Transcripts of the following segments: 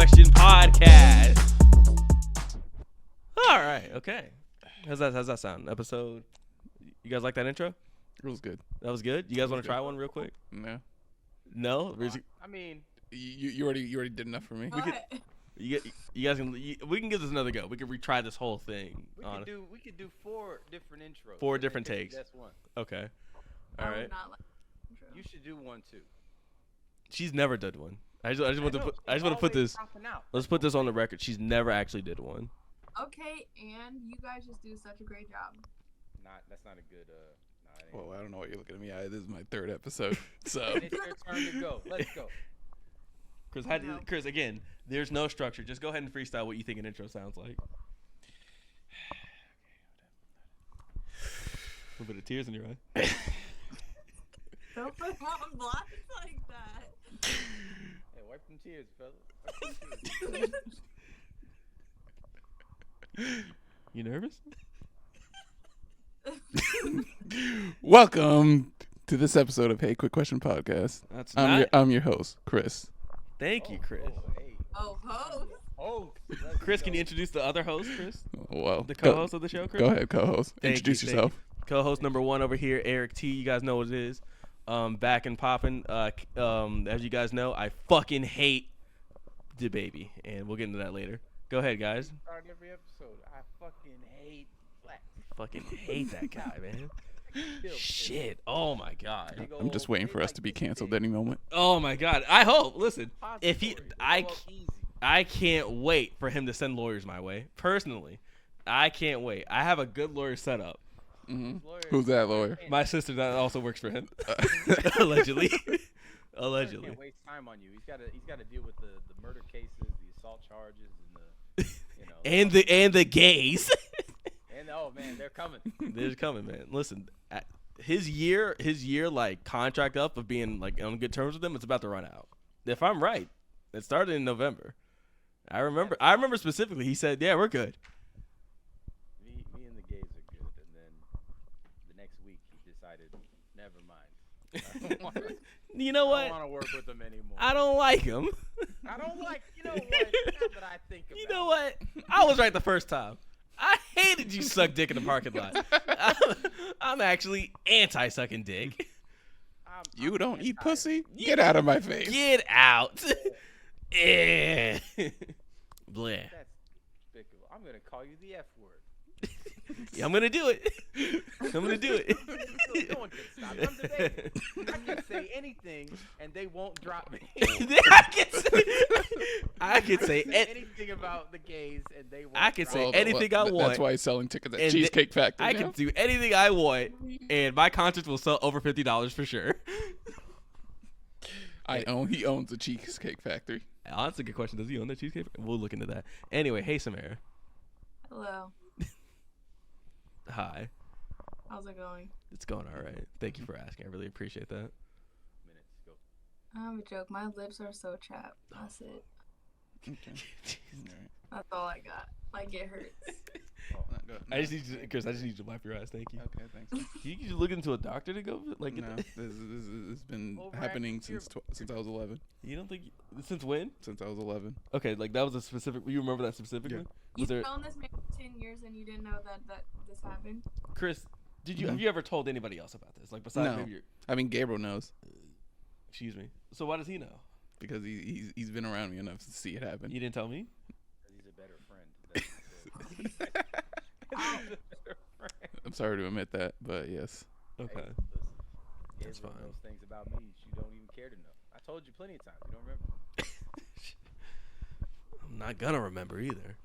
Question Podcast. All right, okay. How's that sound? Episode. You guys like that intro? It was good. That was good. You guys want to try one real quick? No. No. I mean, you already did enough for me. You guys can. We can give this another go. We can retry this whole thing. We could do 4 different intros. 4 different takes. That's one. Okay. All right. You should do one too. She's never did one. I just want to put this. Let's put this on the record. She's never actually did one. Okay, and you guys just do such a great job. That's not a good. Well, I don't know what you're looking at me. This is my 3rd episode, so. It's your turn to go. Let's go. Chris, again, there's no structure. Just go ahead and freestyle what you think an intro sounds like. A little bit of tears in your eye. Don't put them on blocks like that. Hey, wipe them tears, fella. You nervous? Welcome to this episode of Hey Quick Question Podcast. I'm your host, Chris. Thank you, Chris. Hey. Oh, host. Oh, Chris, can you introduce the other host, Chris? Well, The co-host of the show, Chris? Go ahead, co-host. Introduce yourself. Co-host number 1 over here, Eric T. You guys know what it is. Back and popping. As you guys know, I fucking hate Dababy, and we'll get into that later. Go ahead, guys. Start every episode. I fucking hate Black. Fucking hate that guy, man. Shit. Oh my god. I'm just waiting for us to be canceled any moment. Oh my god. I hope. Listen, if I can't wait for him to send lawyers my way. Personally, I can't wait. I have a good lawyer set up. Mm-hmm. Who's that lawyer? My sister that also works for him. Allegedly. Allegedly. Can't waste time on you. He's got to deal with the murder cases, the assault charges, and the and the gays. And oh man, they're coming. They're coming, man. Listen, his year like contract up of being like on good terms with them, it's about to run out. If I'm right, it started in November. I remember specifically. He said, "Yeah, we're good." Me and the gays are good, and then the next week he decided, never mind. You know what? I don't want to work with him anymore. I don't like him. I don't like. You know what? Now that I think about it. You know what? I was right the first time. I hated you suck dick in the parking lot. I'm actually anti-sucking dick. You don't eat pussy? Get out of my face. Get out. Eh. Bleh. That's despicable. I'm going to call you the F word. Yeah, I'm going to do it. I'm going to do it. No one can stop me. I'm debating. I can say anything and they won't drop me. I can say anything about the gays and they won't. I can say anything I want. That's why he's selling tickets at Cheesecake Factory. I can do anything I want, and my concert will sell over $50 for sure. He owns a Cheesecake Factory. Oh, that's a good question. Does he own that Cheesecake? We'll look into that. Anyway, hey Samara. Hello. Hi. How's it going? It's going all right. Thank you for asking. I really appreciate that. Minutes go. I have a joke. My lips are so chapped. That's it. Okay. That's all I got. Like, it hurts. I just need you, Chris. I just need you to wipe your eyes. Thank you. Okay, thanks. You look into a doctor to go like? No, this has been happening since I was 11. You don't think since when? Since I was 11. Okay, like that was a specific. You remember that specifically? Yeah. You've known this man for 10 years and you didn't know that this happened? Chris, have you ever told anybody else about this? Like besides maybe your... I mean, Gabriel knows. Excuse me. So why does he know? Because he's been around me enough to see it happen. You didn't tell me? He's a better friend. I'm sorry to admit that, but yes. Okay. Hey, that's fine. Those things about me you don't even care to know. I told you plenty of times. You don't remember. I'm not gonna remember either.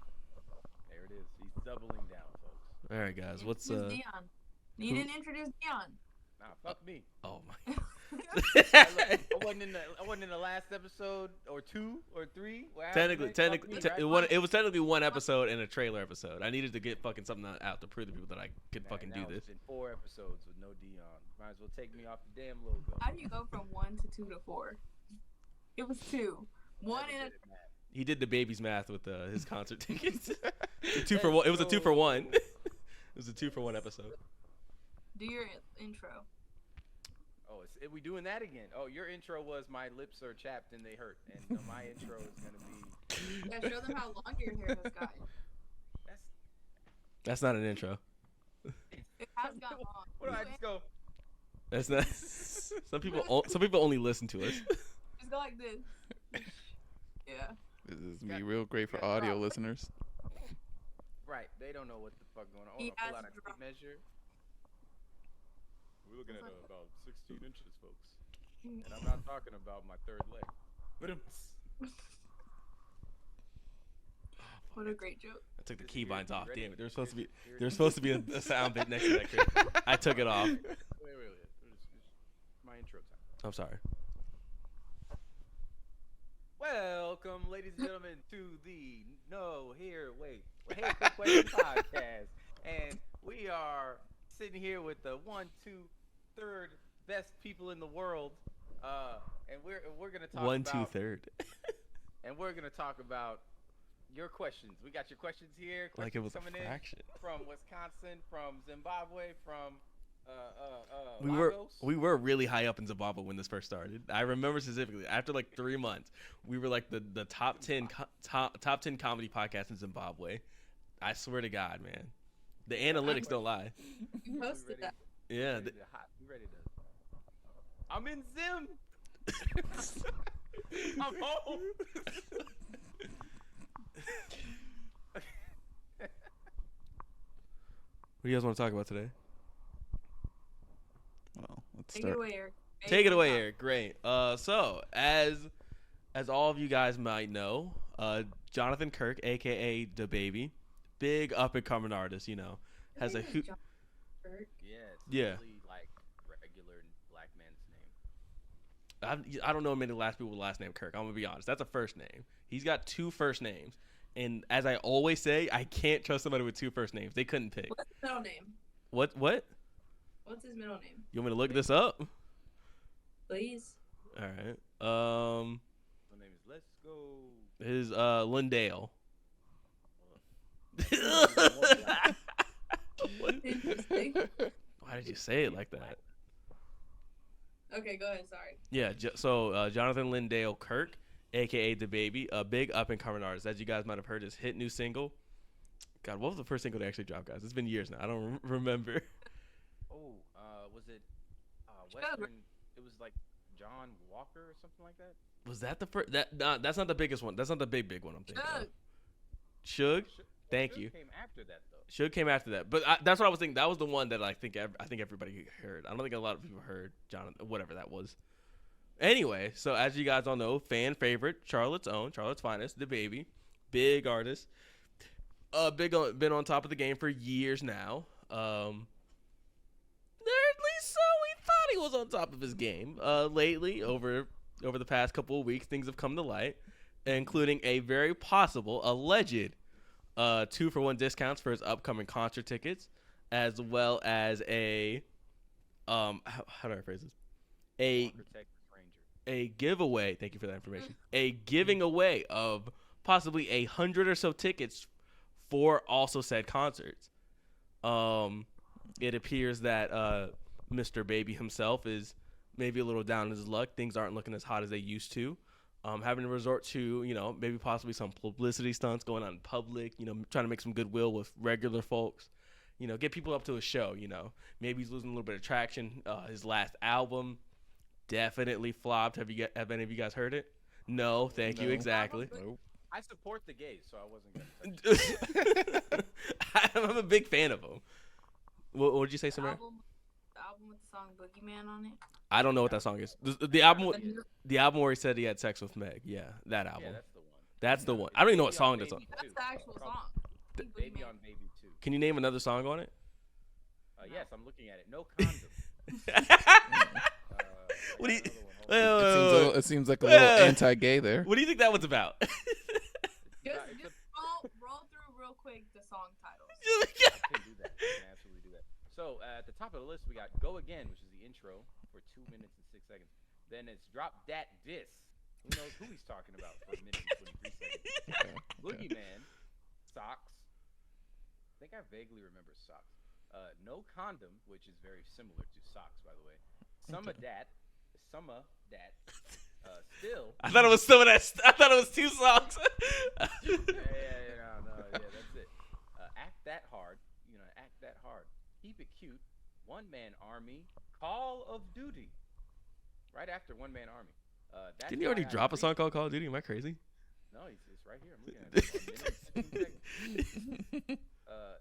There it is. He's doubling down, folks. All right, guys. What's Dion. You didn't introduce Dion. Nah, fuck me. Oh my. I wasn't in the last episode or 2 or 3. Technically, it was technically 1 episode and a trailer episode. I needed to get fucking something out to prove to people that I could fucking do this. It's been 4 episodes with no Dion. Might as well take me off the damn logo. How do you go from 1 to 2 to 4? It was 2. He did the baby's math with his concert tickets. 2 for 1. It was a 2 for 1. It was a 2 for 1 episode. Do your intro. Oh, we doing that again? Oh, your intro was my lips are chapped and they hurt, and my intro is gonna be. Yeah, show them how long your hair has gotten. That's not an intro. It has gotten long. What do I just go? That's not. Some people only listen to us. Just go like this. Yeah. This is me real great for audio listeners. Right, they don't know what the fuck going on. He Pull has out a tape dropped. measure. We're looking at about 16 inches, folks. And I'm not talking about my third leg. What a great joke. I took the keybinds off. Damn it. There's supposed to be a sound bit next to that crib. I took it off. Wait. It's my intro time. I'm sorry. Welcome, ladies and gentlemen, to the Hey Quick Question podcast. And we are sitting here with the 1, 2, 3rd best people in the world. And we're gonna talk 1, about 2, 3rd. And we're gonna talk about your questions. We got your questions here. Questions like it was coming a fraction. in from Wisconsin, from Zimbabwe, from we were really high up in Zimbabwe when this first started. I remember specifically after like 3 months, we were like the top 10 comedy podcast in Zimbabwe. I swear to God, man, the analytics don't lie. You posted that. Yeah. We ready to. I'm in Zim. I'm home. What do you guys want to talk about today? Well, let's Take start. it away, Eric. Take it away, Eric. Great. So as all of you guys might know, Jonathan Kirk, aka Dababy, big up and coming artist, has a Yeah, it's Yeah. really like regular black man's name. I don't know many last people with the last name Kirk. I'm gonna be honest. That's a first name. He's got 2 first names, and as I always say, I can't trust somebody with 2 first names. They couldn't pick. What's his middle name? What? What's his middle name? You want me to look this up? Please. All right. My name is Let's Go. His Lindale. Interesting. Why did you say it like that? Okay, go ahead. Sorry. Yeah. So Jonathan Lindale Kirk, aka Dababy, a big up and coming artist. As you guys might have heard, his hit new single. God, what was the first single they actually dropped, guys? It's been years now. I don't remember. Oh, was it Western? It was like John Walker or something like that. Was that the first? That's not the biggest one. That's not the big one I'm thinking of. Shug. Suge? Thank you. Came after that though. Suge came after that, but that's what I was thinking. That was the one that I think everybody heard. I don't think a lot of people heard Jonathan, whatever that was. Anyway, so as you guys all know, fan favorite, Charlotte's finest, Dababy, big artist, been on top of the game for years now. At least so we thought he was on top of his game. Lately, over the past couple of weeks, things have come to light, including a very possible, alleged 2-for-1 discounts for his upcoming concert tickets, as well as a how do I phrase this? A giveaway. Thank you for that information. A giving away of possibly 100 or so tickets for also said concerts. It appears that Mr. Baby himself is maybe a little down in his luck. Things aren't looking as hot as they used to. Having to resort to, maybe possibly some publicity stunts going on in public, trying to make some goodwill with regular folks, get people up to a show, Maybe he's losing a little bit of traction. His last album definitely flopped. Have any of you guys heard it? No, thank you, exactly. Nope. I support the gays, so I wasn't gonna. I'm a big fan of him. What did you say, Samara? The album with the song Boogeyman on it. I don't know what that song is. The album where he said he had sex with Meg. Yeah, that album. Yeah, that's the one. That's the one. I don't even know what song that's on. That's the actual song. Baby on Baby 2. Can you name another song on it? Yes, I'm looking at it. No condom. What do you? It seems like a little anti-gay there. What do you think that was about? Just roll through real quick the song titles. I can do that. I can absolutely do that. So at the top of the list, we got Go Again, which is the intro for 2 minutes and 6 seconds. Then it's Drop Dat Diss. Who knows who he's talking about for a minute and 23 seconds. Boogeyman, Socks. I think I vaguely remember Socks. No Condom, which is very similar to Socks, by the way. Some of that, some of that. Still. I thought it was some of that. I thought it was 2 songs. No, that's it. Act that hard. Act that hard. Keep it cute. One Man Army. Call of Duty. Right after One Man Army. Didn't he already drop a song called Call of Duty? Am I crazy? No, it's right here. I'm looking at it.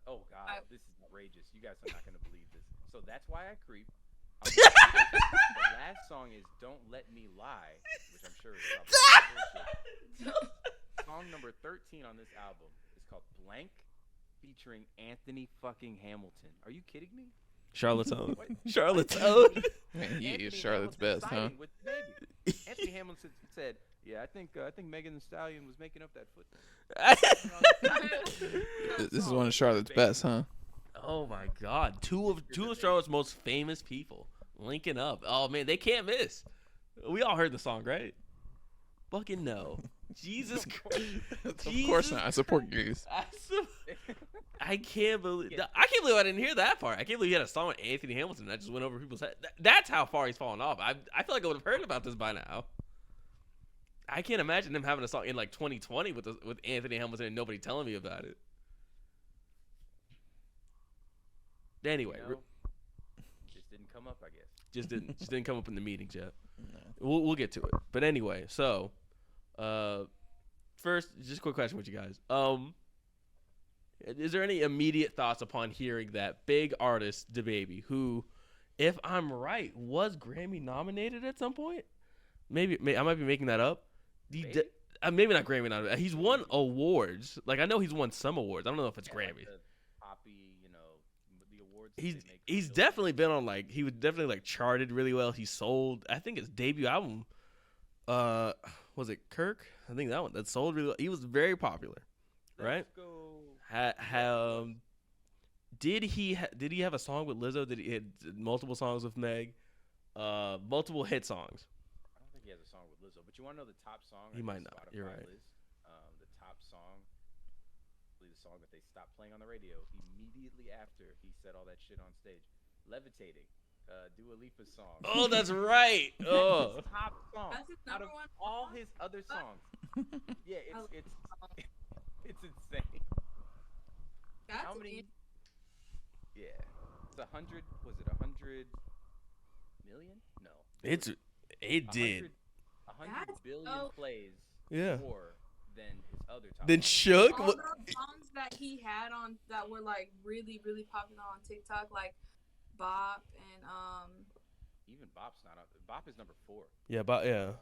Oh God, this is outrageous. You guys are not gonna believe this. So that's why I creep. The last song is "Don't Let Me Lie," which I'm sure is probably bullshit. Song number 13 on this album is called "Blank," featuring Anthony fucking Hamilton. Are you kidding me? Charlotte's Own. Charlotte's Own. Man, he is Charlotte's best, huh? With Anthony Hamilton said, "Yeah, I think Megan Thee Stallion was making up that foot." This is one of Charlotte's best, huh? Oh my God, two of Charlotte's most famous people linking up. Oh man, they can't miss. We all heard the song, right? Fucking no. Jesus Christ. Of course not. I support gays. I can't believe I didn't hear that part. I can't believe he had a song with Anthony Hamilton that just went over people's head. That's how far he's fallen off. I feel like I would have heard about this by now. I can't imagine him having a song in like 2020 with Anthony Hamilton and nobody telling me about it. Anyway, just didn't come up, I guess. Just didn't come up in the meetings yet. No. We'll get to it. But anyway, so first, just a quick question with you guys. Is there any immediate thoughts upon hearing that big artist Dababy, who, if I'm right, was Grammy nominated at some point? Maybe I might be making that up. Maybe not Grammy nominated. He's won awards. Like I know he's won some awards. I don't know if it's Grammy. Like the Poppy, the awards. He's definitely been on he was definitely charted really well. He sold. I think his debut album. Was it Kirk? I think that sold really well. He was very popular, right? Let's go. Did he have a song with Lizzo? Did he had multiple songs with Meg? Multiple hit songs. I don't think he has a song with Lizzo, but you want to know the top song? He might not. Spotify You're right. List? The top song, the song that they stopped playing on the radio immediately after he said all that shit on stage. Levitating, Dua Lipa's song. Oh, that's right. Oh, that's his top song. That's his out of number one all song? his other songs. Yeah, it's insane. That's How many? Yeah, it's 100. Was it 100 million? No. it did. 100 billion plays. Yeah. More than his other top. Then songs. Shook. all those songs that he had on that were really, really popular on TikTok, like Bop and Even Bop's not up. Bop is number 4. Yeah, yeah.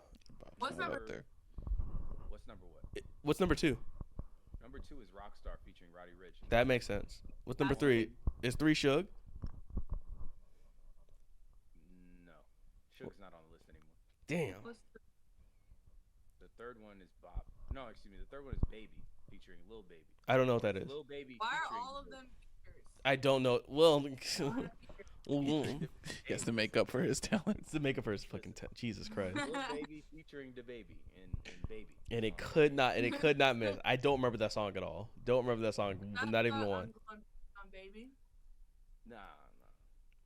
What's Not number up there. What's number what? What's number 2? Number 2 is Rockstar featuring Roddy Ricch. That makes sense. What's number 3? Is 3 Suge? No, Suge's not on the list anymore. Damn. The third one is Bop. No, excuse me. The third one is Baby featuring Lil Baby. I don't know what that is. Lil Baby. Why are featuring all of Lil- them features? I don't know. Well, He has to make up for his talent. it's the makeup for his fucking Jesus Christ. Lil Baby featuring Dababy and Baby. And it could not miss. I don't remember that song at all. Don't remember that song. That's Not even not one. On Baby. Nah.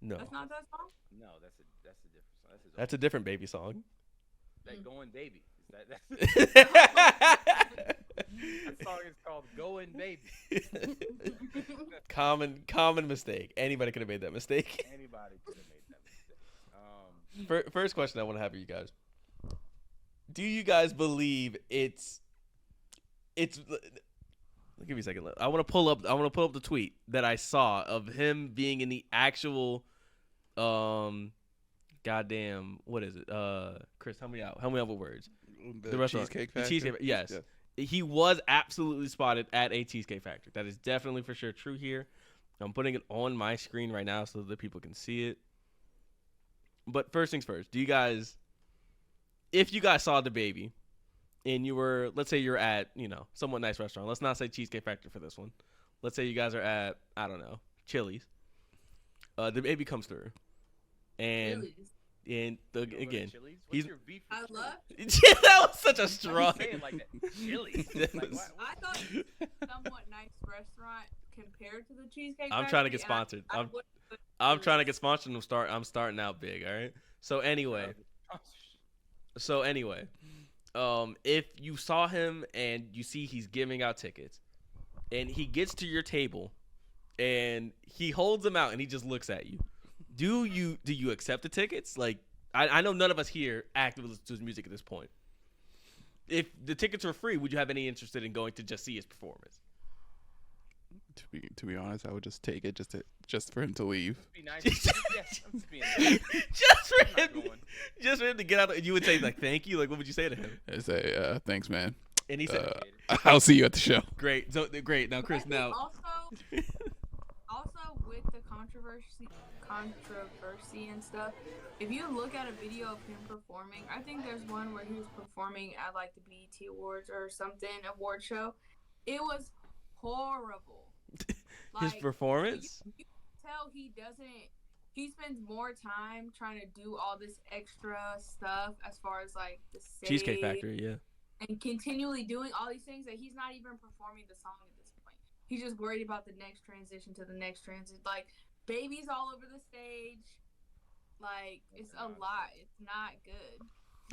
No. That's not that song. No, that's a different song. That's his That's a different Baby song. that Going Baby. That's that song is called Going Baby. Common mistake. Anybody could have made that mistake. Anybody could have made that mistake. First question I want to have for you guys. Do you guys believe it's give me a second. I want to pull up the tweet that I saw of him being in the actual goddamn, what is it? Chris, help me out with words. The restaurant. Cheesecake The Factory? Cheesecake, yes. Yeah. He was absolutely spotted at a Cheesecake Factory. That is definitely for sure true here. I'm putting it on my screen right now so that people can see it. But first things first, if you guys saw Dababy and you were, let's say you're at, somewhat nice restaurant. Let's not say Cheesecake Factory for this one. Let's say you guys are at, I don't know, Chili's. Dababy comes through. And Chili's. again, What's your beef I with love. that was such a strong. Say it like that. Chili's. That Like, was- why- I thought it was a somewhat nice restaurant compared to the Cheesecake. I'm trying to get Factory, and sponsored. I wouldn't put I'm trying to Chili's. get sponsored. I'm starting out big. All right. So anyway, So anyway, if you saw him and you see he's giving out tickets, and he gets to your table, and he holds them out and he just looks at you, do you accept the tickets? Like, I know none of us here actively listen to his music at this point. If the tickets were free, would you have any interest in going to just see his performance? To be honest, I would just take it just for him to leave. Be nice. Yes, I'm just being nice. Just for him to get out. You would say like thank you. Like what would you say to him? I say thanks, man. And he said, "I'll see you at the show." Great. So great. Now, Chris. Now. Also with the controversy and stuff, if you look at a video of him performing, I think there's one where he was performing at like the BET Awards or something award show. It was horrible. His performance? You tell he spends more time trying to do all this extra stuff as far as like the stage, Cheesecake Factory, yeah. And continually doing all these things that he's not even performing the song at this point. He's just worried about the next transition to the next transition. Like, babies all over the stage. Like, it's a lot. It's not good.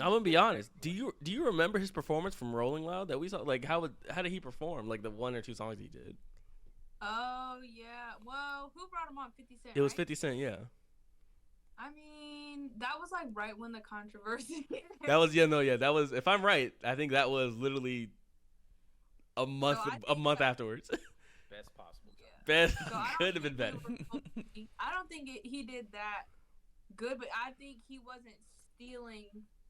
I'm gonna be honest. Do you remember his performance from Rolling Loud that we saw? Like, how did he perform? Like the 1 or 2 songs he did. Oh yeah. Well, who brought him on? 50 Cent. It was right? 50 Cent, yeah. I mean, that was like right when the controversy. That was That was, if I'm right, I think that was literally a month afterwards. Best possible. Yeah. Best So could have been better. I don't think he did that good, but I think he wasn't stealing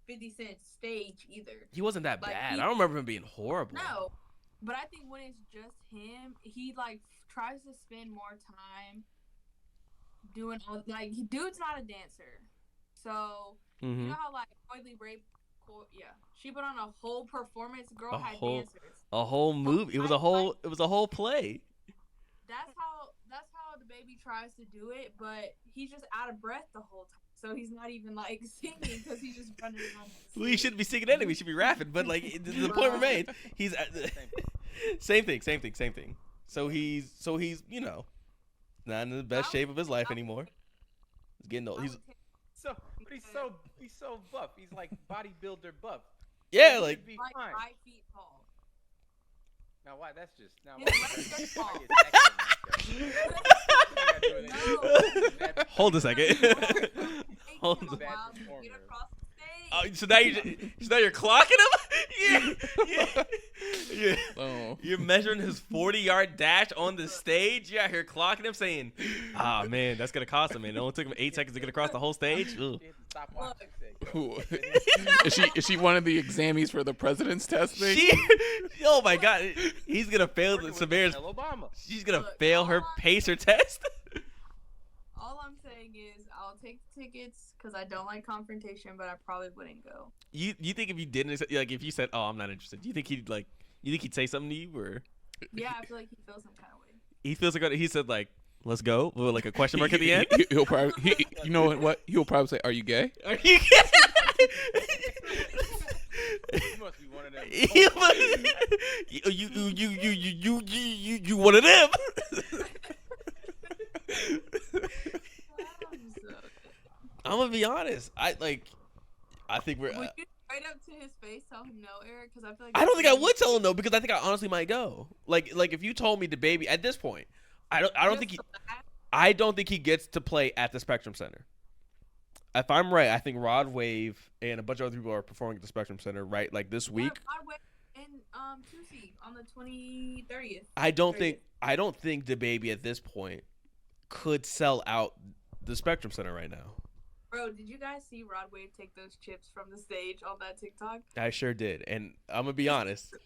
50 Cent's stage either. He wasn't that Like, bad. I don't remember him being horrible. No, but I think when it's just him, he like tries to spend more time doing all like dude's not a dancer, so you know how like Coily Ray, she put on a whole performance. Girl had dancers. A whole movie. It was a whole play. That's how Dababy tries to do it, but he's just out of breath the whole time. So he's not even like singing because he's just running around. Well, he shouldn't be singing anyway. He should be rapping. But like the point remains, he's same thing. So he's not in the best shape of his life anymore. He's getting old. He's so buff. He's like bodybuilder buff. Yeah, He like should be 5 fine. feet tall. Now why? That's just now. He's why- tall. hold a second. Hold Take on. him a while to get across the stage. So now you're clocking him? Yeah. Oh. You're measuring his 40-yard dash on the stage. You're out here clocking him, saying, "Ah, man, that's gonna cost him, man. It only took him 8 seconds to get across the whole stage." Ugh. Stop watching. Ooh. Is she one of the examies for the president's testing? Oh my God, he's gonna fail Samira's. Obama. She's gonna fail her pacer test. All I'm saying is I'll take the tickets because I don't like confrontation, but I probably wouldn't go. You think if you didn't, like if you said, "Oh, I'm not interested," do you think he'd say something to you, or Yeah, I feel like he feels some kind of way. he feels like he said like, "Let's go," with like a question mark at the end? He'll probably, you know what? He'll probably say, "Are you gay?" Are you You must be one of them. You one of them. I'm gonna be honest. I think we're. Would you straight up to his face tell him no, Eric? Because I feel like I don't think I would tell him no because I think I honestly might go. Like if you told me Dababy at this point, I don't think he gets to play at the Spectrum Center. If I'm right, I think Rod Wave and a bunch of other people are performing at the Spectrum Center right like this week. And Tuesday on the 30th. I don't think Dababy at this point could sell out the Spectrum Center right now. Bro, did you guys see Rod Wave take those chips from the stage on that TikTok? I sure did, and I'm gonna be honest.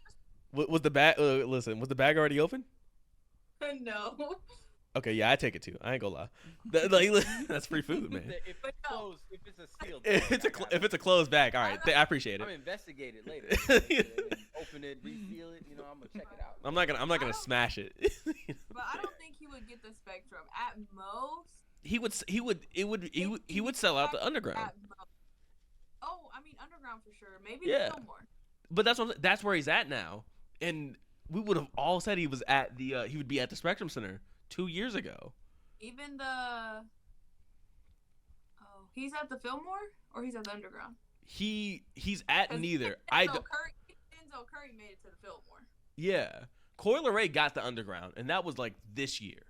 Was the bag? Listen, was the bag already open? No. Okay, yeah, I take it too. I ain't gonna lie. That's free food, man. If it's closed, if it's a sealed, If it's a closed bag, all right, I appreciate I'm it. investigate it later. Open it, reseal it. I'm gonna check it out. I'm not gonna smash it. But I don't think he would get the Spectrum. At most, He would sell out the Underground. at oh, I mean Underground for sure. Maybe Yeah. Fillmore. But that's where he's at now, and we would have all said he was at the he would be at the Spectrum Center 2 years ago. Even he's at the Fillmore or he's at the Underground. he's at 'Cause neither. Denzel Curry made it to the Fillmore. Yeah. Coi Leray got the underground, and that was like this year.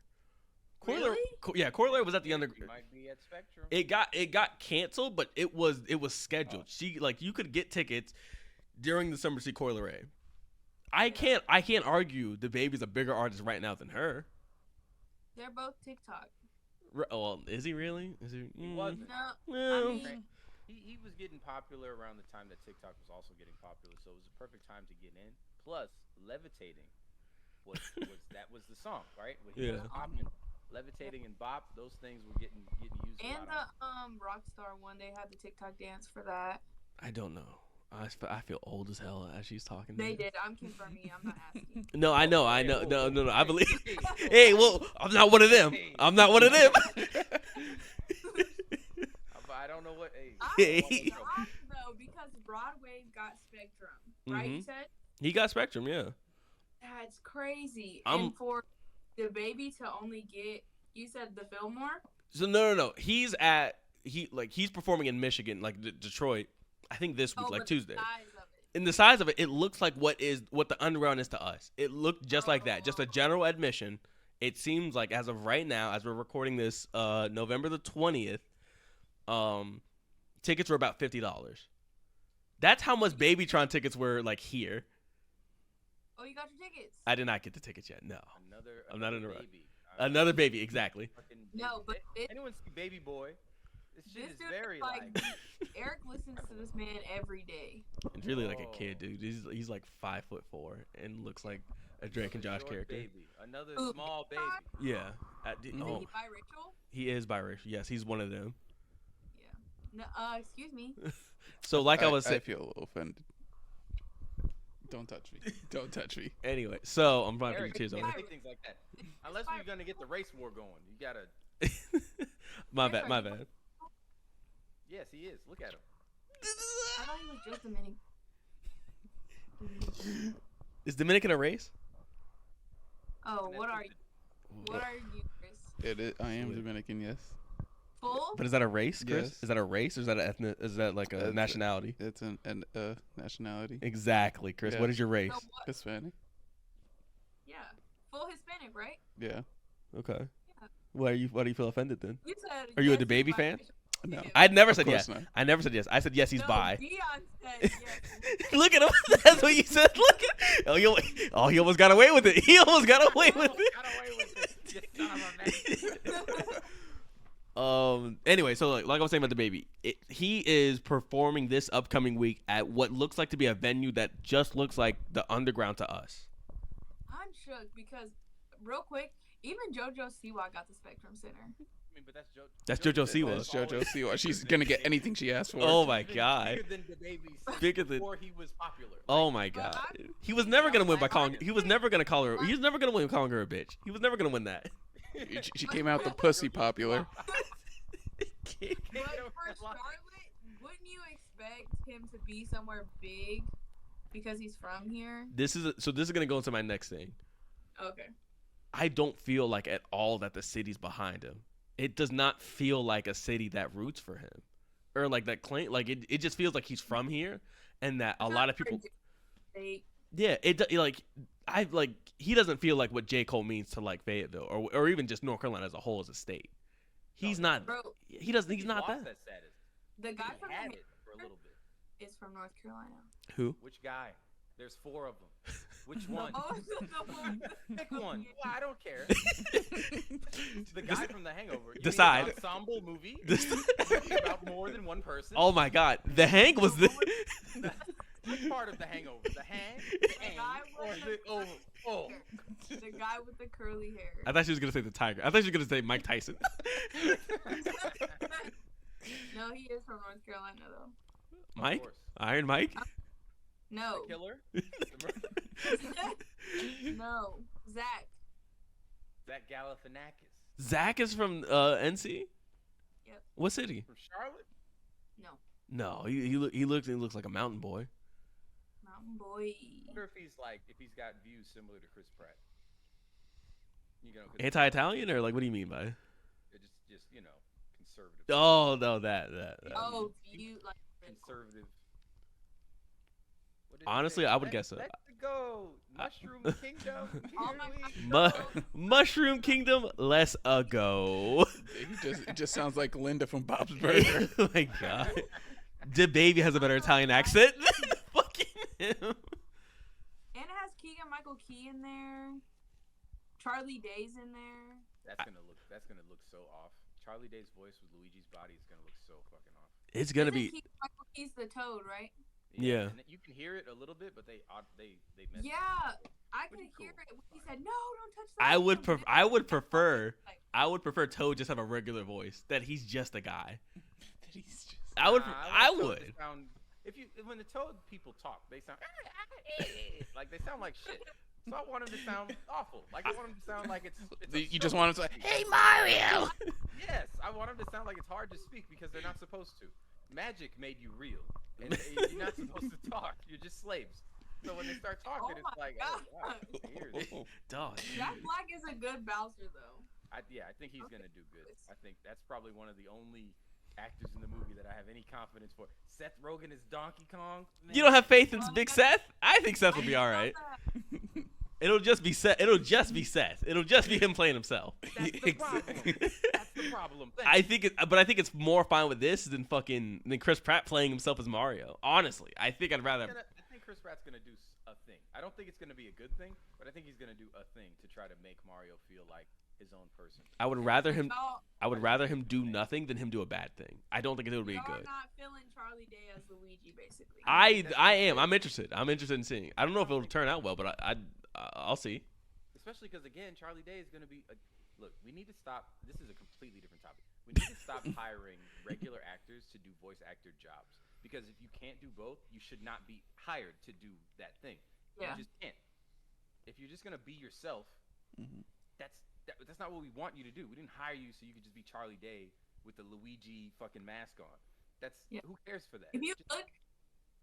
Really? Yeah, Coi Leray was at the underground. Might be at Spectrum. It got canceled, but it was scheduled. She like you could get tickets during the summer to see Coi Leray. I can't argue Dababy's a bigger artist right now than her. They're both TikTok. Well, is he really? Is he? He wasn't. No, Well, I mean, He was getting popular around the time that TikTok was also getting popular, so it was a perfect time to get in. Plus, levitating was the song, right? When he was popping, levitating and bop, those things were getting used. and the Rockstar one, they had the TikTok dance for that. I don't know. I feel old as hell as she's talking. They did. I'm confirming. I'm not asking. No, I know. No. I believe. Hey, well, I'm not one of them. I'm not one of them. I don't know what. Hey. I'm shocked, though, because Broadway got Spectrum, right? You said He got Spectrum, yeah. that's crazy. And for Dababy to only get, you said the Fillmore. So no. He's performing in Michigan, like Detroit. I think this week, like Tuesday. In the size of it, it looks like what the underground is to us. It looked just like that, just a general admission. It seems like as of right now, as we're recording this, November the 20th, tickets were about $50. That's how much Babytron tickets were like here. Oh, you got your tickets? I did not get the tickets yet. No, I'm not in a rush. Another Baby, exactly. No, but anyone see Baby Boy? This shit is dude very like Eric listens to this man every day. It's really like a kid, dude. He's like 5'4" and looks like a Drake and Josh character. Baby. Another small baby. Yeah. Is he biracial? He is biracial. Yes, he's one of them. Yeah. No, excuse me. So like I was saying, I feel a little offended. Don't touch me. Don't touch me. Anyway, so I'm about to Eric, put your tears you over. can't say things like that. Unless we're gonna get the race war going, you gotta. My bad. Yes, he is. Look at him. I thought he was just Dominican. Is Dominican a race? Oh, what are you? What are you, Chris? I am Dominican, yes. Full? But is that a race, Chris? Yes. Is that a race or is that an ethnic? Is that like a nationality? It's an nationality. Exactly, Chris. Yeah. What is your race? So Hispanic. Yeah, full Hispanic, right? Yeah. Okay. Yeah. Why do you feel offended then? You said. Are you a yes, Dababy he's fan? biracial. No. Yeah. I never said course yes. not. I never said yes. I said yes. He's No, bi. Dion said yes. Look at him. That's what you said. Look at. He almost got away with it. He almost got away with it. Got away with it. You son of a man. Anyway, so like I was saying about Dababy, he is performing this upcoming week at what looks like to be a venue that just looks like the underground to us. I'm shook because, real quick, even JoJo Siwa got the Spectrum Center. I mean, but That's JoJo Siwa. That's JoJo Siwa. She's gonna get anything she asks for. Oh my god. Bigger than Dababy. Bigger than. Before he was popular. Oh my god. He was never gonna win by calling. He was never gonna call her. He was never gonna win calling her a bitch. He was never gonna win that. She came out the pussy popular. But for Charlotte, wouldn't you expect him to be somewhere big because he's from here? This is gonna go into my next thing. Okay. I don't feel like at all that the city's behind him. It does not feel like a city that roots for him, or like that claim. Like it just feels like he's from here, and that a lot of people. Yeah, he doesn't feel like what J. Cole means to like Fayetteville or even just North Carolina as a whole as a state. He's not. Bro, he doesn't. He's not lost that. status. the guy He from had the it for a little bit. is from North Carolina. Who? Which guy? There's 4 of them. Which one? Oh, the one. Pick one. Well, I don't care. The guy from The Hangover. You Decide. mean an ensemble movie about more than one person. Oh my God, The Hang was the. Which part of The Hangover? The hang, guy or with the oh? The guy with the curly hair. I thought she was gonna say the Tiger. I thought she was gonna say Mike Tyson. No, he is from North Carolina though. Mike? Iron Mike? No. The killer. No. Zach. Zach Galifianakis. Zach is from NC. Yep. What city? From Charlotte. No. No, he looks like a mountain boy. Mountain boy. I wonder if he's got views similar to Chris Pratt. You know, Anti-Italian or like what do you mean by? Just conservative. Oh no, that. Oh, you like conservative. Honestly, I would guess it. Let's go, Mushroom Kingdom. Oh my God. Mushroom Kingdom, let's go. It just sounds like Linda from Bob's Burger. Oh my God. Dababy has a better Italian accent than fucking him. And it has Keegan Michael Key in there. Charlie Day's in there. That's gonna look so off. Charlie Day's voice with Luigi's body is gonna look so fucking off. It's gonna be. Keegan Michael Key's the Toad, right? Yeah. And you can hear it a little bit, but they messed Yeah, I could hear it when he said, "No, don't touch that." I would prefer Toad just have a regular voice. That he's just a guy. I would. When the Toad people talk, they sound like they sound like shit. So I want him to sound awful. Like I want him to sound like it's you just want him to say, "Hey Mario." Yes, I want him to sound like it's hard to speak because they're not supposed to. Magic made you real, and you're not supposed to talk. You're just slaves. So when they start talking, it's like, oh, wow, weird. Dog. Jack Black is a good Bowser, though. I think he's gonna do good. I think that's probably one of the only actors in the movie that I have any confidence for. Seth Rogen is Donkey Kong. Man. You don't have faith in Big Seth? I think Seth will be all right. It'll just be Seth. It'll just be him playing himself. That's the problem. That's the problem. I think it's more fine with this than Chris Pratt playing himself as Mario. Honestly, I think I'd rather. I think Chris Pratt's gonna do a thing. I don't think it's gonna be a good thing, but I think he's gonna do a thing to try to make Mario feel like his own person. I would rather him do nothing than him do a bad thing. I don't think it would be good. You're not feeling Charlie Day as Luigi, basically. I am. I'm interested. I'm interested in seeing. I don't know if it'll turn out well, but I'll see. Especially because again, Charlie Day is going to be. Look, we need to stop. This is a completely different topic. We need to stop hiring regular actors to do voice actor jobs because if you can't do both, you should not be hired to do that thing. Yeah. You just can't. If you're just going to be yourself, that's not what we want you to do. We didn't hire you so you could just be Charlie Day with the Luigi fucking mask on. Who cares for that? If you look,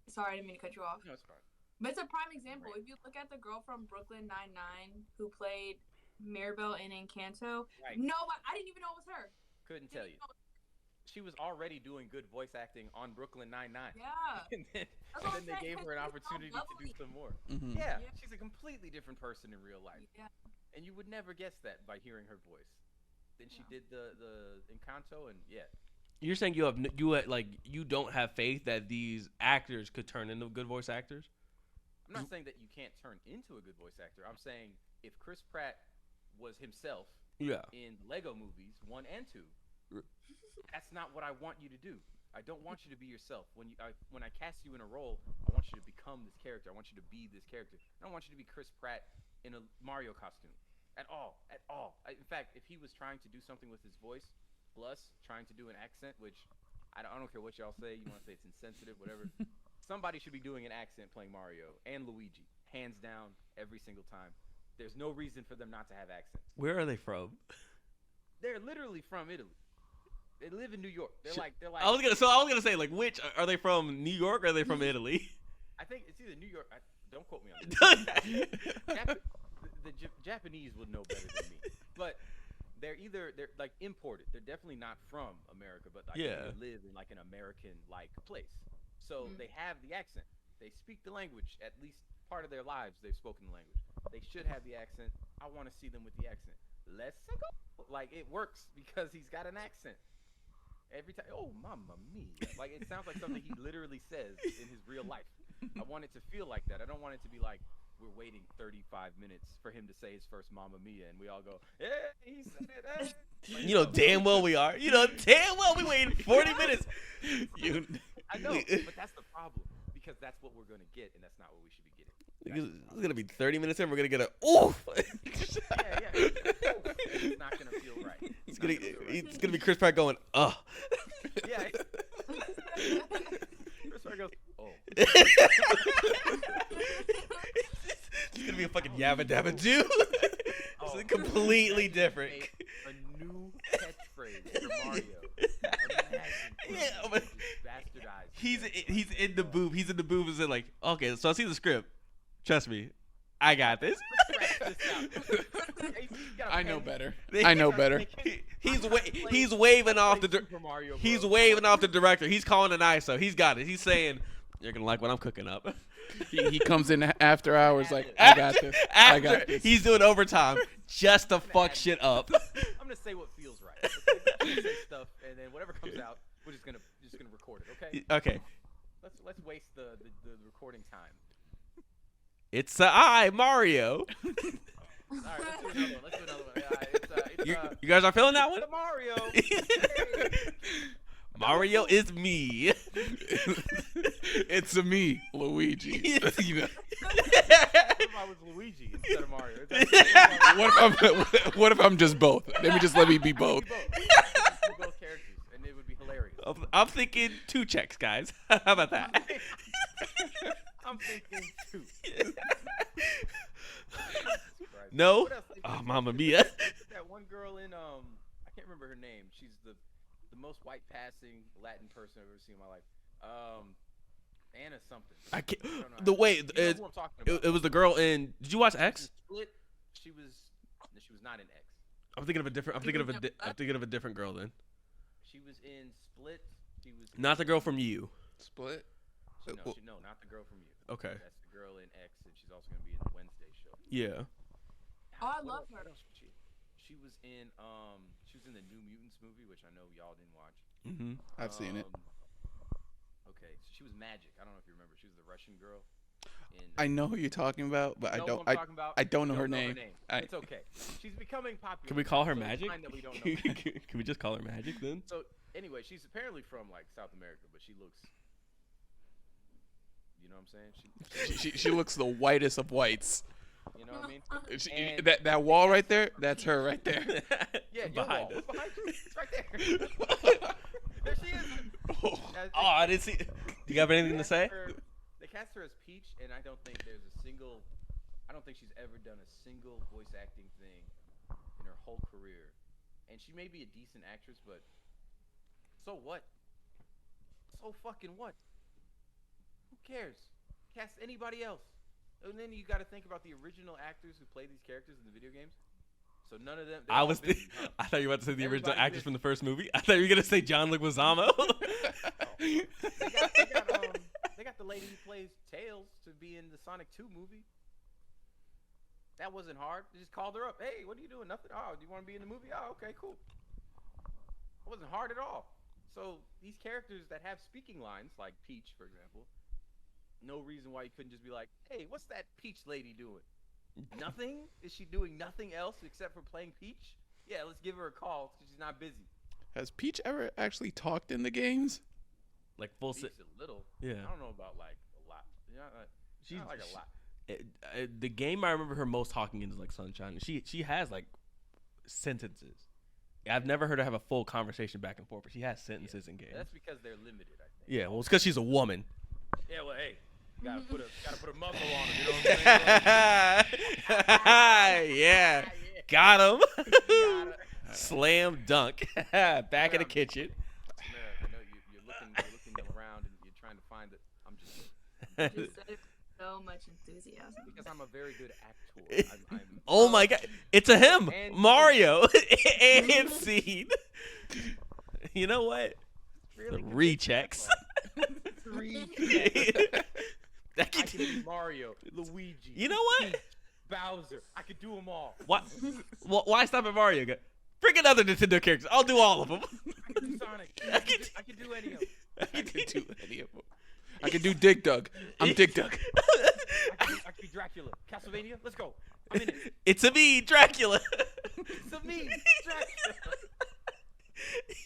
sorry, I didn't mean to cut you off. No, it's fine. But it's a prime example. If you look at the girl from Brooklyn Nine-Nine who played Mirabelle in Encanto, right. No, I didn't even know it was her. Couldn't tell you. She was already doing good voice acting on Brooklyn Nine-Nine. Yeah. and then they gave her an opportunity to do some more. Mm-hmm. Yeah, she's a completely different person in real life. Yeah. And you would never guess that by hearing her voice. Then she did the Encanto, and yeah. You're saying you don't have faith that these actors could turn into good voice actors? I'm not saying that you can't turn into a good voice actor. I'm saying if Chris Pratt was himself in Lego movies 1 and 2, that's not what I want you to do. I don't want you to be yourself. When I cast you in a role, I want you to become this character. I want you to be this character. I don't want you to be Chris Pratt in a Mario costume at all. In fact, if he was trying to do something with his voice, plus trying to do an accent, which I don't care what y'all say. You want to say it's insensitive, whatever. Somebody should be doing an accent playing Mario and Luigi, hands down, every single time. There's no reason for them not to have accents. Where are they from? They're literally from Italy. They live in New York. They're like. I was gonna say like, which are they from? New York or are they from Italy? I think it's either New York. Don't quote me on this. The Japanese would know better than me, but they're like imported. They're definitely not from America, but they live in like an American-like place. So they have the accent. They speak the language. At least part of their lives, they've spoken the language. They should have the accent. I want to see them with the accent. Let's go. Like it works because he's got an accent. Every time, oh, mamma mia. Like, it sounds like something he literally says in his real life. I want it to feel like that. I don't want it to be like we're waiting 35 minutes for him to say his first mamma mia, and we all go, hey, he said it. Hey. Like, you know damn well we are. You know damn well we waited 40 minutes. I know, but that's the problem, because that's what we're going to get, and that's not what we should be getting. It's going to be 30 minutes in, we're going to get a, oof. Yeah. It's not going to feel right. It's going to be Chris Pratt going, ugh. Yeah. Chris Pratt goes, oh. It's going to be a fucking yabba dabba doo. It's completely different. A new catchphrase for Mario. Yeah, but he's in the booth. He's in the booth and said like, okay, so I see the script. Trust me, I got this. I know better. I know better. He's waving off the director. He's calling an ISO. He's got it. He's saying, "You're gonna like what I'm cooking up." He comes in after hours like, I got this. I got this. He's doing overtime just to fuck shit up. I'm gonna say what feels right. Okay? I'm gonna say stuff, and then whatever comes out, we're just gonna record it. Okay. Okay. Let's waste the recording time. It's I, Mario. All right, let's do another one. You guys are feeling that one? It's Mario. Mario is me. It's a me, Luigi. You know. What if I was Luigi instead of Mario? What if I'm just both? Let me be both. Both characters, and it would be hilarious. I'm thinking 2 checks, guys. How about that? I'm thinking 2. No? Oh, Mamma Mia. That one girl in I can't remember her name. She's the most white passing Latin person I've ever seen in my life. Anna something. I can't. I don't know The way you know who I'm talking about. it was the girl in. Did you watch X? Split. She was not in X. I'm thinking of a different. I'm thinking of a different girl then. She was in Split. She was Not the girl from You. Split. No, not the girl from You. Okay. That's the girl in X, and she's also gonna be in the Wednesday show. Yeah. Oh, I love her. She was in the New Mutants movie, which I know y'all didn't watch. Mhm. I've seen it. Okay, so she was Magic. I don't know if you remember. She was the Russian girl. I know who you're talking about, but I don't know her name. It's okay. She's becoming popular. Can we call her so Magic? it's fine that we don't know Magic. Can we just call her Magic then? So anyway, she's apparently from like South America, but she looks. You know what I'm saying? She looks the whitest of whites. You know what I mean? That wall right there, that's her right there. Yeah, behind your us. wall. Behind you. It's right there. There she is. Oh, I didn't see. Do you have anything to say? They cast her as Peach, and I don't think she's ever done a single voice acting thing in her whole career. And she may be a decent actress, but so what? So fucking what? Who cares? Cast anybody else. And then you got to think about the original actors who played these characters in the video games. So none of them. I thought you were about to say the original actors from the first movie. I thought you were gonna say John Leguizamo. They got the lady who plays Tails to be in the Sonic 2 movie. That wasn't hard. They just called her up. Hey, what are you doing? Nothing. Oh, do you want to be in the movie? Oh, okay, cool. It wasn't hard at all. So these characters that have speaking lines, like Peach, for example, no reason why you couldn't just be like, hey, what's that Peach lady doing? Nothing? Is she doing nothing else except for playing Peach? Yeah, let's give her a call because she's not busy. Has Peach ever actually talked in the games? Like full Peach a little. Yeah. I don't know about like a lot. She's not like a lot. The game I remember her most talking in is like Sunshine. She has like sentences. I've never heard her have a full conversation back and forth, but she has sentences in games. That's because they're limited, I think. Yeah, well, it's because she's a woman. Yeah, well, hey, gotta put a muzzle on him. You know what I'm saying? Yeah, got him. Slam dunk. Back in the kitchen. I know you're looking around and you're trying to find it. I'm just Just said it with so much enthusiasm. because I'm a very good actor. Oh my god, it's a him, Mario, and Seed. You know what? Really the rechecks. I can be Mario, Luigi. You know what? Peach, Bowser. I could do them all. Why stop at Mario? Bring another Nintendo character. I'll do all of them. I can do Sonic. I can do any of them. I can do any of them. I can do Dig Dug. I'm Dig Dug. I can be Dracula. Castlevania. Let's go. I'm in it. It's a me, Dracula. It's a me, Dracula.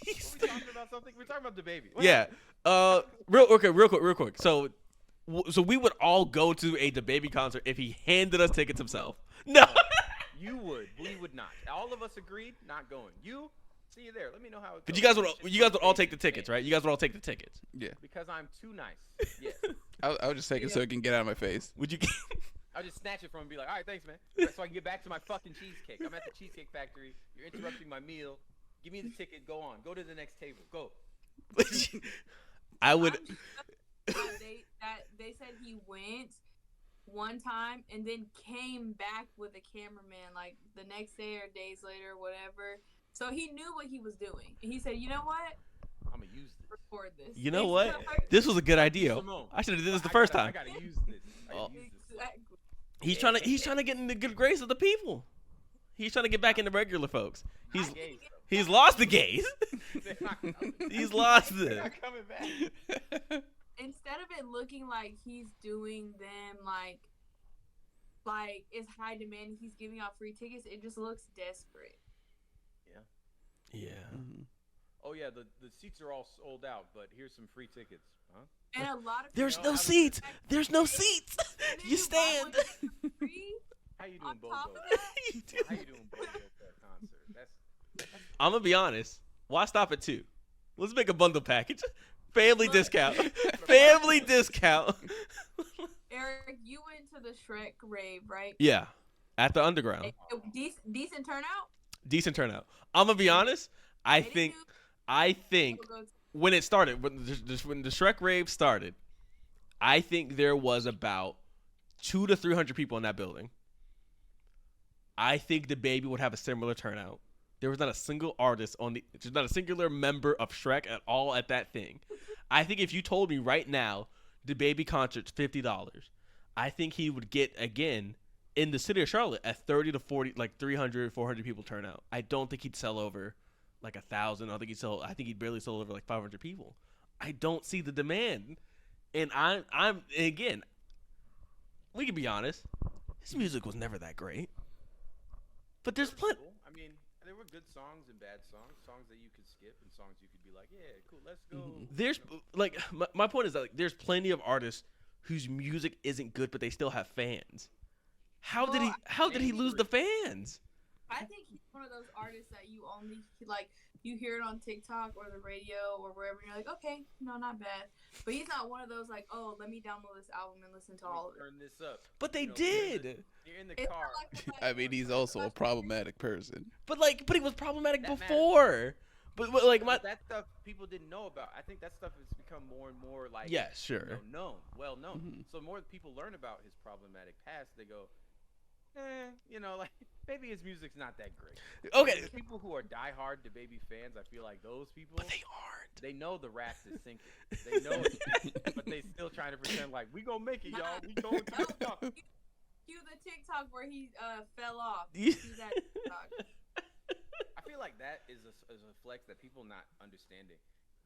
We're talking about something. We're talking about Dababy. Yeah. Real quick. So we would all go to a Dababy concert if he handed us tickets himself. No. You would. We would not. All of us agreed, not going. You, see you there. Let me know how it goes. But you guys would all take the tickets, right? You guys would all take the tickets. Yeah. Because I'm too nice. Yes. I'll just take it so it can get out of my face. Would you? I'll just snatch it from him and be like, all right, thanks, man. So I can get back to my fucking cheesecake. I'm at the Cheesecake Factory. You're interrupting my meal. Give me the ticket. Go on. Go to the next table. Go. I would. They said he went one time and then came back with a cameraman like the next day or days later, whatever. So he knew what he was doing. And he said, you know what? I'm going to use this. Record this. You know what? This was a good idea. Simone, I should have did this the first time. I got to use this. Exactly. He's trying to get in the good grace of the people. He's trying to get back into regular folks. He's lost the gays. He's lost it. They're not coming back. Instead of it looking like he's doing them like it's high demand, he's giving out free tickets, it just looks desperate. Yeah. Mm-hmm. Oh yeah, the seats are all sold out, but here's some free tickets, huh? And a lot of There's no seats. There's no seats. You stand. How you doing, Bobo? Bobo? How you doing, Bobo, for a concert? That's I'm gonna be honest. Why stop at 2? Let's make a bundle package. Family discount. Family discount. Eric, you went to the Shrek rave, right? Yeah, at the underground. Decent turnout. Decent turnout. I'm gonna be honest. I think when it started, when the Shrek rave started, I think there was about 200 to 300 people in that building. I think Dababy would have a similar turnout. There was not a single artist there's not a singular member of Shrek at all at that thing. I think if you told me right now, Dababy concert's $50, I think he would get, again, in the city of Charlotte, at 30 to 40, like 300, 400 people turnout. I don't think he'd sell over like 1,000. I think he'd barely sell over like 500 people. I don't see the demand. And I'm again, we can be honest, his music was never that great. But there's plenty. I mean, there were good songs and bad songs that you could skip, and songs you could be like, yeah, cool, let's go. There's like my point is that like, there's plenty of artists whose music isn't good, but they still have fans. How did he lose the fans? I think he's one of those artists that you only like. You hear it on TikTok or the radio or wherever, and you're like, okay, no, not bad. But he's not one of those like, oh, let me download this album and listen to all of it. Turn this up. But they did. You're in the It's car. not like I mean, he's also a problematic person. But he was problematic That before. But like that stuff people didn't know about. I think that stuff has become more and more like sure. Well known. Mm-hmm. So more people learn about his problematic past. They go, like maybe his music's not that great. Okay. The people who are diehard Dababy fans, I feel like those people. But they aren't. They know the raft is sinking. They know it, but they still trying to pretend like we gonna make it, y'all. We going to the top. Cue the TikTok where he fell off. Yeah. Cue that TikTok. I feel like that is a flex that people not understanding.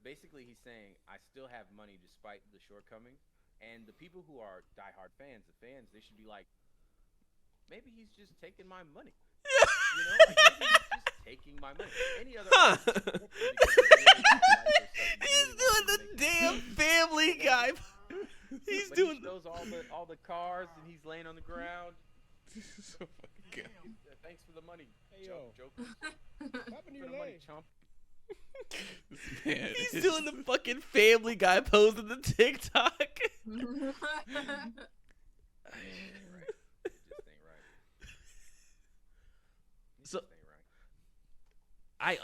Basically, he's saying I still have money despite the shortcomings, and the people who are diehard fans, they should be like, maybe he's just taking my money. You know, like maybe he's just taking my money. Any other He's doing the damn Family Guy. He's doing those all the cars, and he's laying on the ground. So fucking good. Thanks for the money. Hey, yo. Joke. Happened to For your the money, leg? chump. Man, He's doing the fucking Family Guy pose in the TikTok. So I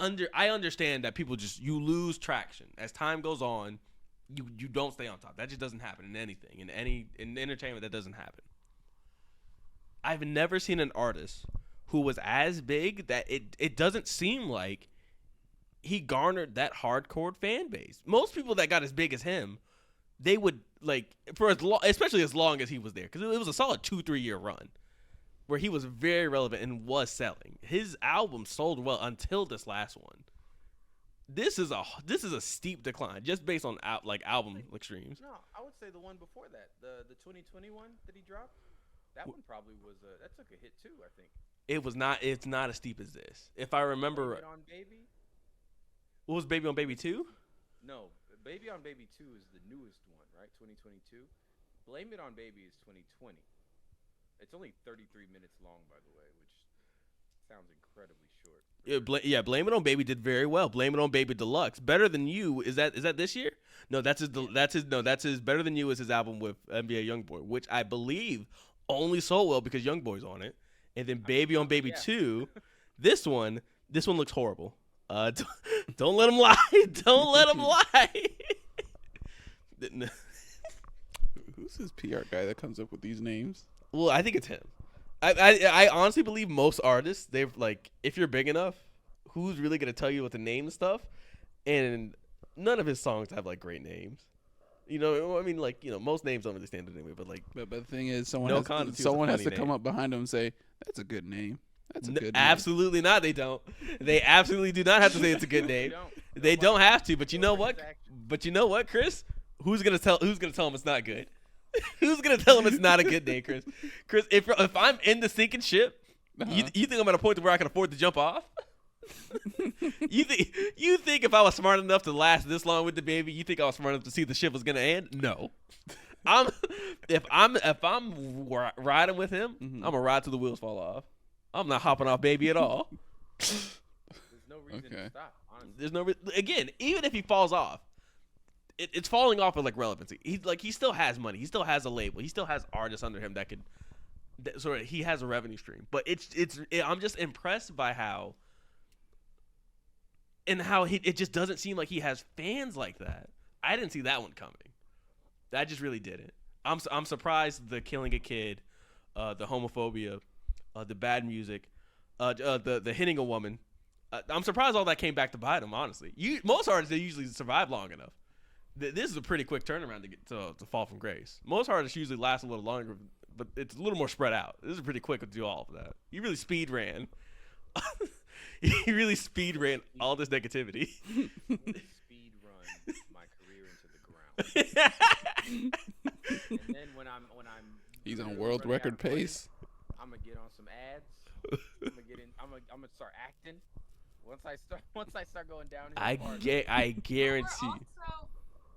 understand that people you lose traction as time goes on. You don't stay on top. That just doesn't happen in anything. In entertainment, that doesn't happen. I've never seen an artist who was as big that it doesn't seem like he garnered that hardcore fan base. Most people that got as big as him, they would like for as long, especially as long as he was there, because it was a solid 2-3 year run where he was very relevant and was selling. His album sold well until this last one. This is a steep decline just based on album streams. No, I would say the one before that, the 2021 that he dropped, that one probably was that took a hit too. I think It's not as steep as this. If I remember, Blame It on Baby. What was Baby on Baby 2? No, Baby on Baby 2 is the newest one, right? 2022. Blame It on Baby is 2020. It's only 33 minutes long, by the way, which sounds incredibly short. Blame It on Baby did very well. Blame It on Baby Deluxe, Better Than You. Is that this year? No, that's his. Better Than You is his album with NBA YoungBoy, which I believe only sold well because YoungBoy's on it. And then Baby on Baby 2, this one looks horrible. Don't let him lie. Don't let him lie. Who's this PR guy that comes up with these names? Well, I think it's him. I honestly believe most artists, they've like, if you're big enough, who's really gonna tell you what to name and stuff? And none of his songs have like great names. You know, I mean, like, you know, most names don't really stand out anyway. But like, but the thing is, someone No has, Condom Two's a someone has funny to come name. up behind him and say that's a good name. That's a good name. Absolutely not. They don't. They absolutely do not have to say it's a good name. They don't have to. But you know what? But you know what, Chris? Who's gonna tell him it's not good? Who's gonna tell him it's not a good name, Chris? Chris, if I'm in the sinking ship, you think I'm at a point to where I can afford to jump off? you think if I was smart enough to last this long with Dababy, you think I was smart enough to see the ship was gonna end? No. If I'm riding with him, I'm gonna ride till the wheels fall off. I'm not hopping off Baby at all. There's no reason to stop. Honestly. There's no again, even if he falls off, it's falling off of like relevancy. He still has money. He still has a label. He still has artists under him that could. He has a revenue stream. But I'm just impressed by how. And how it just doesn't seem like he has fans like that. I didn't see that one coming. I just really didn't. I'm surprised the killing a kid, the homophobia, the bad music, the hitting a woman. I'm surprised all that came back to bite him. Honestly, most artists, they usually survive long enough. This is a pretty quick turnaround to get to fall from grace. Most artists usually last a little longer, but it's a little more spread out. This is pretty quick to do all of that. You really speed ran. He really speed ran all this negativity. Speed run my career into the ground. And then when I'm He's on world record pace. I'm gonna get on some ads. I'm gonna start acting. Once I start going down. I guarantee.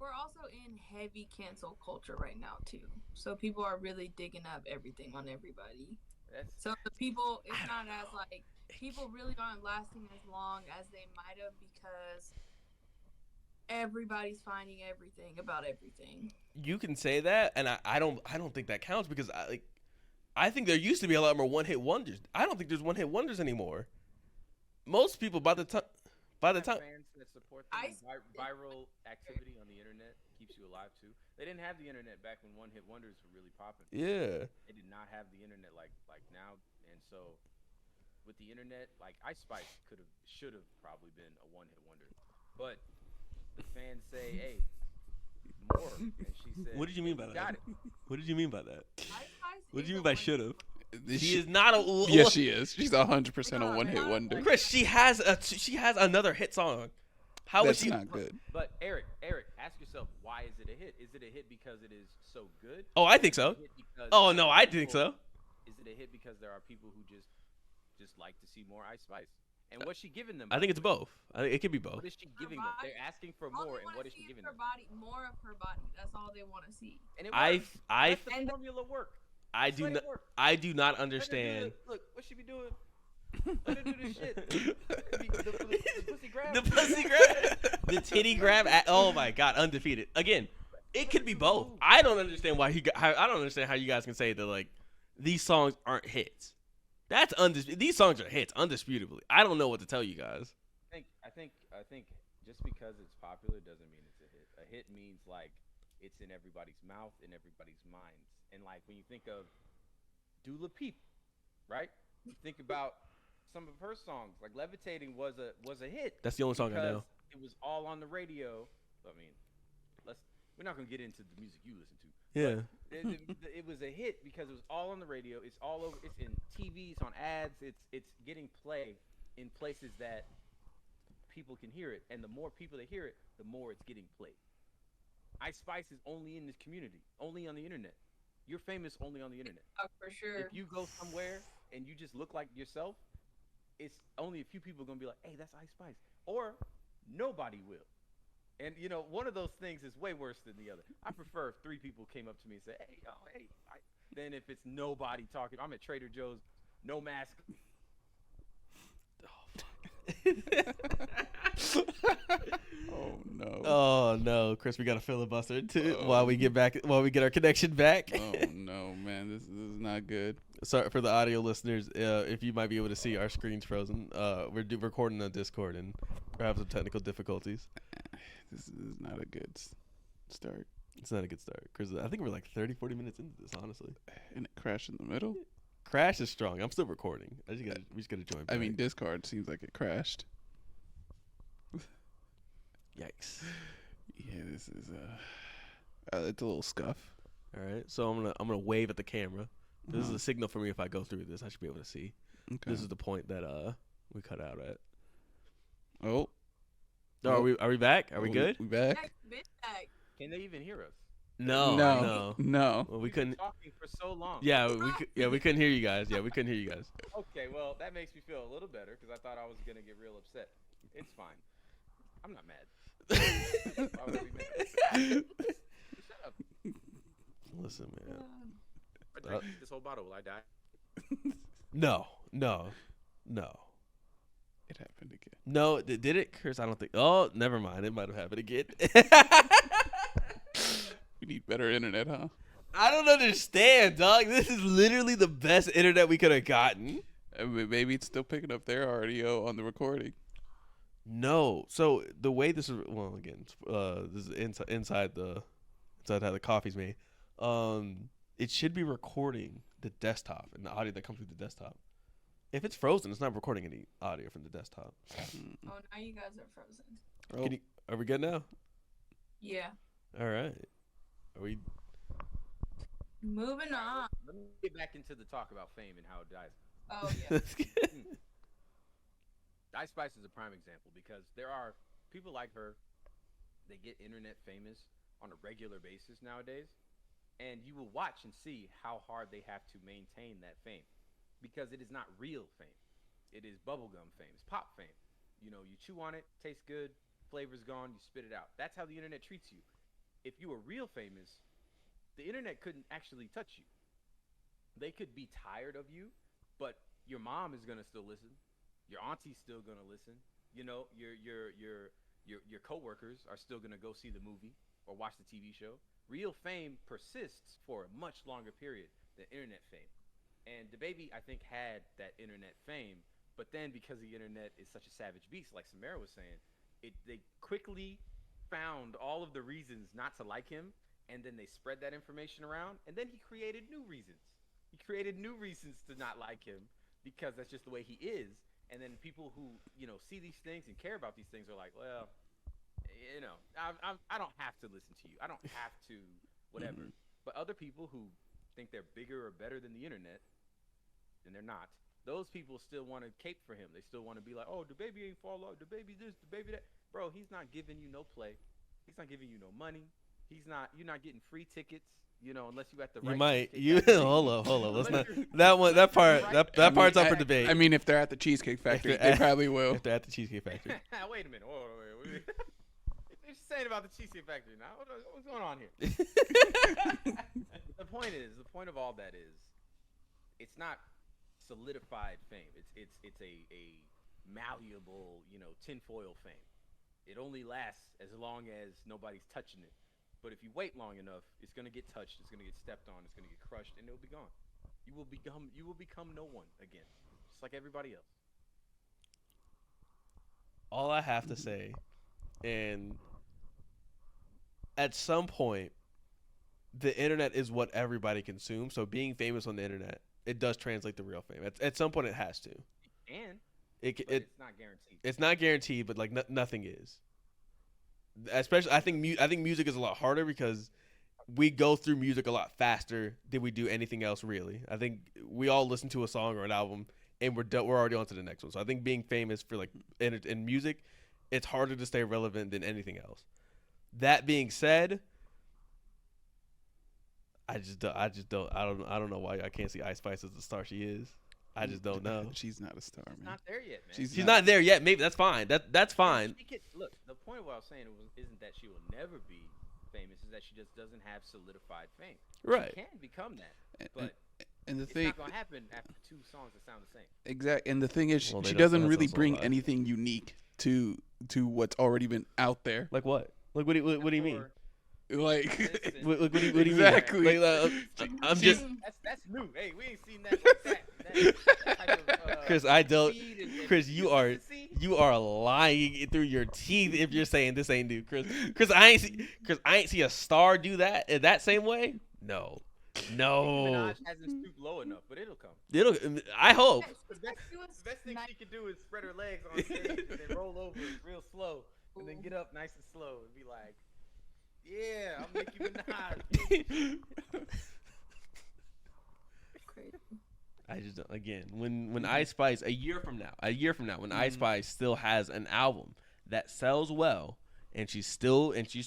We're also in heavy cancel culture right now too. So people are really digging up everything on everybody. So the people, it's not as like. People really aren't lasting as long as they might have because everybody's finding everything about everything. You can say that, and I don't think that counts because I think there used to be a lot more one-hit wonders. I don't think there's one-hit wonders anymore. Most people by the time fans that support them, viral activity on the internet keeps you alive too. They didn't have the internet back when one-hit wonders were really popping. Yeah, they did not have the internet like now, and so. With the internet, like Ice Spice should have probably been a one-hit wonder, but the fans say, "Hey, more." And she said, "What did you mean by that? Got it." What did you mean by that? What did you mean by should have? She is not a. Yes, she is. She's 100% a one-hit wonder. Chris, she has another hit song. How That's is she not good? But Eric, ask yourself, why is it a hit? Is it a hit because it is so good? Oh, I think so. Oh no, I think so. Is it a hit because there are people who just like to see more Ice Spice? And what's she giving them? I think it's both. I think it could be both. What is she giving them? They're asking for more, and what is she giving them? More of her body. That's all they want to see. And it works. Let the formula work. I do not understand. Look, what she be doing? Let her do this shit. The pussy grab. The pussy grab. The titty grab. Oh my god, undefeated. Again, it could be both. I don't understand I don't understand how you guys can say that like these songs aren't hits. That's these songs are hits, undisputably. I don't know what to tell you guys. I think just because it's popular doesn't mean it's a hit. A hit means like it's in everybody's mouth, in everybody's minds. And like when you think of Dula Peep, right? You think about some of her songs, like Levitating was a hit. That's the only song I know. It was all on the radio. I mean, we're not gonna get into the music you listen to. Yeah. It was a hit because it was all on the radio. It's all over. It's in TV. It's on ads. It's getting play in places that people can hear it. And the more people that hear it, the more it's getting played. Ice Spice is only in this community, only on the internet. You're famous only on the internet. Oh, for sure. If you go somewhere and you just look like yourself, it's only a few people gonna be like, "Hey, that's Ice Spice," or nobody will. And you know, one of those things is way worse than the other. I prefer if 3 people came up to me and said, "Hey, than if it's nobody talking. I'm at Trader Joe's, no mask. Oh no. Oh no, Chris, we got to filibuster too while we get our connection back. Oh no, man, this is not good. Sorry for the audio listeners. If you might be able to see our screens frozen, we're recording on Discord and we're having some technical difficulties. This is not a good start. It's not a good start because I think we're like 30, 40 minutes into this, honestly. And it crashed in the middle. Crash is strong. I'm still recording. We just gotta join back. I mean, Discord seems like it crashed. Yikes. Yeah, this is it's a little scuff. All right, so I'm gonna wave at the camera. This is a signal for me if I go through this. I should be able to see. Okay. This is the point that we cut out at. Oh. Are we back? Are we good? We back? Can they even hear us? No. Well, we couldn't. Talking for so long. Yeah, we couldn't hear you guys. Yeah, we couldn't hear you guys. Okay, well that makes me feel a little better because I thought I was gonna get real upset. It's fine. I'm not mad. Why would I be mad? Shut up. Listen, man. If I drink this whole bottle, will I die? No. It happened again. No, did it, Chris? I don't think. Oh, never mind. It might have happened again. We need better internet, huh? I don't understand, dog. This is literally the best internet we could have gotten. Maybe it's still picking up their audio on the recording. No. So the way this is, well, again, this is inside how the coffee's made. It should be recording the desktop and the audio that comes through the desktop. If it's frozen, it's not recording any audio from the desktop. Oh, now you guys are frozen. Are we good now? Yeah. All right. Are we? Moving on. Let me get back into the talk about fame and how it dies. Oh yeah. Ice Spice is a prime example because there are people like her. They get internet famous on a regular basis nowadays, and you will watch and see how hard they have to maintain that fame because it is not real fame. It is bubblegum fame. It's pop fame. You know, you chew on it, tastes good, flavor's gone, you spit it out. That's how the internet treats you. If you were real famous, the internet couldn't actually touch you. They could be tired of you, but your mom is gonna still listen. Your auntie's still gonna listen. You know, your coworkers are still gonna go see the movie or watch the TV show. Real fame persists for a much longer period than internet fame. And Dababy, I think, had that internet fame, but then because the internet is such a savage beast, like Samara was saying, they quickly found all of the reasons not to like him, and then they spread that information around, and then he created new reasons. He created new reasons to not like him because that's just the way he is. And then people who, you know, see these things and care about these things are like, well, you know, I don't have to listen to you. I don't have to whatever. But other people who think they're bigger or better than the internet, and they're not, those people still want to cape for him. They still want to be like, oh, Dababy ain't fall out. Dababy this, Dababy that. Bro, he's not giving you no play. He's not giving you no money. You're not getting free tickets, you know, unless you at the right. You might. Hold on. Let's not. That part's up for debate. I mean, if they're at the Cheesecake Factory, they probably will. If they're at the Cheesecake Factory. Wait a minute. Wait. What you saying about the Cheesecake Factory now? What's going on here? The point of all that is, it's not solidified fame. It's a malleable, you know, tinfoil fame. It only lasts as long as nobody's touching it. But if you wait long enough, it's gonna get touched, it's gonna get stepped on, it's gonna get crushed, and it'll be gone. You will become no one again, just like everybody else. All I have to say, and at some point, the internet is what everybody consumes. So being famous on the internet, it does translate to real fame. At some point, it has to. And it's not guaranteed. It's not guaranteed, but like nothing is. Especially, I think music is a lot harder because we go through music a lot faster than we do anything else. Really, I think we all listen to a song or an album and we're already on to the next one. So I think being famous for like in music, it's harder to stay relevant than anything else. That being said, I don't know why I can't see Ice Spice as the star she is. I just don't know. She's not a star, man. She's not there yet, man. She's not there yet. Maybe that's fine. That's fine. Look, the point of what I was saying isn't that she will never be famous. Is that she just doesn't have solidified fame. Right. She can become that, but and the it's thing not gonna happen after two songs that sound the same. Exactly. And the thing is, Well, she they doesn't don't- really that's also a bring lie. anything unique to what's already been out there. Like what? Like what do you mean? Or- Like, Listen, What do you mean? Exactly. I'm just that's new. Hey, we ain't seen that like that. That type of, Chris. I don't. speed and Chris, you are You are lying through your teeth if you're saying this ain't new, Chris. Chris, I ain't see a star do that in that same way. No. Minaj hasn't stooped low enough, but it'll come. I hope. The best thing she can do is spread her legs on stage and then roll over real slow, and then get up nice and slow and be like, "Yeah, I'm Nicki Minaj." I just again when Ice Spice a year from now, when Ice Spice still has an album that sells well and she's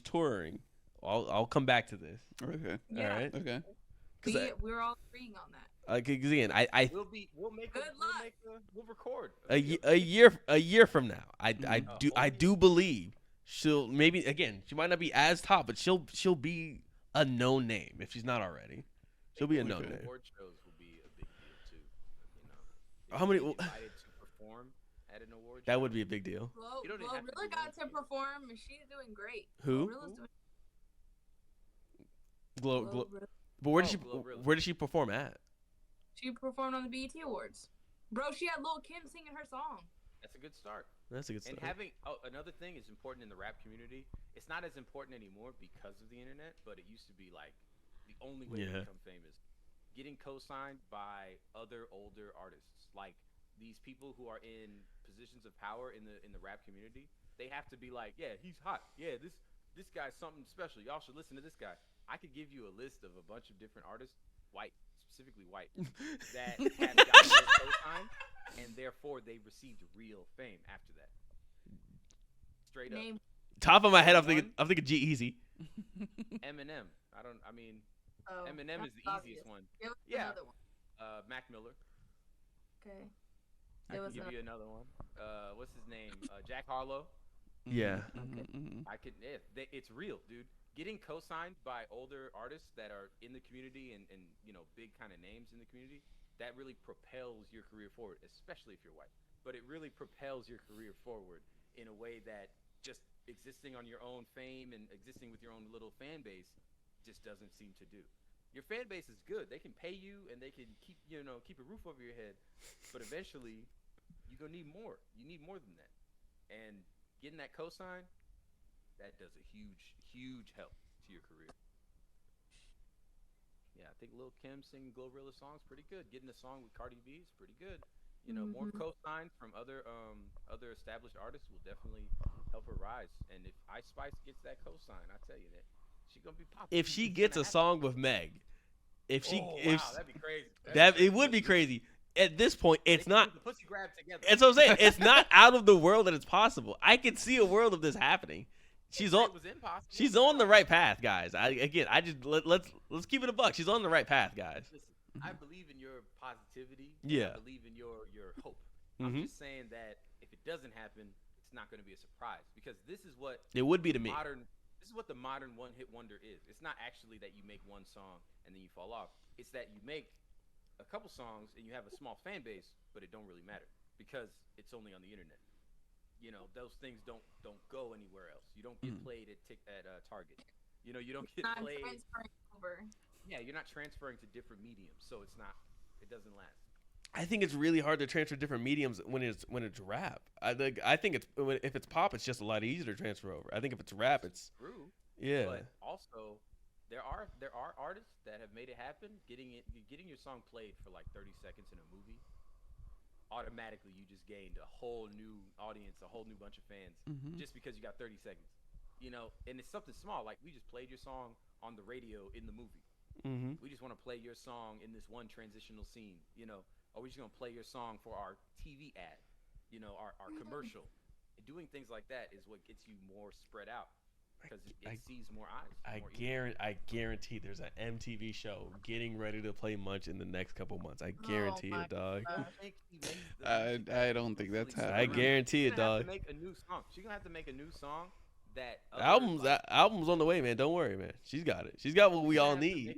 touring, I'll come back to this. Okay. Yeah. All right. Okay. We're all agreeing on that. Again, We'll record a year from now. I do believe she'll maybe again she might not be as top, but she'll be a known name if she's not already. She'll be a known name. Award shows will be a big deal too. You know, how many invited to perform at an award show? That would be a big deal. Glorilla got to perform, and she's doing great. Who? But where did she perform at? She performed on the BET Awards. Bro, she had Lil' Kim singing her song. That's a good start. That's a good start. And having another thing is important in the rap community. It's not as important anymore because of the internet, but it used to be like the only way to become famous. Getting co-signed by other older artists, like these people who are in positions of power in the rap community. They have to be like, yeah, he's hot. Yeah, this guy's something special. Y'all should listen to this guy. I could give you a list of a bunch of different artists, specifically white, that have gotten their co-sign, and therefore they received real fame after that. Straight up. Top of my head, I'm thinking G-Eazy. Eminem. Eminem is the easiest one. Another one. Mac Miller. Okay. I can give you another one. What's his name? Jack Harlow. Yeah. Okay. It's real, dude. Getting co-signed by older artists that are in the community and big kind of names in the community, that really propels your career forward, especially if you're white. But it really propels your career forward in a way that just existing on your own fame and existing with your own little fan base just doesn't seem to do. Your fan base is good. They can pay you and they can keep a roof over your head. But eventually, you're going to need more. You need more than that. And getting that cosign, that does a huge help to your career. Yeah, I think Lil' Kim singing Glorilla songs pretty good. Getting a song with Cardi B is pretty good. More co-signs from other established artists will definitely help her rise. And if Ice Spice gets that co-sign, I tell you that she's gonna be popular. If she gets a song with Meg, that'd be crazy. It would be crazy. At this point, it's not. The pussy grab together. That's what I'm saying. It's not out of the world that it's possible. I can see a world of this happening. She's on the right path, guys. Let's keep it a buck. She's on the right path, guys. Listen, I believe in your positivity. Yeah. I believe in your hope. I'm just saying that if it doesn't happen, it's not going to be a surprise because this is what it would be to me. This is what the modern one-hit wonder is. It's not actually that you make one song and then you fall off. It's that you make a couple songs and you have a small fan base, but it don't really matter because it's only on the internet. Those things don't go anywhere else. You don't get played at Target. You don't get played. Yeah, you're not transferring to different mediums, so it doesn't last. I think it's really hard to transfer different mediums when it's rap. I think if it's pop, it's just a lot easier to transfer over. I think if it's rap, it's true. Yeah. But also, there are artists that have made it happen. Getting your song played for like 30 seconds in a movie. Automatically you just gained a whole new audience, a whole new bunch of fans just because you got 30 seconds. And it's something small, like we just played your song on the radio in the movie. We just want to play your song in this one transitional scene, or we're just going to play your song for our TV ad, our commercial. And doing things like that is what gets you more spread out because it sees more eyes. I guarantee there's an MTV show getting ready to play Munch in the next couple months. I guarantee it, dog. I don't think that's happening. I guarantee it, dog. She's gonna have to make a new song. Album's on the way, man. Don't worry, man. She's got it. She's got what we all need.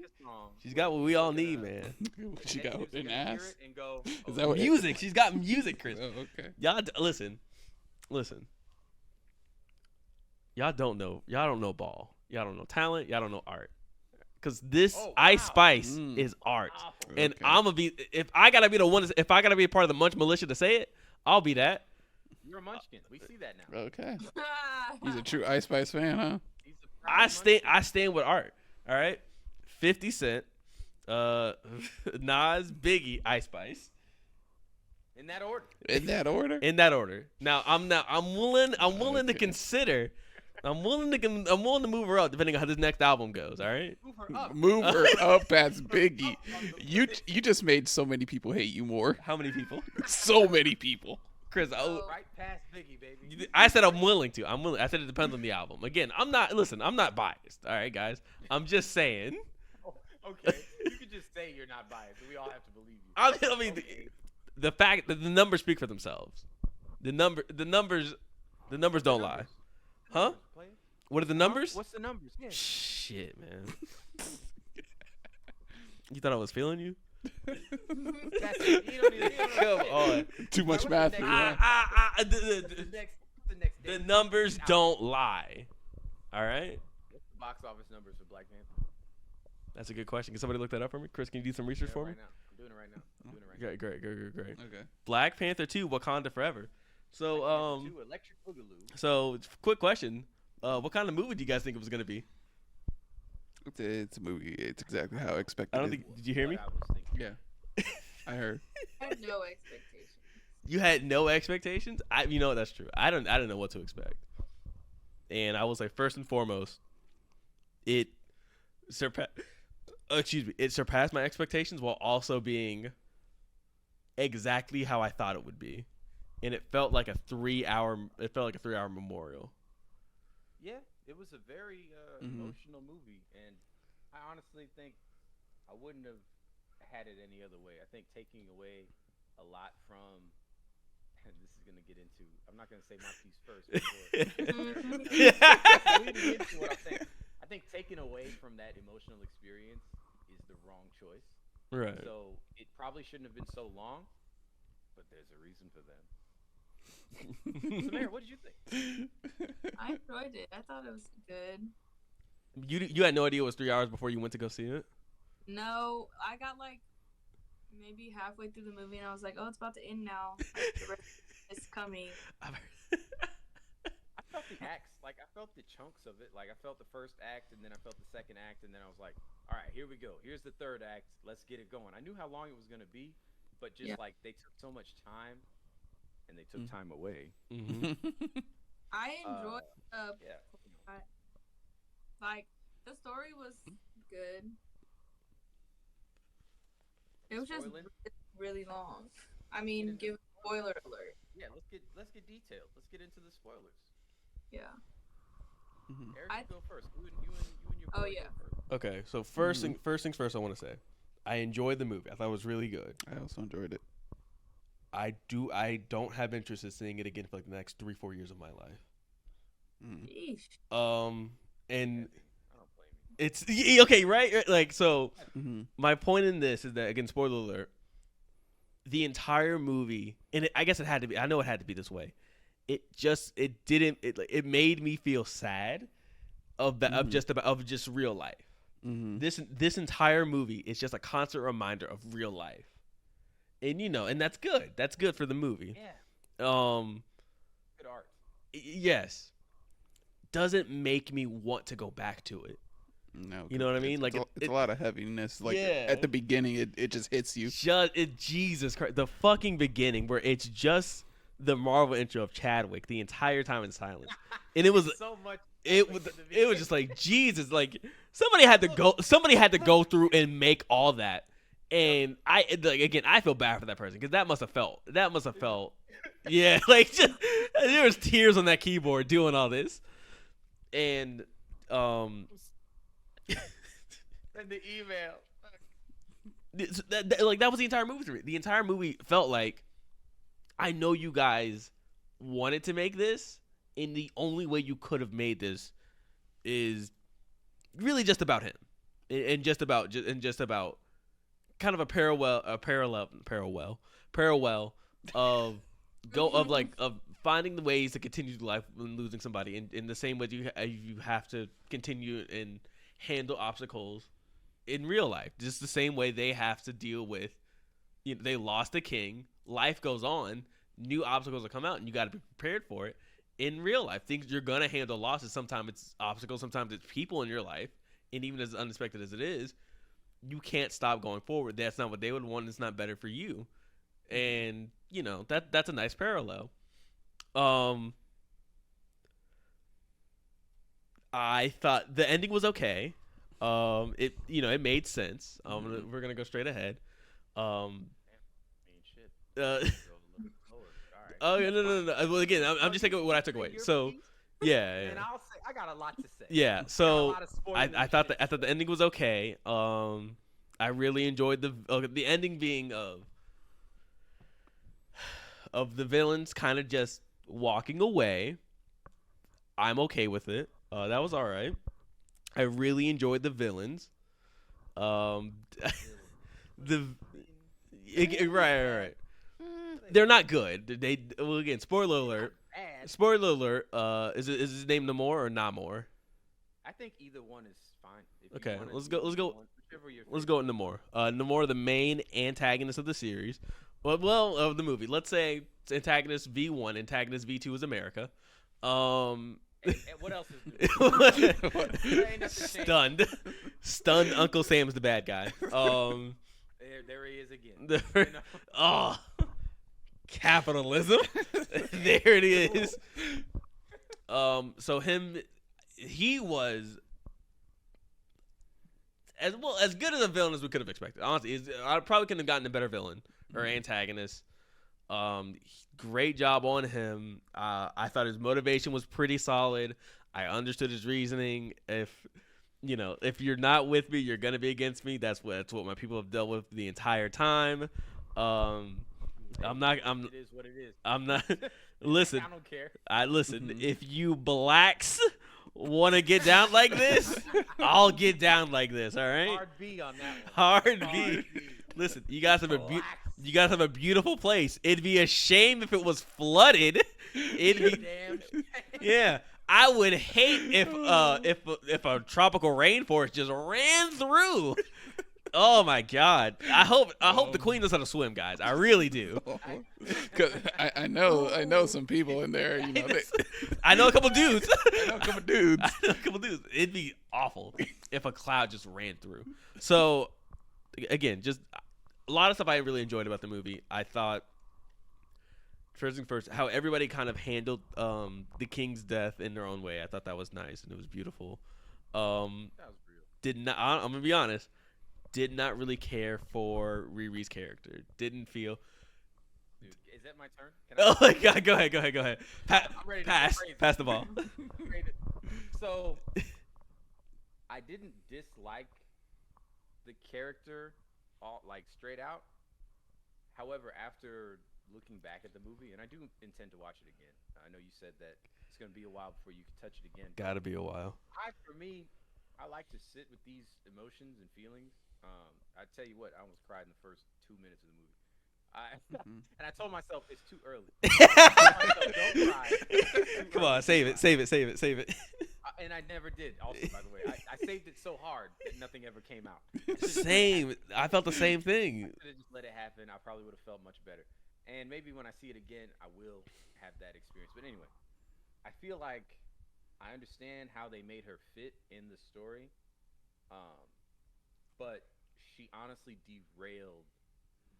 She's got what we all need, man. She got an ass. Is that what music? She's got music, Chris. Oh, okay. Y'all listen. Y'all don't know ball. Y'all don't know talent. Y'all don't know art. Cause Ice Spice is art, and I'm gonna be if I gotta be a part of the Munch militia to say it, I'll be that. You're a munchkin. We see that now. Okay. He's a true Ice Spice fan, huh? He's a proud munchkin. I stand with Art. All right, 50 Cent, Nas, Biggie, Ice Spice. In that order. In that order? In that order. Now I'm willing to consider. I'm willing to move her up depending on how this next album goes. All right. Move her up. Move her up past Biggie. You just made so many people hate you more. How many people? So many people. Chris, Right past Biggie, baby. I said I'm willing to. I said it depends on the album. Again, I'm not biased. All right, guys. I'm just saying. Okay. You could just say you're not biased. We all have to believe you. I mean, Okay. the fact that the numbers speak for themselves. The numbers don't lie. Huh? What are the numbers? What's the numbers? Yeah. Shit, man. You thought I was feeling you? That's it. You don't even Come on. Too much math for you. The next The day. numbers don't lie. All right? What's the box office numbers for Black Panther? That's a good question. Can somebody look that up for me? Chris, can you do some research for me? Right now. I'm doing it right now. Great. Okay. Black Panther 2, Wakanda Forever. So, Two, Electric Boogaloo. so quick question. What kind of movie do you guys think it was going to be? It's a movie. It's exactly how I expected I don't it. think. Did you hear me? What I was thinking. Yeah. I heard. I had no expectations. You had no expectations. You know that's true. I didn't know what to expect. And I will say first and foremost, it surpassed my expectations while also being exactly how I thought it would be. And it felt like a 3-hour memorial. Yeah, it was a very emotional movie, and I honestly think I wouldn't have had it any other way. I think taking away a lot from, and this is gonna get into. I'm not gonna say my piece first. Leading into what I'm saying, I think taking away from that emotional experience is the wrong choice. Right. So it probably shouldn't have been so long, but there's a reason for that. Samara, what did you think? I enjoyed it. I thought it was good. You had no idea it was 3 hours before you went to go see it? No, I got like maybe halfway through the movie and I was like, oh, it's about to end now. Like, the rest is coming. I felt the acts, like I felt the chunks of it. Like I felt the first act, and then I felt the second act, and then I was like, all right, here we go. Here's the third act. Let's get it going. I knew how long it was gonna be, but just like they took so much time, and they took time away. Mm-hmm. I enjoyed Yeah. like the story was good. It was just Spoiling? really long. I mean, give a spoiler alert. Yeah, let's get detailed. Let's get into the spoilers. Yeah. Eric, you go first. You and your Oh, boy yeah. go first. Okay, so first things first, I want to say, I enjoyed the movie. I thought it was really good. I also enjoyed it. I don't have interest in seeing it again for like the next 3-4 years of my life. Yeesh. And I don't blame you. it's okay, right? Like, so my point in this is that, again, spoiler alert, the entire movie, and I guess it had to be, I know it had to be this way. It made me feel sad of just real life. This entire movie is just a constant reminder of real life. And and that's good. That's good for the movie. Yeah. Good art. Yes. Doesn't make me want to go back to it. No. You know what I mean? Like it's a lot of heaviness. Like Yeah. at the beginning, it just hits you. Jesus Christ, the fucking beginning where it's just the Marvel intro of Chadwick the entire time in silence, and it was so much. it was just like Jesus, like somebody had to go through and make all that. And I feel bad for that person because that must have felt, yeah, like just, there was tears on that keyboard doing all this, and And the email. that was the entire movie for me. The entire movie felt like, I know you guys wanted to make this, and the only way you could have made this is really just about him, and just about kind of a parallel of finding the ways to continue life when losing somebody, in the same way you have to continue and handle obstacles in real life, just the same way they have to deal with, they lost a king, life goes on, new obstacles will come out, and you got to be prepared for it. In real life, things you're gonna handle losses. Sometimes it's obstacles, sometimes it's people in your life, and even as unexpected as it is, you can't stop going forward. That's not what they would want. It's not better for you, and that's a nice parallel. I thought the ending was okay. It made sense. We're gonna go straight ahead. Oh yeah, no. Well, again, I'm just taking what I took away. So, yeah. And I'll say I got a lot to say. Yeah. So I thought the ending was okay. I really enjoyed the ending being of the villains kind of just walking away. I'm okay with it. That was all right. I really enjoyed the villains. Right. They're not good. Again, spoiler alert. Spoiler alert. Is his name Namor or Namor? I think either one is fine. Okay, let's go with Namor. Namor, the main antagonist of the series. Well, of the movie. Let's say it's antagonist V1, antagonist V2 is America. And what else is Stunned Uncle Sam's the bad guy. There he is again. Oh, capitalism. There it is. So he was as good as a villain as we could have expected. Honestly, I probably couldn't have gotten a better villain or antagonist. Great job on him. I thought his motivation was pretty solid. I understood his reasoning. If you're not with me, you're gonna be against me. That's what my people have dealt with the entire time. It is what it is. I'm not. Listen. I don't care. Listen. If you blacks want to get down like this, I'll get down like this. All right. Hard B on that one. Hard B. Listen, you guys have a beautiful place. It'd be a shame if it was flooded. Yeah. I would hate if a tropical rainforest just ran through. Oh my God! I hope the queen knows how to swim, guys. I really do. Cause I know some people in there. I know a couple dudes. It'd be awful if a cloud just ran through. So again, just a lot of stuff I really enjoyed about the movie. I thought first, how everybody kind of handled the king's death in their own way. I thought that was nice and it was beautiful. That was real. I'm gonna be honest. Did not really care for Riri's character. Didn't feel. Dude, is that my turn? Oh my God! Go ahead. I'm ready to Pass the ball. So, I didn't dislike the character, straight out. However, after looking back at the movie, and I do intend to watch it again. I know you said that it's gonna be a while before you can touch it again. Gotta be a while. For me, I like to sit with these emotions and feelings. I tell you what, I almost cried in the first 2 minutes of the movie. And I told myself it's too early. Don't cry. Come on, save it. And I never did. Also, by the way, I saved it so hard that nothing ever came out. Same. I felt the same thing. I could have just let it happen. I probably would have felt much better. And maybe when I see it again, I will have that experience. But anyway, I feel like I understand how they made her fit in the story, but she honestly derailed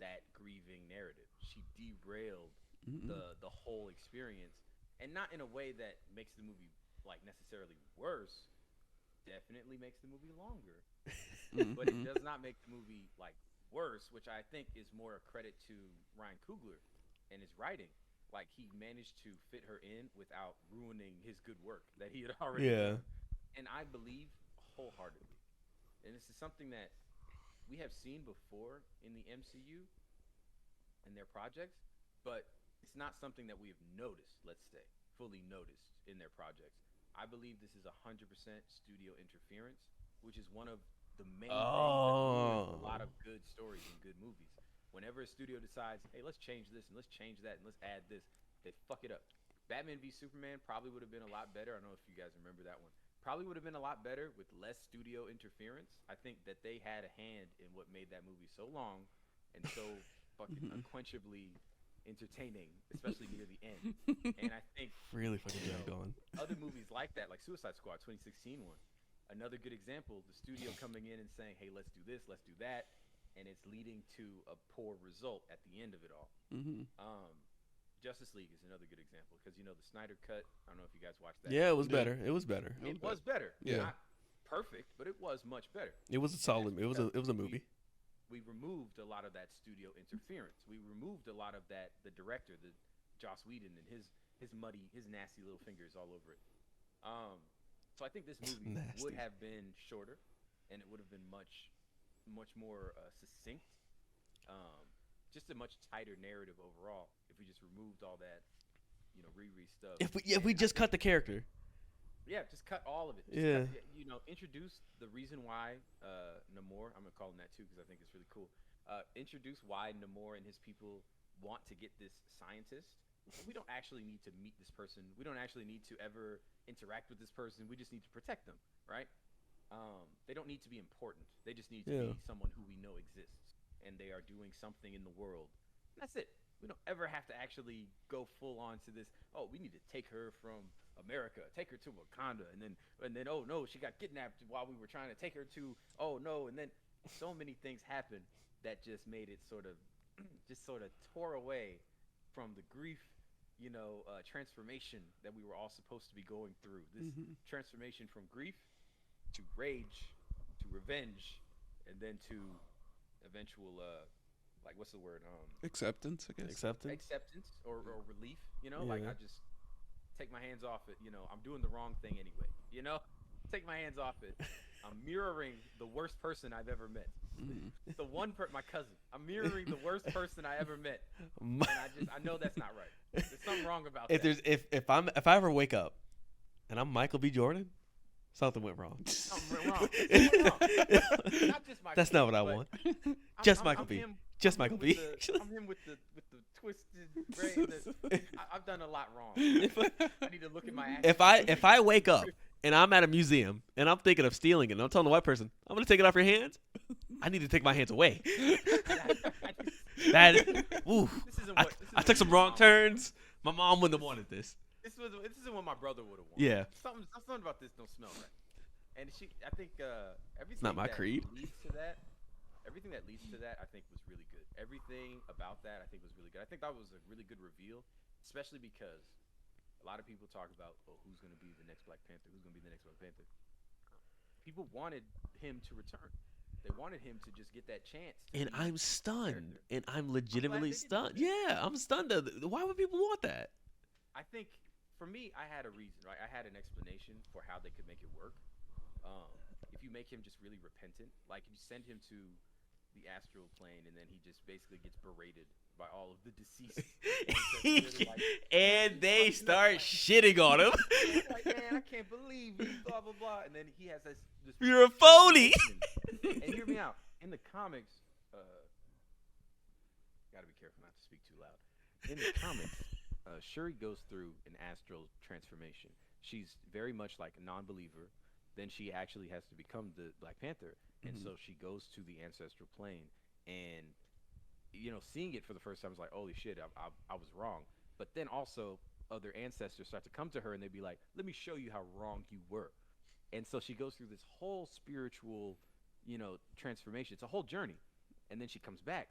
that grieving narrative. She derailed the whole experience, and not in a way that makes the movie necessarily worse. Definitely makes the movie longer, but it does not make the movie worse, which I think is more a credit to Ryan Coogler and his writing. He managed to fit her in without ruining his good work that he had already done. And I believe wholeheartedly. And this is something that we have seen before in the MCU and their projects, but it's not something that we have noticed, fully noticed in their projects. I believe this is 100% studio interference, which is one of the main things that ruins a lot of good stories and good movies. Whenever a studio decides, hey, let's change this and let's change that and let's add this, they fuck it up. Batman v Superman probably would have been a lot better. I don't know if you guys remember that one. Probably would have been a lot better with less studio interference. I think that they had a hand in what made that movie so long and so fucking unquenchably entertaining, especially near the end. And I think Really fucking dragged on. other movies like that, like Suicide Squad, 2016 one, another good example. The studio coming in and saying, "Hey, let's do this, let's do that," and it's leading to a poor result at the end of it all. Justice League is another good example because the Snyder Cut. I don't know if you guys watched that. Yeah, it was better. It was better. It was better. Yeah. Not perfect, but it was much better. It was a solid. It was a movie. We removed a lot of that studio interference. We removed a lot of that. The director, the Joss Whedon, and his nasty little fingers all over it. So I think this movie would have been shorter, and it would have been much more succinct. Just a much tighter narrative overall if we just removed all that, Riri stuff. If we just cut the character. Yeah, just cut all of it. Introduce the reason why Namor. I'm gonna call him that too because I think it's really cool. Introduce why Namor and his people want to get this scientist. We don't actually need to meet this person. We don't actually need to ever interact with this person. We just need to protect them, right? They don't need to be important. They just need to be someone who we know exists, and they are doing something in the world. And that's it. We don't ever have to actually go full on to this. Oh, we need to take her from America, take her to Wakanda, and then oh no, she got kidnapped while we were trying to take her to. Oh no, and then so many things happened that just made it sort of tore away from the grief. Transformation that we were all supposed to be going through. This transformation from grief to rage to revenge, and then to eventual, what's the word? Acceptance, I guess. Acceptance or relief. Like I just take my hands off it. I'm doing the wrong thing anyway. Take my hands off it. I'm mirroring the worst person I've ever met. The my cousin. I'm mirroring the worst person I ever met, and I know that's not right. There's something wrong about that. If I ever wake up and I'm Michael B. Jordan, something went wrong. Something went wrong. Not just Michael. That's not what I want. Just Michael B. Just Michael B. I'm him with the twisted braid. I've done a lot wrong. I need to look at my actions. If I wake up and I'm at a museum and I'm thinking of stealing it, and I'm telling the white person, I'm gonna take it off your hands, I need to take my hands away. I took some wrong turns. My mom wouldn't have wanted this. This is what my brother would have wanted. Yeah. Something about this don't smell right. And I think everything not my that creed. Everything that leads to that, I think, was really good. Everything about that, I think, was really good. I think that was a really good reveal, especially because a lot of people talk about, who's going to be the next Black Panther? Who's going to be the next Black Panther? People wanted him to return. They wanted him to just get that chance. And I'm stunned. And I'm legitimately stunned. Yeah, I'm stunned. Why would people want that? I think, for me, I had a reason, right? I had an explanation for how they could make it work. If you make him just really repentant, like if you send him to the astral plane and then he just basically gets berated by all of the deceased. And they start shitting on him. Like, man, I can't believe you, blah, blah, blah. And then he has this you're a phony. And hear me out. In the comics, gotta be careful not to speak too loud. In the comics, Shuri goes through an astral transformation. She's very much like a non-believer. Then she actually has to become the Black Panther. And so she goes to the ancestral plane. And, seeing it for the first time is like, holy shit, I was wrong. But then also other ancestors start to come to her and they'd be like, let me show you how wrong you were. And so she goes through this whole spiritual, transformation. It's a whole journey. And then she comes back.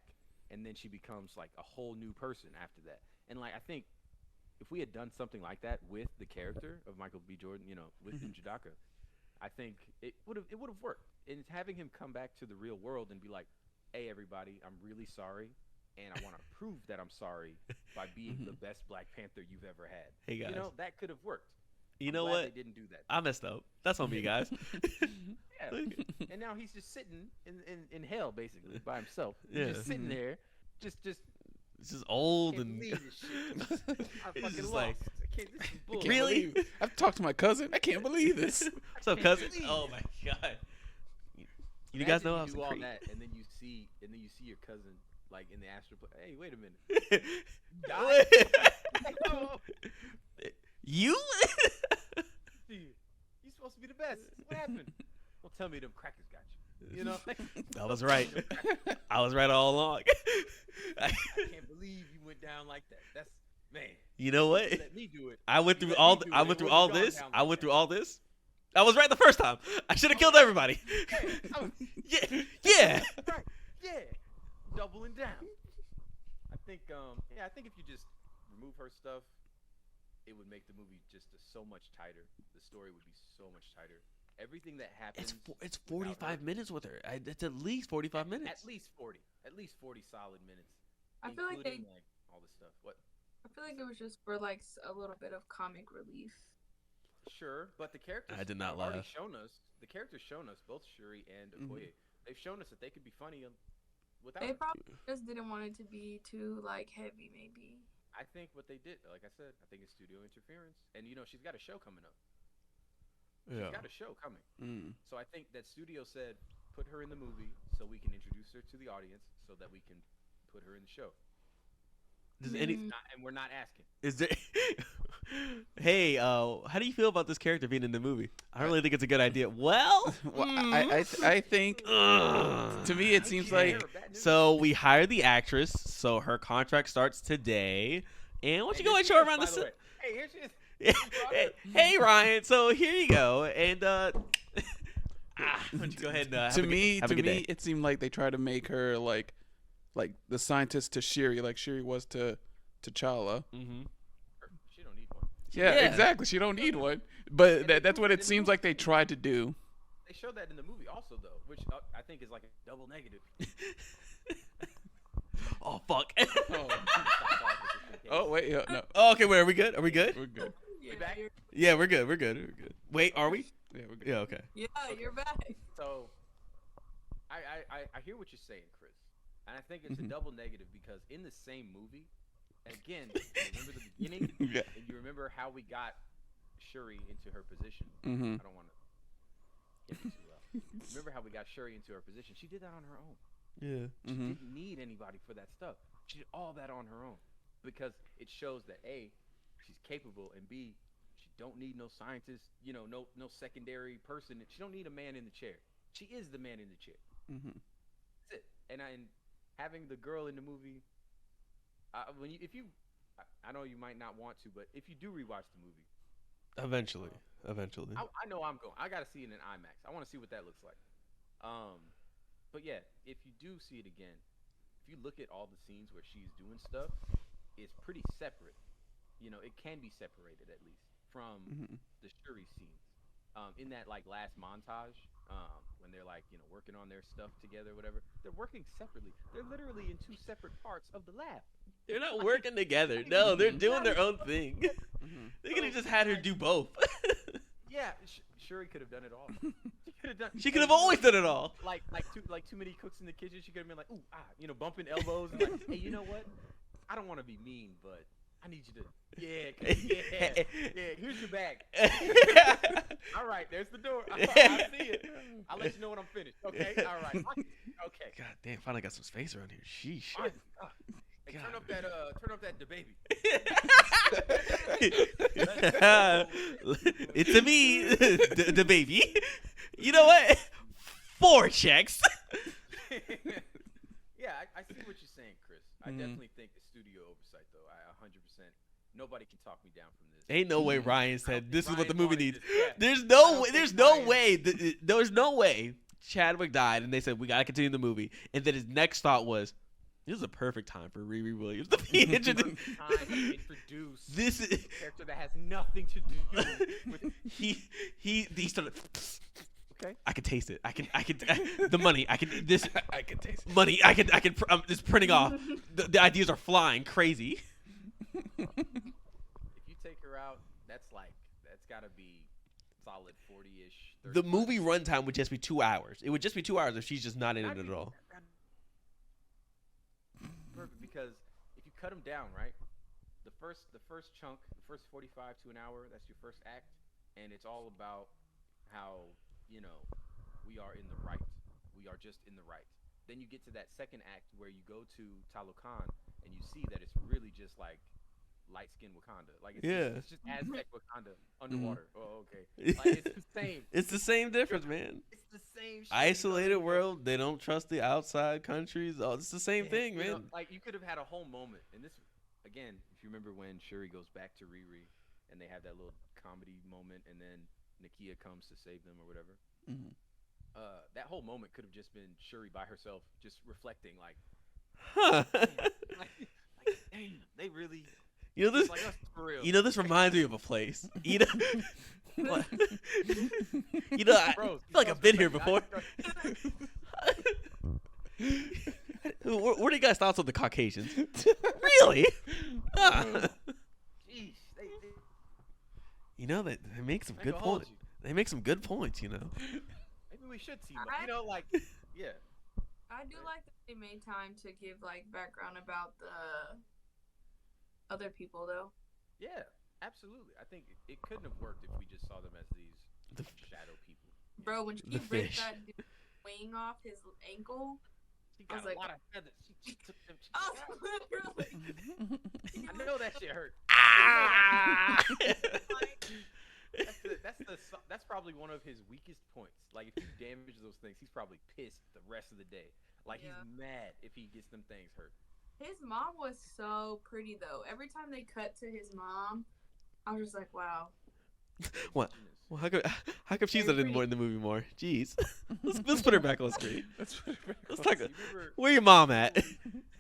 And then she becomes like a whole new person after that. And like, I think if we had done something like that with the character of Michael B. Jordan, with Njidaka, I think it would have worked. And having him come back to the real world and be like, hey, everybody, I'm really sorry. And I want to prove that I'm sorry by being the best Black Panther you've ever had. Hey, guys. That could have worked. You know what? They didn't do that. I messed up. That's on me, guys. Yeah. And now he's just sitting in hell, basically, by himself. He's just sitting there, just It's just old and. Believe this shit. I fucking lost. Like, I can't, this is bullshit. Really? I've talked to my cousin. I can't believe this. What's up, cousin? Oh my god. You guys know I was do all creep. that, and then you see your cousin like in the astral. Hey, wait a minute. You? You supposed to be the best. What happened? Well, tell me them crackers got you. You know? I was right. I was right all along. I can't believe you went down like like that. That's man. You know what? Let me do it. I went through all. I went through all this. I went through all this. I was right the first time. I should have killed everybody. Yeah. Yeah. Right. Yeah. Doubling down. I think. I think if you just remove her stuff, it would make the movie just so much tighter. The story would be so much tighter. Everything that happens. It's 45 minutes with her. It's at least 45 minutes. At least 40. At least 40 solid minutes. I feel like they. Like all this stuff. What? I feel like it was just for like a little bit of comic relief. Sure, but the characters. I did not have already laugh. shown us. The characters shown us, both Shuri and Okoye. They've shown us that they could be funny without. They probably just didn't want it to be too like heavy, maybe. I think what they did, like I said, I think it's studio interference, and she's got a show coming up. Yeah. She's got a show coming. So I think that studio said, put her in the movie so we can introduce her to the audience, so that we can put her in the show. And we're not asking. Is there? Hey, how do you feel about this character being in the movie? I don't really think it's a good idea. Well, I think to me it seems like so we hired the actress, so her contract starts today. And why don't you go and show her around the set? Hey, here she is. Hey, Ryan. So here you go, and why don't you go ahead and to me, it seemed like they tried to make her like the scientist to Shuri, like Shuri was to T'Challa. She don't need one. Yeah, exactly. She don't need one. But that's what it seems like they tried to do. They showed that in the movie also, though, which I think is like a double negative. Oh fuck. Oh wait, no. Oh, okay, wait, are we good? Are we good? We're good. You back? Yeah, we're good. We're good. We're good. Wait, are we? Yeah, we're good. Yeah, okay. Yeah, you're back. So, I hear what you're saying, Chris, and I think it's a double negative because in the same movie, again, you remember the beginning, and you remember how we got Shuri into her position. I don't want to get too loud. Remember how we got Shuri into her position? She did that on her own. Yeah. She didn't need anybody for that stuff. She did all that on her own because it shows that A, she's capable, and B, she don't need no scientist, no secondary person. She don't need a man in the chair. She is the man in the chair. That's it. And having the girl in the movie, I know you might not want to, but if you do rewatch the movie, Eventually. I know I'm going. I gotta see it in IMAX. I want to see what that looks like. But yeah, if you do see it again, if you look at all the scenes where she's doing stuff, it's pretty separate. It can be separated at least from the Shuri scenes. In that last montage, when they're working on their stuff together, whatever, they're working separately. They're literally in two separate parts of the lab. They're not working together. No, they're doing their own thing. They could have just had her do both. Yeah, Shuri could have done it all. She could have always done it all. Like too many cooks in the kitchen. She could have been like, ooh, bumping elbows and like, hey, you know what? I don't want to be mean, but I need you to, yeah. Here's your bag. All right, there's the door. I'll see it. I'll let you know when I'm finished. Okay, all right. Okay. God damn, finally got some space around here. Sheesh. Hey, turn up that Dababy. It's a me, the baby. You know what? 4 checks. Yeah, I see what you're saying, Chris. I definitely think it's studio oversight, though. I 100%. Nobody can talk me down from this. Ain't no way Ryan said this is what the movie needs. Yeah. There's no way Chadwick died and they said we gotta continue the movie, and then his next thought was, this is a perfect time for Riri Williams to be introduced. This is a character that has nothing to do with he started. Okay. I can taste it. I can the money. I can taste it. Money. I'm just printing off. The ideas are flying crazy. If you take her out, that's gotta be solid 40-ish. The movie runtime would just be 2 hours. It would just be 2 hours if she's just not in it at all. Perfect, because if you cut them down, right? The first chunk, the first 45 to an hour, that's your first act, and it's all about how we are in the right. We are just in the right. Then you get to that second act where you go to Talokan and you see that it's really just like light-skinned Wakanda. Like it's just Aztec Wakanda underwater. Oh, okay. Like it's the same. It's the same difference, man. It's the same shit. Isolated world. They don't trust the outside countries. Oh, it's the same thing, man. Like you could have had a whole moment, and this again, if you remember when Shuri goes back to Riri and they have that little comedy moment, and then Nakia comes to save them or whatever. Mhm. That whole moment could have just been Shuri by herself, just reflecting, like, Huh. damn, they really You know this. just like us for real. You know this reminds me of a place. You know. What? You know, I Bros, feel like I've been here before. What are you guys' thoughts on the Caucasians? Really? Ah. Jeez, they You know that they make some ain't good gonna hold points. you. They make some good points. You know. Maybe we should team up. I- You know, like, yeah. I do like that they made time to give like background about the other people though. Yeah, absolutely. I think it couldn't have worked if we just saw them as these The- shadow people. Bro, when she The ripped fish. that dude's wing off his ankle, She I got was a like- lot of feathers. She took them. She I took was them. literally I know that shit hurt. Ah! like, That's probably one of his weakest points. Like, if you damage those things, he's probably pissed the rest of the day. Like, Yeah. he's mad if he gets them things hurt. his mom was so pretty though. Every time they cut to his mom, I was just like, wow. What? Goodness. Well, how come she's Very not in the movie more? Jeez. let's put her back on screen. That's what it Let's was. talk. You remember, Where your mom at?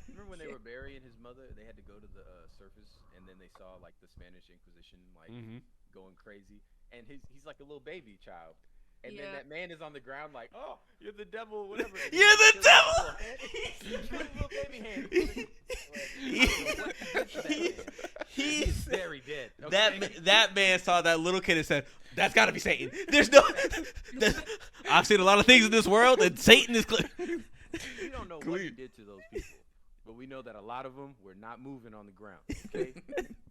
remember when they were burying his mother? They had to go to the surface, and then they saw, like, the Spanish Inquisition, like, Mm-hmm. going crazy. And he's like a little baby child. And then Yeah. that man is on the ground like, oh, you're the devil, whatever. And he You're the kills his devil! little hand. He kills his little baby hand. I don't know what he did to that man. He's very dead. Okay? That man saw that little kid and said, "That's got to be Satan." There's no. I've seen a lot of things in this world, and Satan is clear. We don't know what he did to those people, but we know that a lot of them were not moving on the ground. Okay,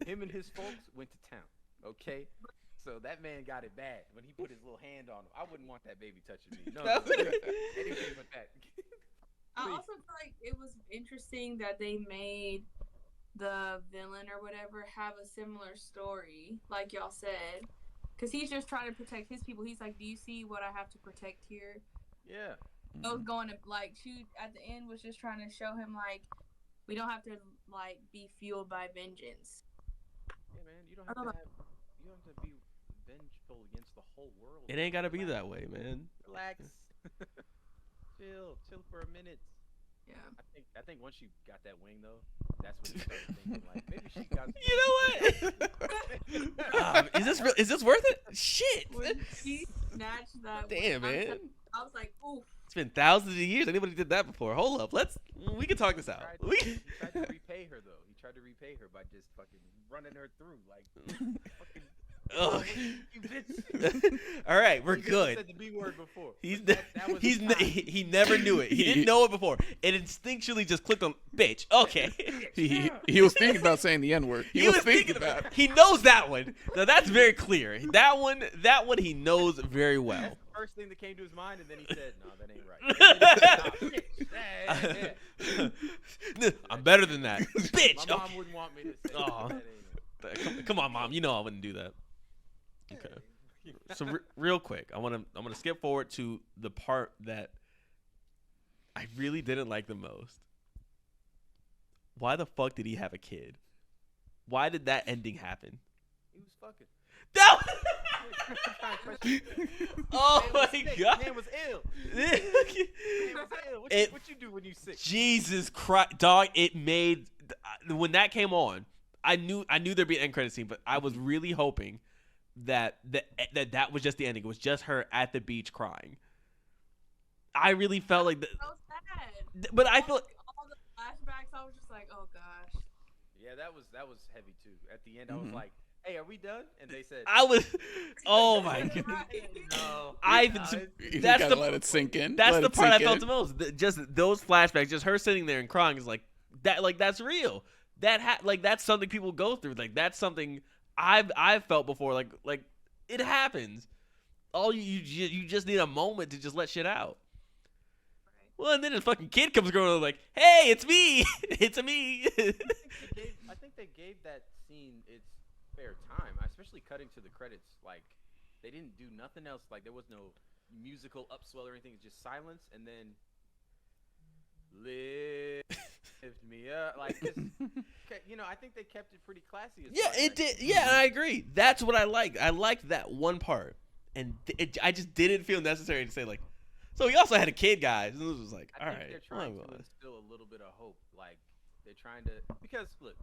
him and his folks went to town. Okay. So that man got it bad when he put his little hand on him. I wouldn't want that baby touching me. No, anything but that. I Please. also feel like it was interesting that they made the villain or whatever have a similar story, like y'all said, because he's just trying to protect his people. He's like, "Do you see what I have to protect here?" Yeah. I was going to like shoot at the end was just trying to show him like we don't have to like be fueled by vengeance. Yeah, man. You don't have to be vengeful against the whole world. It ain't gotta be Relax. that way, man. Relax. Chill for a minute. Yeah. I think once you got that wing though, that's when you started thinking like maybe she got. You know what? Is this worth it? Shit. When she snatched that, Damn, wing, man. I was like, "Oof." It's been thousands of years. Anybody did that before? Hold up. We can talk this out. He tried to repay her though. He tried to repay her by just fucking running her through like fucking. Ugh. You bitch. All right, we're You never good. said the B word before. He's That was his time. he never knew it. He didn't know it before. It instinctually just clicked on bitch. Okay. He was thinking about saying the N word. He was thinking about it. He knows that one. Now that's very clear. That one he knows very well. That's the first thing that came to his mind, and then he said, "No, that ain't right." And then he said, "Nah, shit. Yeah. I'm better than that. Bitch. My mom Okay. wouldn't want me to say Aw. that. Ain't Come on, mom. You know I wouldn't do that. Okay. So real quick, I'm gonna skip forward to the part that I really didn't like the most. Why the fuck did he have a kid? Why did that ending happen? He was fucking. That oh Man was my sick. god! Man was ill. Man was ill. What you do when you sick? Jesus Christ, dog! It made when that came on. I knew there'd be an end credit scene, but I was really hoping that was just the ending. It was just her at the beach crying. I really felt like, So sad. but I feel. All the flashbacks, I was just like, "Oh gosh." Yeah, that was heavy too. At the end, I was like, "Hey, are we done?" And they said, I was. Oh my god! "No." You That's gotta the- let it sink in. That's Let the it part I sink felt in. the most. Just those flashbacks, just her sitting there and crying is like that. Like that's real. Like that's something people go through. Like that's something I've felt before. Like it happens. All you just need a moment to just let shit out. Well, and then his fucking kid comes growing like, "Hey, it's me, it's me." I think they gave that scene its fair time, especially cutting to the credits. Like, they didn't do nothing else. Like, there was no musical upswell or anything. It's just silence, and then live. miffed me. Like, just, I think they kept it pretty classy. Yeah, it did. Yeah, I agree. That's what I liked. I liked that one part, and I just didn't feel necessary to say like. So he also had a kid, guys. And it was like, all right. They're trying to instill a little bit of hope. Like they're trying to because look,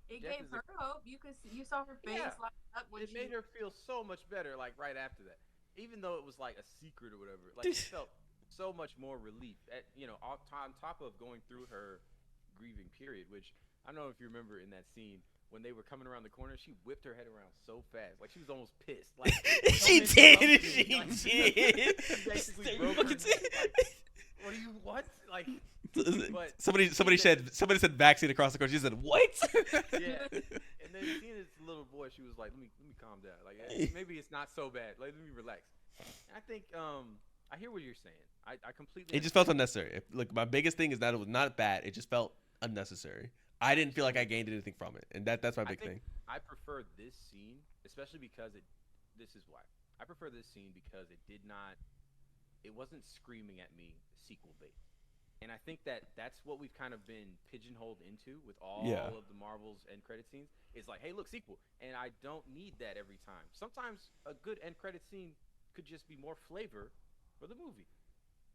it gave her hope. You saw her face light up when it made her feel so much better. Like right after that, even though it was like a secret or whatever, like it felt so much more relief. On top of going through her grieving period, which I don't know if you remember in that scene. When they were coming around the corner, she whipped her head around so fast, like she was almost pissed. Like she did. She did. Basically broke her neck, like, what? Like, but somebody said vaccine across the court. She said what? Yeah. And then seeing this little boy, she was like, let me calm down. Like maybe it's not so bad. Like let me relax. And I think I hear what you're saying. I completely. It just felt unnecessary. Look, my biggest thing is that it was not bad. It just felt unnecessary. I didn't feel like I gained anything from it, and that's my big thing. I prefer this scene, especially because this is why. I prefer this scene because it wasn't screaming at me sequel bait. And I think that's what we've kind of been pigeonholed into with all of the Marvel's end credit scenes. It's like, hey, look, sequel. And I don't need that every time. Sometimes a good end credit scene could just be more flavor for the movie.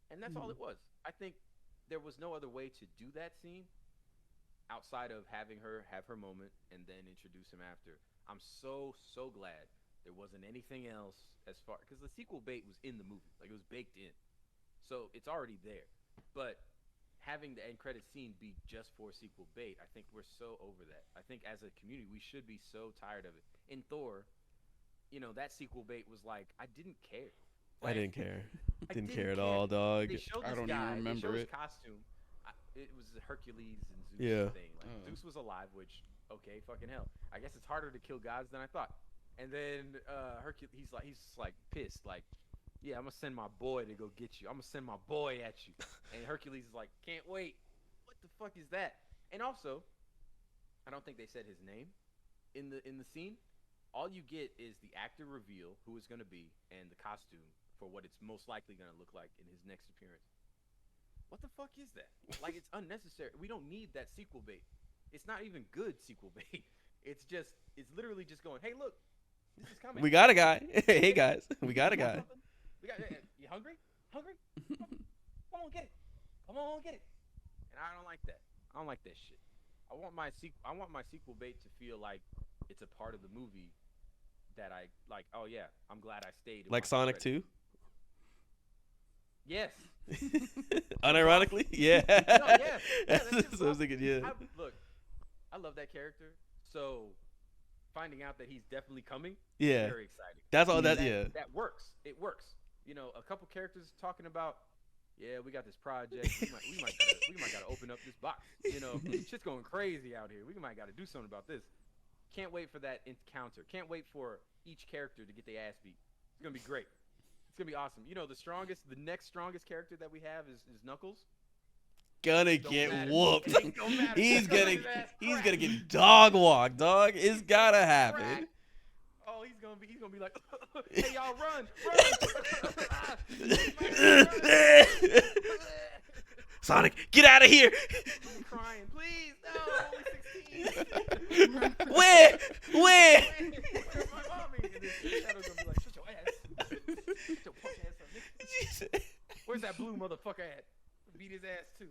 And that's all it was. I think there was no other way to do that scene outside of having her have her moment and then introduce him after. I'm so glad there wasn't anything else as far because the sequel bait was in the movie, like it was baked in, so it's already there. But having the end credit scene be just for sequel bait, I think we're so over that. I think as a community we should be so tired of it. In Thor, that sequel bait was like I didn't care. Like, I didn't care. Didn't care at all, dog. I don't even remember it. His costume. It was the Hercules and Zeus thing. Like Zeus was alive, which okay, fucking hell. I guess it's harder to kill gods than I thought. And then Hercules, he's just like pissed, like, yeah, I'm gonna send my boy to go get you. I'm gonna send my boy at you. And Hercules is like, can't wait. What the fuck is that? And also, I don't think they said his name in the scene. All you get is the actor reveal who it's gonna be and the costume for what it's most likely gonna look like in his next appearance. What the fuck is that? Like, it's unnecessary. We don't need that sequel bait. It's not even good sequel bait. It's literally just going, hey, look, this is coming. We got a guy. Hey, guys, we got a guy. You hungry? Hungry? Come on, get it. Come on, get it. And I don't like that. I don't like that shit. I want my sequel bait to feel like it's a part of the movie that I like. Oh yeah, I'm glad I stayed. Like Sonic 2. Yes. Unironically, yeah. No, yeah. So I was thinking, yeah. Look, I love that character. So finding out that he's definitely coming, yeah, very exciting. That's all. That works. It works. A couple characters talking about, yeah, we got this project. We might gotta open up this box. Shit's going crazy out here. We might gotta do something about this. Can't wait for that encounter. Can't wait for each character to get their ass beat. It's gonna be great. It's gonna be awesome. The next strongest character that we have is Knuckles. Gonna get whooped. He's gonna get dog walked, dog. It's gotta happen. Oh, he's gonna be like, hey y'all, run! Sonic, get out of here! I'm crying, please, no, only 16. Where? Where's my mommy? And then Shadow's gonna be like, shut your ass. Shut your punk ass up, nigga. Where's that blue motherfucker at? Beat his ass too.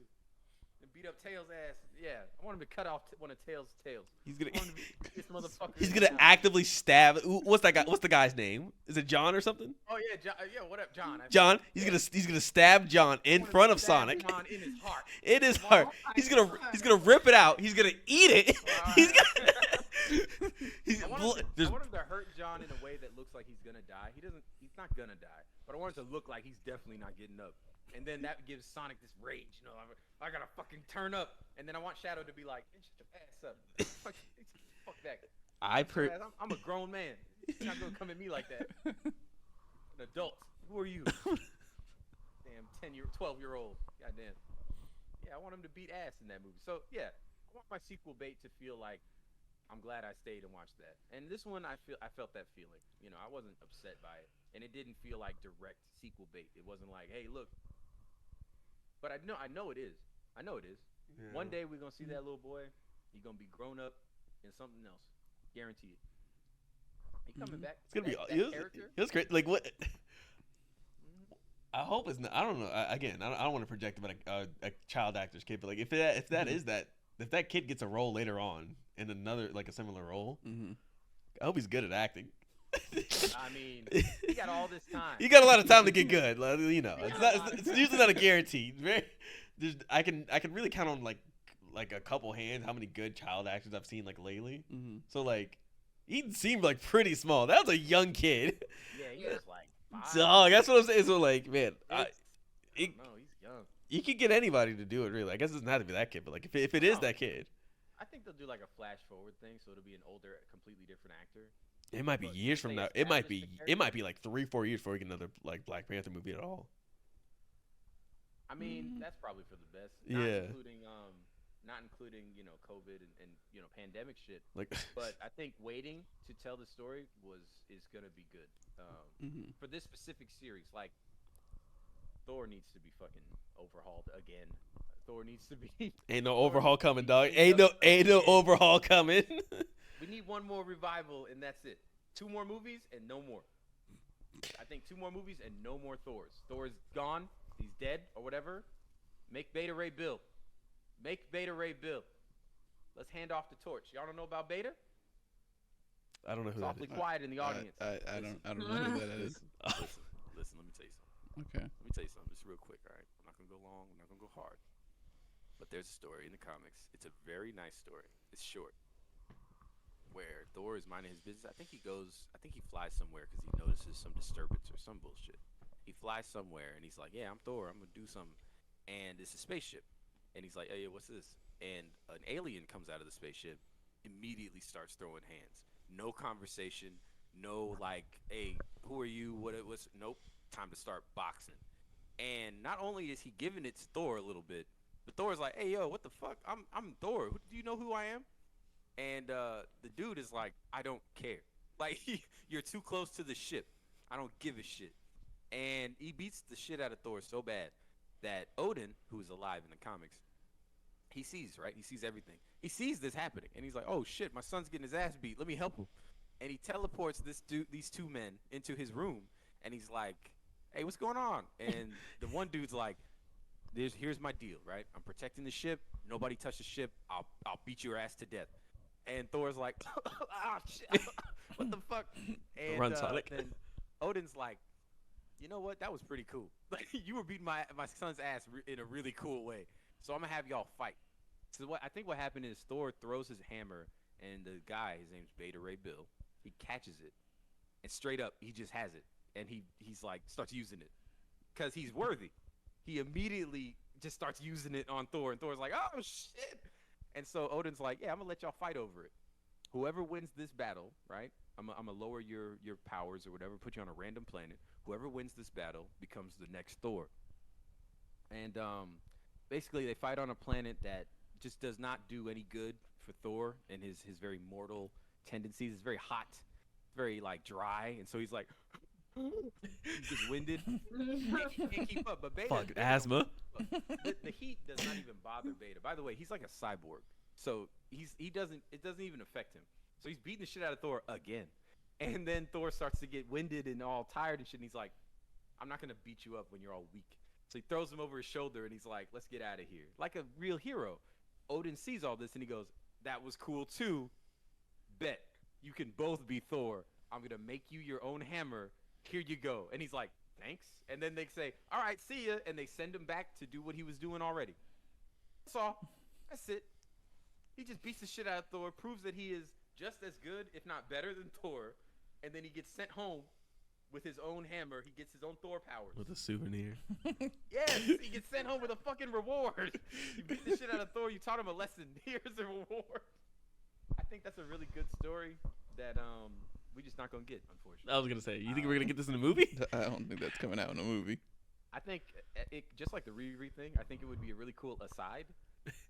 And beat up Tails' ass. Yeah, I want him to cut off one of Tails' tails. This motherfucker. He's gonna actively stab. What's that guy? What's the guy's name? Is it John or something? Oh yeah, John. Yeah, what up, John? John. He's gonna stab John in front of Sonic. John in his heart. In his heart. He's gonna rip it out. He's gonna eat it. He's gonna. I want him to hurt John in a way that looks like he's gonna die. He's not gonna die, but I want it to look like he's definitely not getting up. And then that gives Sonic this rage. I gotta fucking turn up. And then I want Shadow to be like, shut your ass up. Fuck that. I'm a grown man. You're not gonna come at me like that. An adult. Who are you? Damn, 12-year-old. Goddamn. Yeah, I want him to beat ass in that movie. So yeah, I want my sequel bait to feel like I'm glad I stayed and watched that. And this one, I felt that feeling. I wasn't upset by it, and it didn't feel like direct sequel bait. It wasn't like, hey, look. But I know it is. I know it is. Yeah. One day we're gonna see that little boy. He's gonna be grown up in something else. Guarantee it. He coming back. It's gonna be. That character. It was great. Like what? Mhm. I hope it's not. I don't know. I don't want to project about a child actor's kid, but like if that is that, if that kid gets a role later on in another like a similar role, I hope he's good at acting. I mean, he got all this time. You got a lot of time to get good. Like, it's usually not a guarantee. I can really count on like a couple hands how many good child actors I've seen like lately. So like he seemed like pretty small. That was a young kid. Yeah, he was like 5. Dog, that's what I'm saying. So like, man, No, he's young. you could get anybody to do it. Really, I guess it doesn't have to be that kid, but like if it is that kid, I think they'll do like a flash forward thing, so it'll be an older, completely different actor. it might be But years if from they now. It might establish be the like 3-4 years before we get another like Black Panther movie at all. I mean, that's probably for the best. Yeah. Not including COVID and pandemic shit. Like, But I think waiting to tell the story is gonna be good. For this specific series, like Thor needs to be fucking overhauled again. Thor needs to be. ain't no overhaul coming, dog. Ain't no overhaul coming. We need one more revival, and that's it. 2 more movies and no more. I think 2 more movies and no more Thors. Thor's gone. He's dead or whatever. Make Beta Ray Bill. Make Beta Ray Bill. Let's hand off the torch. Y'all don't know about Beta? I don't know who It's that awfully is. quiet in the audience. I don't know who that is. Listen, let me tell you something. Okay. Let me tell you something, just real quick, all right? I'm not going to go long. I'm not going to go hard. But there's a story in the comics. It's a very nice story. It's short. Where Thor is minding his business. I think he flies somewhere because he notices some disturbance or some bullshit. He flies somewhere and he's like, yeah, I'm Thor. I'm going to do something. And it's a spaceship. And he's like, hey, what's this? And an alien comes out of the spaceship, immediately starts throwing hands. No conversation. No like, hey, who are you? What's nope. Time to start boxing. And not only is he giving it to Thor a little bit, but Thor's like, hey, yo, what the fuck? I'm Thor. Do you know who I am? And the dude is like, I don't care. Like, you're too close to the ship. I don't give a shit. And he beats the shit out of Thor so bad that Odin, who's alive in the comics, he sees, right? He sees everything. He sees this happening. And he's like, oh, shit, my son's getting his ass beat. Let me help him. And he teleports these 2 men into his room. And he's like, hey, what's going on? And the one dude's like, here's my deal, right? I'm protecting the ship. Nobody touch the ship. I'll beat your ass to death. And Thor's like, ah, shit. What the fuck? And Run, Sonic. then Odin's like, you know what? That was pretty cool. Like, you were beating my son's ass in a really cool way. So I'm going to have y'all fight. So I think what happened is Thor throws his hammer, and the guy, his name's Beta Ray Bill, he catches it. And straight up, he just has it. And he's like, starts using it. Because he's worthy. He immediately just starts using it on Thor. And Thor's like, oh, shit. And so Odin's like, yeah, I'm going to let y'all fight over it. Whoever wins this battle, right? I'm going to lower your powers or whatever, put you on a random planet. Whoever wins this battle becomes the next Thor. And basically they fight on a planet that just does not do any good for Thor and his very mortal tendencies. It's very hot. It's very, like, dry. And so he's like, he's just winded. He can't keep up. But Beta, Asthma. the heat does not even bother Beta. By the way, he's like a cyborg. So it doesn't even affect him. So he's beating the shit out of Thor again. And then Thor starts to get winded and all tired and shit. And he's like, I'm not going to beat you up when you're all weak. So he throws him over his shoulder and he's like, let's get out of here. Like a real hero. Odin sees all this and he goes, that was cool too. Bet. You can both be Thor. I'm going to make you your own hammer. Here you go. And he's like, thanks. And then they say, all right, see ya. And they send him back to do what he was doing already. That's all. That's it. He just beats the shit out of Thor, proves that he is just as good, if not better than Thor. And then he gets sent home with his own hammer. He gets his own Thor powers. With a souvenir. Yes, he gets sent home with a fucking reward. You beat the shit out of Thor. You taught him a lesson. Here's the reward. I think that's a really good story that we just not gonna get, unfortunately. I was gonna say, you think we're gonna get this in a movie? I don't think that's coming out in a movie. I think it just like the Riri thing. I think it would be a really cool aside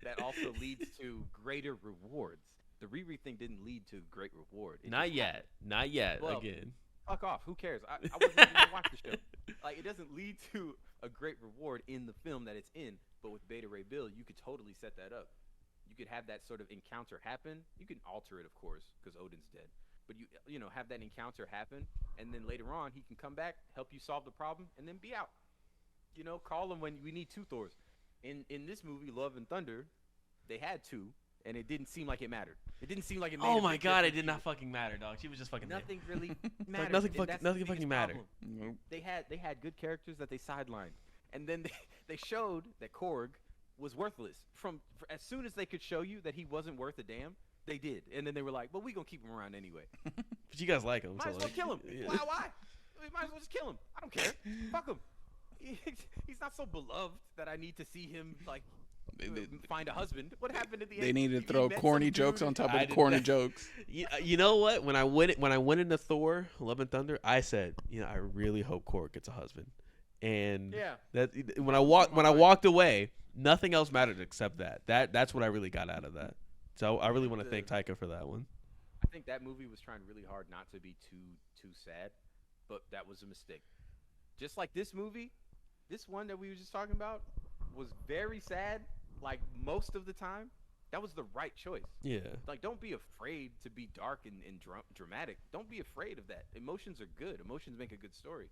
that also leads to greater rewards. The Riri thing didn't lead to great reward. Not yet. Not yet. Well, again. Fuck off. Who cares? I wasn't even gonna watch the show. Like, it doesn't lead to a great reward in the film that it's in. But with Beta Ray Bill, you could totally set that up. You could have that sort of encounter happen. You can alter it, of course, because Odin's dead. But you know, have that encounter happen, and then later on he can come back, help you solve the problem, and then be out. You know, call him when we need 2 Thors. In this movie, Love and Thunder, they had 2, and it didn't seem like it mattered. It didn't seem like it made Oh a my big god, it difference did not either. fucking matter, dog. She was just fucking Nothing really like mattered. nothing and that's the nothing fucking biggest mattered. problem. Nope. They had good characters that they sidelined, and then they showed that Korg was worthless. As soon as they could show you that he wasn't worth a damn, they did, and then they were like, "Well, we gonna keep him around anyway. But you guys like him, Might so as well like, kill him. yeah. Why? We might as well just kill him. I don't care. Fuck him. He's not so beloved that I need to see him like find a husband. What happened at the end? They need to You throw met corny some jokes dude- on top I of did corny that. jokes. You know what? When I went into Thor: Love and Thunder, I said, I really hope Korg gets a husband. And Yeah. that when I walked away, nothing else mattered except that. That's what I really got out of that. So I really want to thank Taika for that one. I think that movie was trying really hard not to be too sad, but that was a mistake. Just like this movie, this one that we were just talking about was very sad, like most of the time. That was the right choice. Yeah. Like, don't be afraid to be dark and dramatic. Don't be afraid of that. Emotions are good. Emotions make a good story.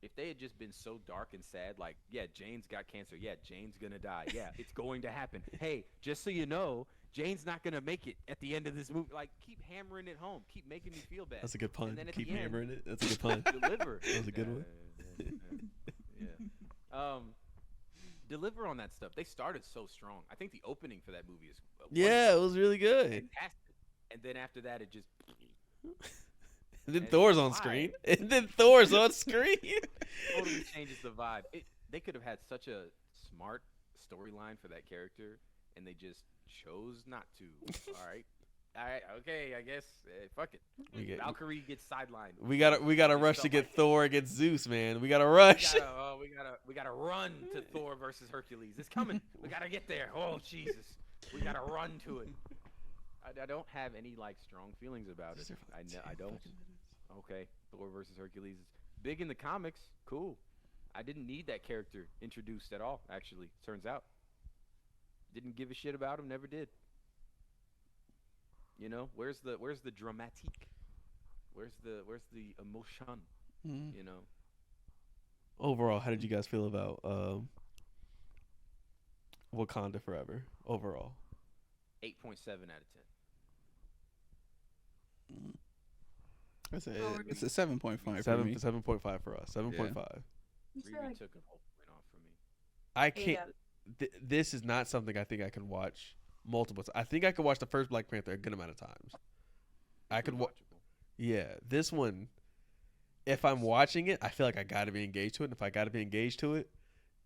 If they had just been so dark and sad, like, yeah, Jane's got cancer. Yeah, Jane's gonna die. Yeah, it's going to happen. Hey, just so you know, Jane's not gonna make it at the end of this movie. Like, keep hammering it home. Keep making me feel bad. That's a good pun. And then at Keep the end, hammering it. That's a good pun. Deliver. That was a good one. Yeah. Deliver on that stuff. They started so strong. I think the opening for that movie is Yeah, it was really good. fantastic. And then after that, it just And then And Thor's on why? screen. And then Thor's on screen. totally changes the vibe. They could have had such a smart storyline for that character, and they just chose not to. All right, okay, I guess. Fuck it. Valkyrie gets sidelined. We gotta Just rush to felt get like- Thor against Zeus, man. We gotta rush. We gotta run to Thor versus Hercules. It's coming. We gotta get there. Oh Jesus, we gotta run to it. I don't have any like strong feelings about it. I don't. Okay, Thor versus Hercules is big in the comics. Cool. I didn't need that character introduced at all. Actually, turns out, didn't give a shit about him. Never did. You know, where's the dramatique? Where's the emotion? Mm. You know. Overall, how did you guys feel about Wakanda Forever? Overall, 8.7 out of 10. It's Oh, a 7.5 for me. 7.5 for us. 7.5. Riri took a whole point off from me. I can't. This is not something I think I can watch multiple times. I think I could watch the first Black Panther a good amount of times. I could watch. Watchable. Yeah, this one. If I'm watching it, I feel like I got to be engaged to it. And if I got to be engaged to it,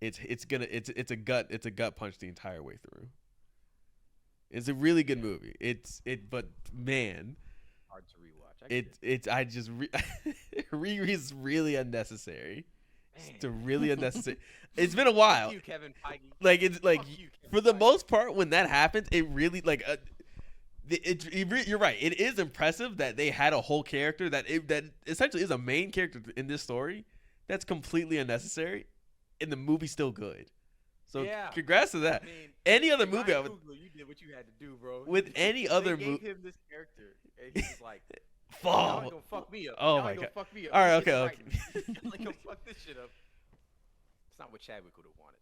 it's a gut punch the entire way through. It's a really good movie. But man, Hard to rewatch. I get Riri's really unnecessary. Man. It's really unnecessary. It's been a while. Fuck you, Kevin Feige. Like it's like Fuck you, Kevin for the Feige. most part, when that happens, it really like you're right. It is impressive that they had a whole character that essentially is a main character in this story that's completely unnecessary, and the movie's still good. So Yeah. congrats to that. I mean, Any other Ryan movie I would Coogler, you did what you had to do, bro. with any other They movie. gave him this character, and he was like, "Y'all Fall. ain't gonna fuck me up. Oh Y'all my ain't God. gonna fuck me up. All right, We get okay. fighting. Y'all ain't gonna fuck this shit up." It's not what Chadwick would have wanted.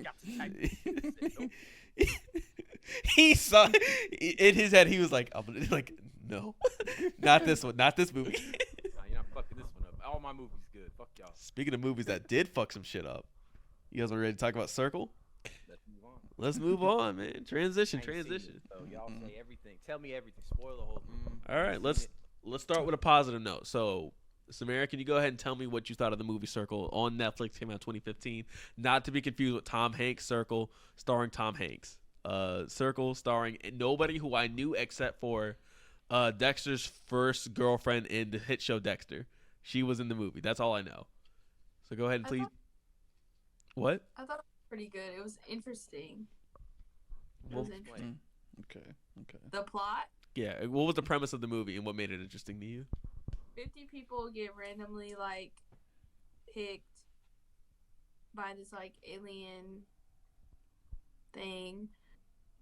Got to type. Nope. He saw in his head. He was like, no, not this one, not this movie. Nah, you're not fucking this one up. All my movies good. Fuck y'all. Speaking of movies that did fuck some shit up, you guys are ready to talk about Circle? Let's move on. Let's move on, man. Transition. I ain't seen it, so y'all say everything. Tell me everything. Spoil the whole thing. All right, let's start with a positive note. So, Samara, can you go ahead and tell me what you thought of the movie Circle on Netflix? Came out in 2015. Not to be confused with Tom Hanks' Circle, starring Tom Hanks. Circle starring nobody who I knew except for Dexter's first girlfriend in the hit show Dexter. She was in the movie. That's all I know. So go ahead and please. What? I thought it was pretty good. It was interesting. It Well, was interesting. Okay. The plot: yeah. What was the premise of the movie and what made it interesting to you? 50 people get randomly like picked by this like alien thing,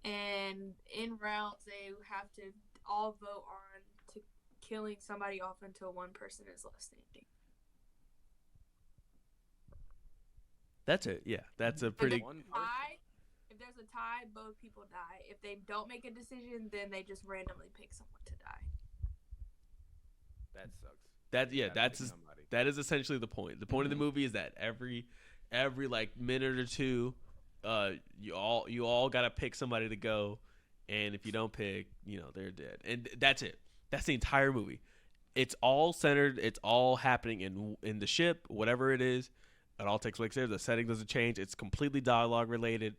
and in rounds they have to all vote on to killing somebody off until one person is left standing. That's it. Yeah, that's a pretty. If there's a tie, both people die. If they don't make a decision, then they just randomly pick someone to die. That sucks. That is essentially the point. The point of the movie is that every like minute or two, you all gotta pick somebody to go, and if you don't pick, they're dead, and that's it. That's the entire movie. It's all centered. It's all happening in the ship, whatever it is. It all takes place there. The setting doesn't change. It's completely dialogue related.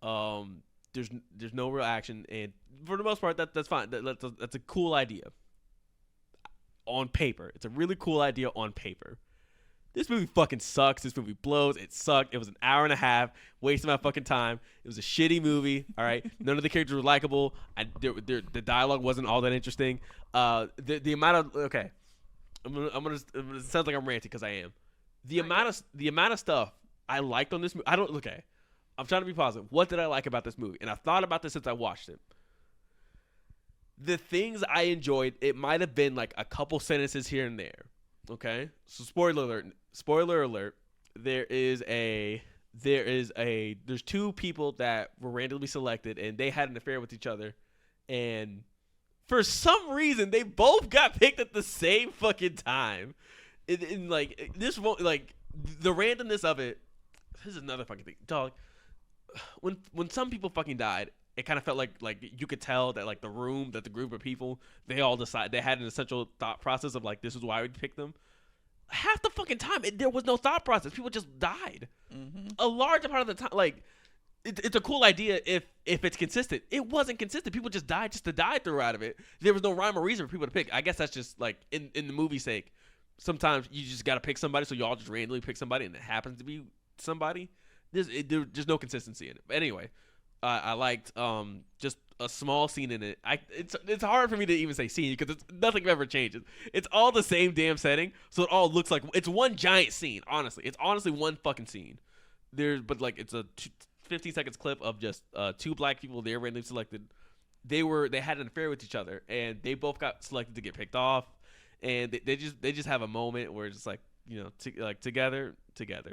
There's no real action, and for the most part, that's fine. That's a cool idea. On paper, it's a really cool idea on paper. This movie fucking sucks. This movie blows. It sucked. It was an hour and a half, wasting my fucking time. It was a shitty movie. All right, none of the characters were likable. The dialogue wasn't all that interesting. The amount of okay, I'm gonna it sounds like I'm ranting because I am. The amount of stuff I liked on this movie. I'm trying to be positive. What did I like about this movie? And I've thought about this since I watched it. The things I enjoyed, it might have been like a couple sentences here and there. Okay? So spoiler alert. There's two people that were randomly selected, and they had an affair with each other, and for some reason they both got picked at the same fucking time. And like this won't like the randomness of it. This is another fucking thing, dog. When some people fucking died, it kind of felt like you could tell that like the group of people, they all decided they had an essential thought process of like this is why we picked them. Half the fucking time there was no thought process. People just died. Mm-hmm. A large part of the time, like it's a cool idea if it's consistent. It wasn't consistent. People just died just to die throughout of it. There was no rhyme or reason for people to pick. I guess that's just like in the movie's sake. Sometimes you just got to pick somebody, so you all just randomly pick somebody, and it happens to be somebody. There's no consistency in it. But anyway, I liked just a small scene in it. It's hard for me to even say scene because nothing ever changes. It's all the same damn setting, so it all looks like it's one giant scene. Honestly, it's honestly one fucking scene. But like it's a 15 seconds clip of just two black people. They're randomly selected. They had an affair with each other, and they both got selected to get picked off. And they just have a moment where it's just like together,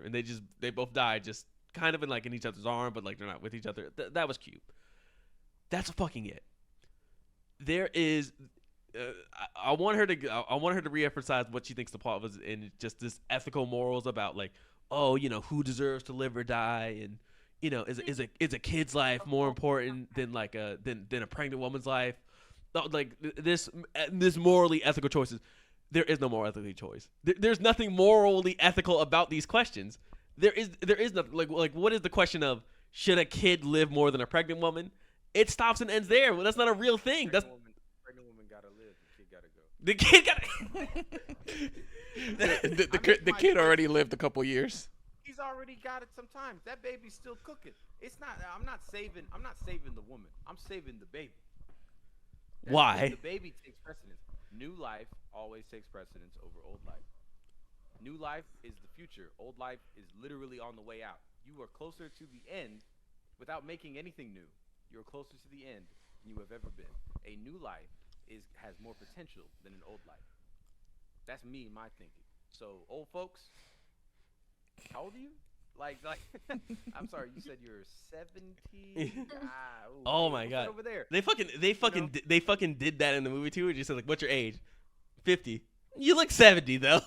and they both died just kind of in each other's arm, but like they're not with each other. That was cute. That's fucking it. There is, I want her to reemphasize what she thinks the plot was in just this ethical morals about like, who deserves to live or die, and is a kid's life more important than than a pregnant woman's life. Like this morally ethical choices. There is no moral ethical choice. There's nothing morally ethical about these questions. There is nothing like what is the question of should a kid live more than a pregnant woman? It stops and ends there. Well, that's not a real thing. Pregnant woman gotta live. The kid gotta go. The kid already lived a couple years. He's already got it. Sometimes that baby's still cooking. It's not. I'm not saving the woman. I'm saving the baby. Why? The baby takes precedence. New life always takes precedence over old life. New life is the future. Old life is literally on the way out. You are closer to the end without making anything new. You're closer to the end than you have ever been. A new life has more potential than an old life. That's me and my thinking. So, old folks, how old are you? Like, I'm sorry, you said you're 70. Oh my god! Over there. They fucking did that in the movie too. Where you said like, "What's your age?" 50. You look 70 though.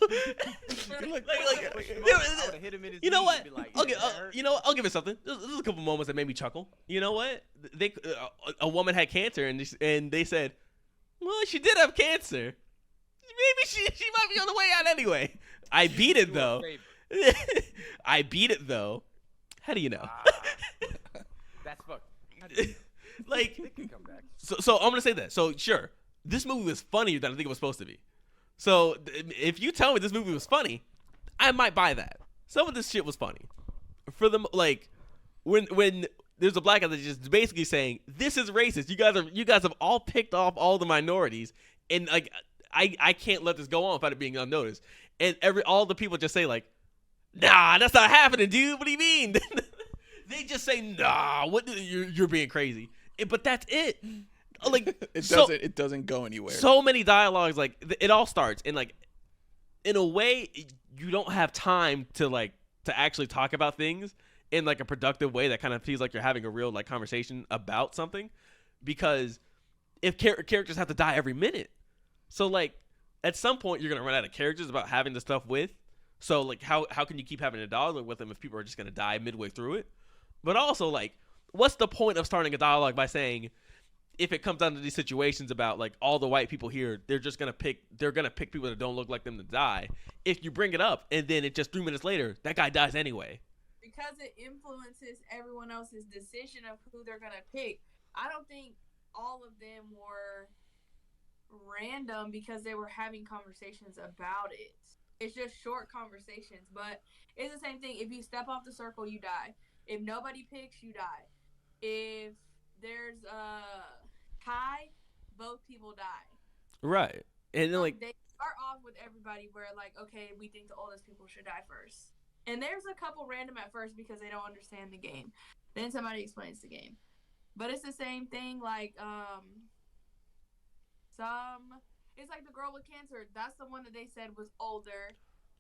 You know what? Okay, I'll give it something. There's a couple moments that made me chuckle. You know what? A woman had cancer, and they said, "Well, she did have cancer. Maybe she might be on the way out anyway." I beat it though. I beat it though. How do you know? That's fucked. How do you know? Like, they can come back. So I'm gonna say that. So sure, this movie was funnier than I think it was supposed to be. So if you tell me this movie was funny, I might buy that. Some of this shit was funny. For them, like when there's a black guy that's just basically saying this is racist. You guys have all picked off all the minorities, and like I can't let this go on without it being unnoticed. And all the people just say like, nah, that's not happening, dude. What do you mean? They just say, nah, you're being crazy. But that's it. Like it doesn't go anywhere. So many dialogues, like it all starts, and like in a way, you don't have time to actually talk about things in like a productive way that kind of feels like you're having a real like conversation about something, because if characters have to die every minute, so like at some point you're gonna run out of characters about having the stuff with. So like how can you keep having a dialogue with them if people are just gonna die midway through it? But also, like, what's the point of starting a dialogue by saying, if it comes down to these situations about like all the white people here, they're gonna pick people that don't look like them to die. If you bring it up and then it just 3 minutes later, that guy dies anyway. Because it influences everyone else's decision of who they're gonna pick. I don't think all of them were random because they were having conversations about it. It's just short conversations, but it's the same thing. If you step off the circle, you die. If nobody picks, you die. If there's a tie, both people die. Right. And then like they start off with everybody where like, okay, we think the oldest people should die first. And there's a couple random at first because they don't understand the game. Then somebody explains the game. But it's the same thing like it's like the girl with cancer. That's the one that they said was older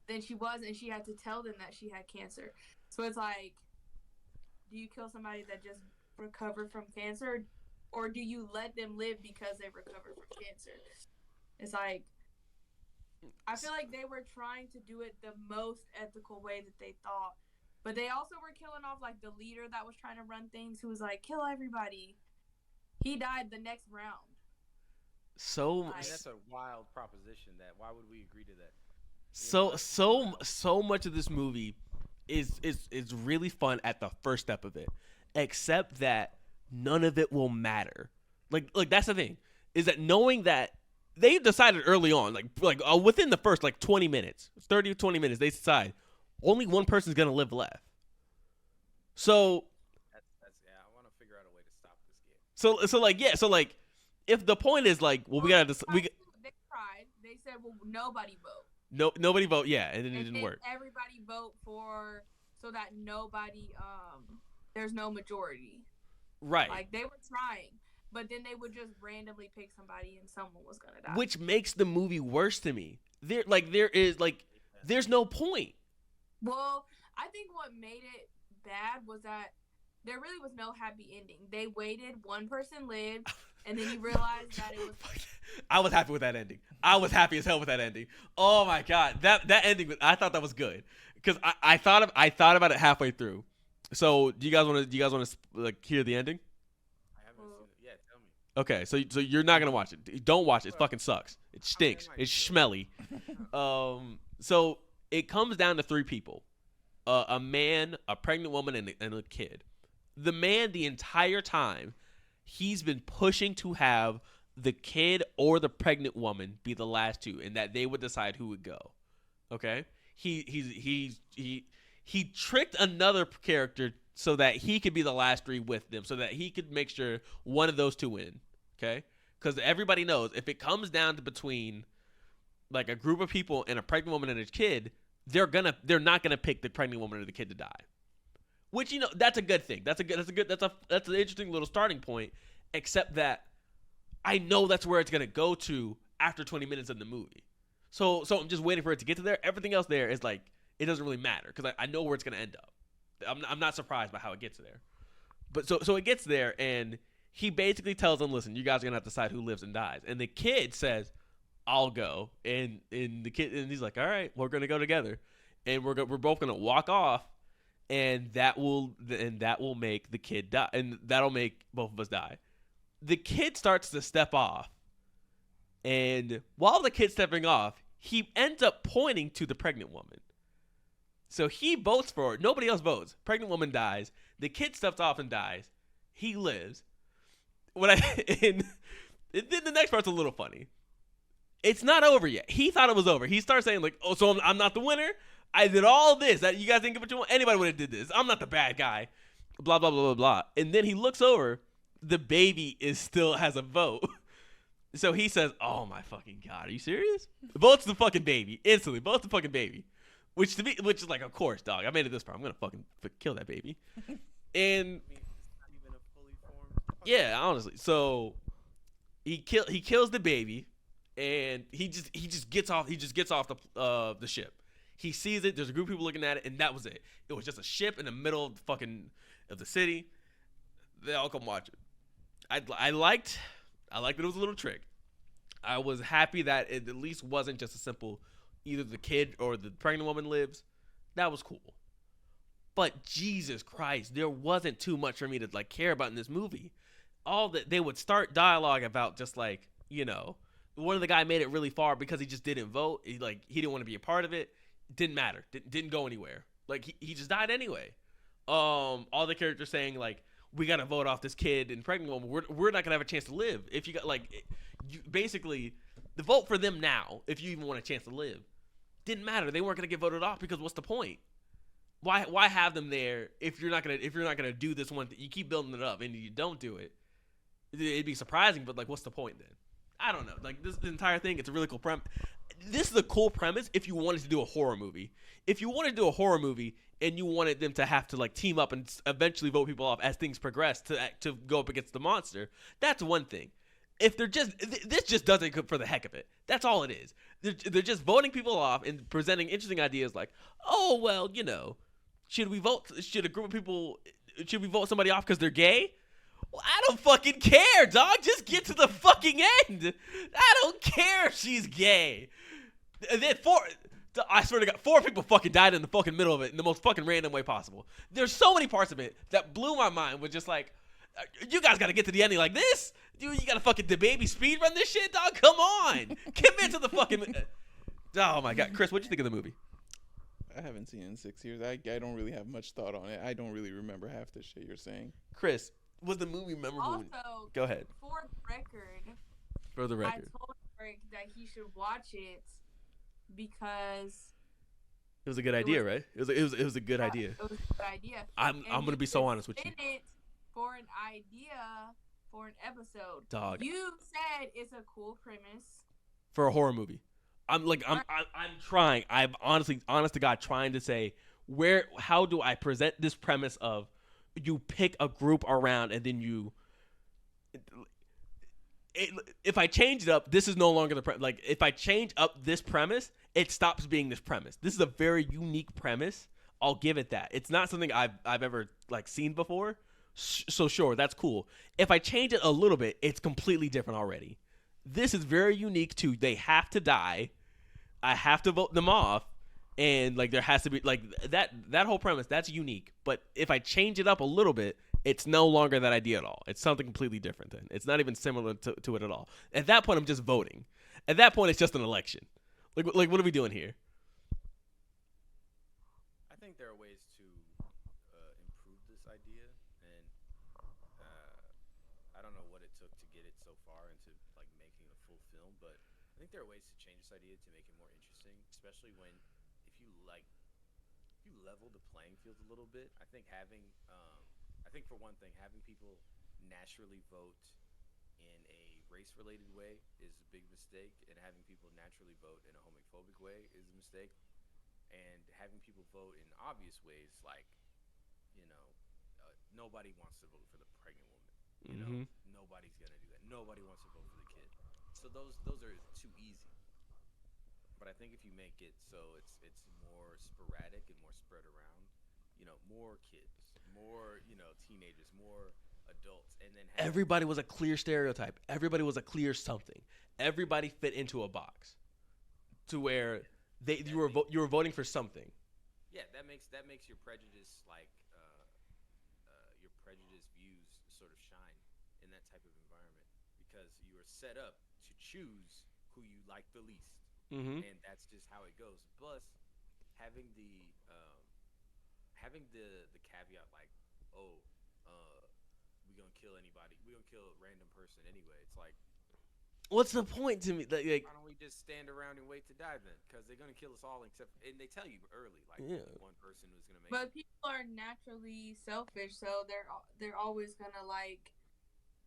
than she was, and she had to tell them that she had cancer. So it's like, do you kill somebody that just recovered from cancer, or do you let them live because they recovered from cancer? It's like, I feel like they were trying to do it the most ethical way that they thought, but they also were killing off like the leader that was trying to run things, who was like, kill everybody. He died the next round. That's a wild proposition. That why would we agree to that? So much of this movie is really fun at the first step of it, except that none of it will matter. Like that's the thing, is that knowing that they decided early on, within the first 20 minutes, 30 to 20 minutes, they decide only one person's gonna live left. So that's I want to figure out a way to stop this game. If the point is like, well, they tried. They said, well, nobody vote. No, nobody vote. Yeah, and then it didn't work. Everybody vote so that nobody there's no majority. Right. Like they were trying, but then they would just randomly pick somebody and someone was gonna die. Which makes the movie worse to me. There's no point. Well, I think what made it bad was that there really was no happy ending. They waited, one person lived, and then you realized that it was. I was happy with that ending. I was happy as hell with that ending. Oh my god, that ending! I thought that was good because I thought about it halfway through. So do you guys want to hear the ending? I haven't seen it. Yeah, tell me. Okay, so you're not gonna watch it. Don't watch it. It fucking sucks. It stinks. It's smelly. So it comes down to three people: a man, a pregnant woman, and a kid. The man, the entire time, he's been pushing to have the kid or the pregnant woman be the last two, and that they would decide who would go. Okay, he tricked another character so that he could be the last three with them, so that he could make sure one of those two win. Okay, because everybody knows if it comes down to between like a group of people and a pregnant woman and a kid, they're not gonna pick the pregnant woman or the kid to die. Which, that's a good thing. That's an interesting little starting point. Except that I know that's where it's gonna go to after 20 minutes of the movie. So I'm just waiting for it to get to there. Everything else there is like, it doesn't really matter because I know where it's gonna end up. I'm not surprised by how it gets there. But so it gets there, and he basically tells them, listen, you guys are gonna have to decide who lives and dies. And the kid says, I'll go. And the kid, and he's like, all right, we're gonna go together, and we're both gonna walk off. And that will make the kid die, and that'll make both of us die. The kid starts to step off, and while the kid's stepping off, he ends up pointing to the pregnant woman. So he votes for it. Nobody else votes. Pregnant woman dies. The kid steps off and dies. He lives. And then the next part's a little funny. It's not over yet. He thought it was over. He starts saying like, "Oh, so I'm not the winner. I did all this. That you guys didn't get what you want. Anybody would have did this. I'm not the bad guy." Blah blah blah blah blah. And then he looks over. The baby still has a vote. So he says, "Oh my fucking god, are you serious?" Votes the fucking baby instantly. Votes the fucking baby. which is like, of course, dog. I made it this far. I'm gonna fucking kill that baby. And It's not even a fully formed. yeah, honestly, so he kills the baby, and he just gets off the ship. He sees it. There's a group of people looking at it, and that was it. It was just a ship in the middle of the city. They all come watch it. I liked that it was a little trick. I was happy that it at least wasn't just a simple either the kid or the pregnant woman lives. That was cool. But Jesus Christ, there wasn't too much for me to like care about in this movie. All that they would start dialogue about just like, one of the guy made it really far because he just didn't vote. He didn't want to be a part of it. Didn't matter. Didn't go anywhere. Like he just died anyway. All the characters saying like, we gotta vote off this kid and pregnant woman. We're not gonna have a chance to live if you got basically the vote for them now. If you even want a chance to live, didn't matter. They weren't gonna get voted off because what's the point? Why have them there if you're not gonna do this one? You keep building it up and you don't do it. It'd be surprising, but like, what's the point then? I don't know. Like this entire thing, it's a really cool premise. This is a cool premise if you wanted to do a horror movie. If you wanted to do a horror movie and you wanted them to have to like team up and eventually vote people off as things progress to go up against the monster, that's one thing. If they're just this just does it for the heck of it. That's all it is. They're just voting people off and presenting interesting ideas like, oh well, should we vote somebody off because they're gay? Well, I don't fucking care, dog. Just get to the fucking end. I don't care if she's gay. And then I swear to God, 4 people fucking died in the fucking middle of it in the most fucking random way possible. There's so many parts of it that blew my mind with just like, you guys got to get to the ending like this? Dude, you got to fucking Dababy speed run this shit, dog? Come on. Commit to the fucking... Oh, my God. Chris, what'd you think of the movie? I haven't seen it in 6 years. I don't really have much thought on it. I don't really remember half the shit you're saying. Chris, was the movie memorable? Also, go ahead. For the record, I told Rick that he should watch it because it was a good idea, right? It was a good idea. It was a good idea. I'm gonna be so honest with you. It for an idea for an episode. Dog. You said it's a cool premise for a horror movie. I'm trying. I'm honest to God, trying to say how do I present this premise of you pick a group around and then if I change it up, this is no longer the premise. Like if I change up this premise, it stops being this premise. This is a very unique premise. I'll give it that. It's not something I've ever like seen before. So sure, that's cool. If I change it a little bit, it's completely different already. This is very unique too. They have to die. I have to vote them off. And like there has to be like that whole premise, that's unique. But if I change it up a little bit, it's no longer that idea at all. It's something completely different then. It's not even similar to it at all. At that point, I'm just voting. At that point, it's just an election. Like what are we doing here? I think there are ways to improve this idea, and I don't know what it took to get it so far into like making a full film, but I think there are ways to change this idea to make it more interesting, especially when if you level the playing field a little bit. I think for one thing, having people naturally vote in a race-related way is a big mistake, and having people naturally vote in a homophobic way is a mistake. And having people vote in obvious ways, like, nobody wants to vote for the pregnant woman. Nobody's gonna do that. Nobody wants to vote for the kid. So those are too easy. But I think if you make it so it's more sporadic and more spread around, more kids, more teenagers, more adults, and then everybody was a clear stereotype. Everybody was a clear something. Everybody fit into a box, to where you were voting for something. Yeah, that makes your prejudice your prejudice views sort of shine in that type of environment because you are set up to choose who you like the least, and that's just how it goes. Plus, having the caveat like, we gonna kill anybody, we gonna kill a random person anyway. It's like, what's the point to me? Like, why don't we just stand around and wait to die then? Because they're gonna kill us all and they tell you early, like one person who's gonna make. But people are naturally selfish, so they're always gonna like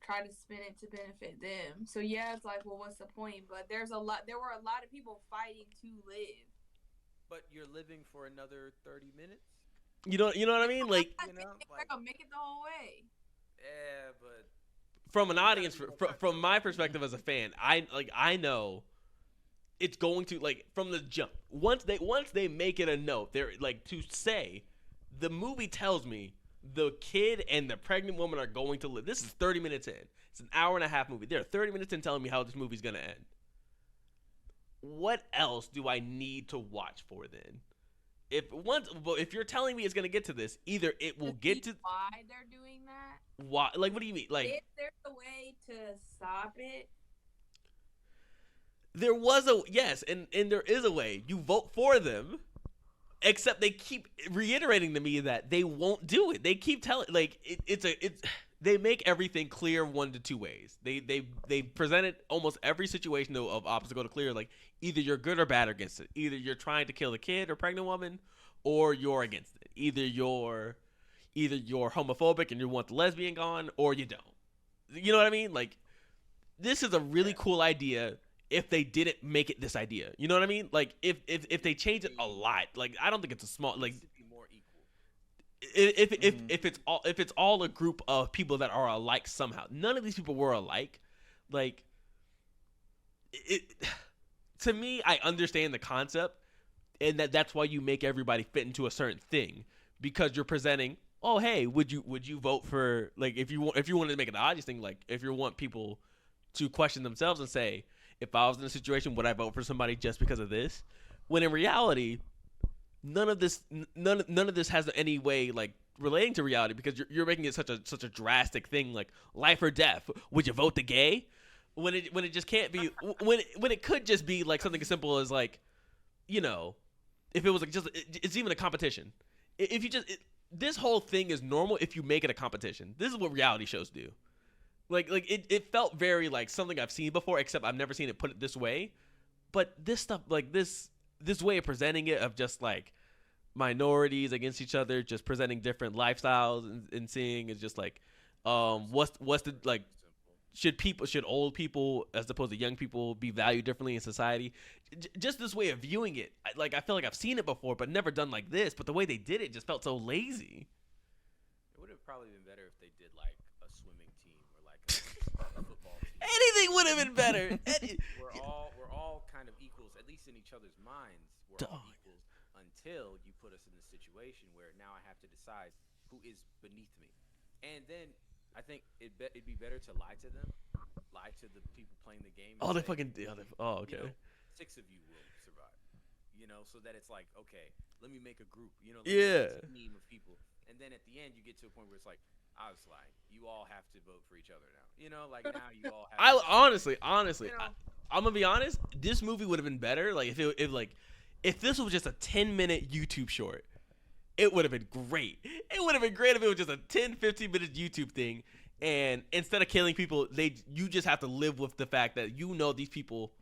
try to spin it to benefit them. So yeah, it's like, well, what's the point? But there were a lot of people fighting to live. but you're living for another 30 minutes. You know what I mean? Like You know, They're like gonna make it the whole way. yeah, but from an audience, from my perspective as a fan, I know it's going to like from the jump. Once they make it a note, they're like to say, the movie tells me the kid and the pregnant woman are going to live. This is 30 minutes in. It's an hour and a half movie. They're 30 minutes in telling me how this movie's gonna end. What else do I need to watch for then? If you're telling me it's gonna get to this, either it will get to why they're doing that. why. Like, what do you mean? Like, if there's a way to stop it, there was a yes, and there is a way. You vote for them, except they keep reiterating to me that they won't do it. They keep telling like it's they make everything clear one to two ways. They presented almost every situation of obstacle to clear. Like either you're good or bad against it. Either you're trying to kill the kid or pregnant woman, or you're against it. Either you're homophobic and you want the lesbian gone, or you don't. You know what I mean? Like this is a really cool idea. If they didn't make it this idea, you know what I mean? Like if they change it a lot, like I don't think it's a small like be more equal. if it's all a group of people that are alike somehow. None of these people were alike. Like it to me, I understand the concept, and that's why you make everybody fit into a certain thing because you're presenting. Oh hey, would you vote for like if you wanted to make it an obvious thing like if you want people to question themselves and say, if I was in a situation, would I vote for somebody just because of this? When in reality, none of this has any way like relating to reality because you're making it such a drastic thing like life or death. Would you vote the gay? When it just can't be when it could just be like something as simple as like, you know, if it was like just it's even a competition. If you just this whole thing is normal if you make it a competition. This is what reality shows do. Like it felt very like something I've seen before, except I've never seen it put it this way. But this stuff, like this way of presenting it, of just like minorities against each other, just presenting different lifestyles and seeing is just like, what's the like, should old people as opposed to young people be valued differently in society? Just this way of viewing it, like I feel like I've seen it before, but never done like this. But the way they did it just felt so lazy. It would have probably been better if they did like a swimming team or like a football team. Anything would have been better. We're all kind of equals, at least in each other's minds. We're all equals until you put us in this situation where now I have to decide who is beneath me. And then I think it'd be better to lie to them, lie to the people playing the game. Oh, they say, fucking okay. You know, 6 of you will survive. You know, so that it's like, okay, let me make a group. You know, yeah, a team of people. And then at the end, you get to a point where it's like, I was lying. You all have to vote for each other now. You know, like now you all have. honestly, you know, I'm gonna be honest. This movie would have been better, like if this was just a 10-minute YouTube short. It would have been great. It would have been great if it was just a 10-15 minute YouTube thing, and instead of killing people, you just have to live with the fact that you know these people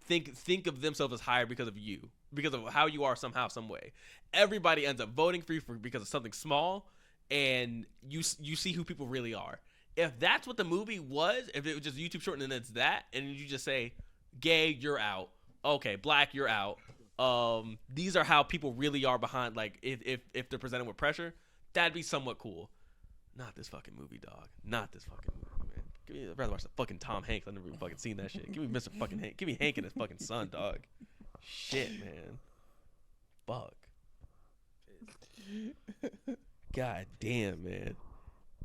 think of themselves as higher because of you, because of how you are somehow, some way. Everybody ends up voting for you because of something small, and you see who people really are. If that's what the movie was, if it was just a YouTube short and then it's that, and you just say, gay, you're out. Okay, black, you're out. These are how people really are behind, like if they're presented with pressure, that'd be somewhat cool. Not this fucking movie, dog. Not this fucking movie, man. I'd rather watch the fucking Tom Hanks. I've never even fucking seen that shit. Give me Mr. fucking Hank. Give me Hank and his fucking son, dog. Shit, man. Fuck. God damn, man.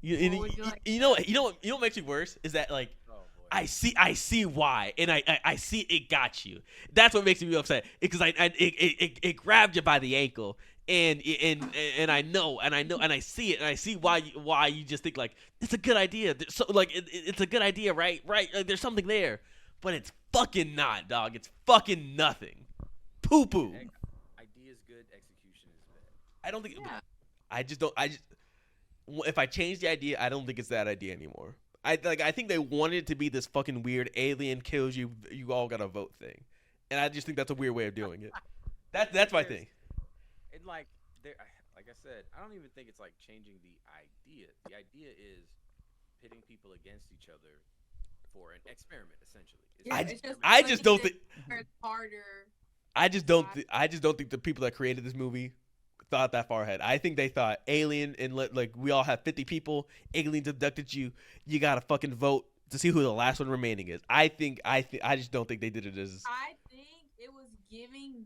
You know what makes me worse is that like I see why, and I see it got you. That's what makes me upset because it grabbed you by the ankle, and I know, and I see it, and I see why you just think like it's a good idea. So like it's a good idea, right? Like, there's something there, but it's fucking not, dog. It's fucking nothing. Poo poo. Idea is good, execution is bad. I don't think. Yeah. If I change the idea, I don't think it's that idea anymore. I think they wanted it to be this fucking weird alien kills you all gotta vote thing, and I just think that's a weird way of doing it. That's my thing. And like I said, I don't even think it's like changing the idea. The idea is pitting people against each other for an experiment, essentially. Yeah, it's just I just don't think it's harder I just don't think the people that created this movie thought that far ahead. I think they thought alien and like we all have 50 people. Aliens abducted you. You gotta fucking vote to see who the last one remaining is. I just don't think they did it as. I think it was giving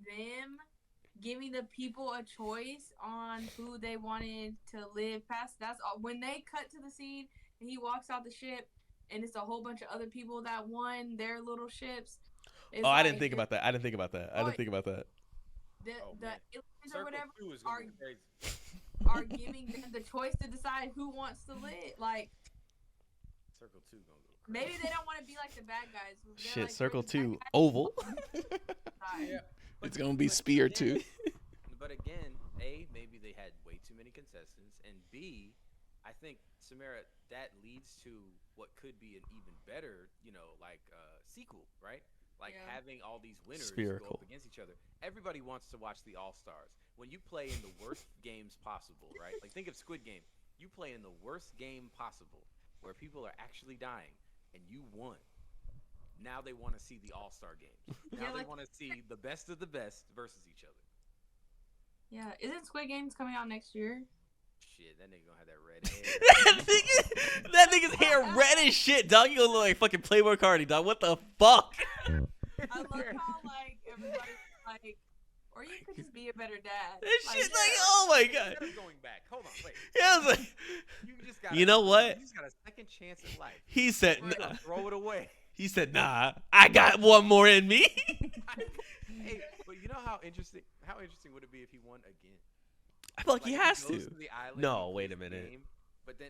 the people a choice on who they wanted to live past. That's all. When they cut to the scene and he walks out the ship and it's a whole bunch of other people that won their little ships. Oh, I didn't think about that. I didn't think about that. The man. aliens or whatever Circle 2 is gonna be crazy. are giving them the choice to decide who wants to live. Like Circle 2 gonna go crazy. maybe they don't want to be like the bad guys. They're Shit, like, Circle "We're the 2 bad guys." oval. Yeah. It's gonna be Spear too. But again, A, maybe they had way too many contestants, and B, I think Samara, that leads to what could be an even better, sequel, right? Like Yeah. having all these winners go Spherical. up against each other. Everybody wants to watch the All Stars. When you play in the worst games possible, right? Like think of Squid Game. You play in the worst game possible, where people are actually dying, and you won. Now they want to see the All Star games. Now they want to see the best of the best versus each other. Yeah, isn't Squid Games coming out next year? Shit, that nigga gonna have that red hair. that nigga's hair red as shit, dog. You gonna look like fucking Playboy Cardi, dog. What the fuck? I love how like everybody's like, or you could just be a better dad. This Like, shit, like, oh my god. Instead of going back, hold on, wait. Yeah, I was like, You just got. You know what? You just got a second chance at life. he said, You're nah. gonna throw it away. He said, nah. I got one more in me. Hey, but you know how interesting would it be if he won again? I feel like he has goes to. the island, No, he wait a plays the minute. game, but then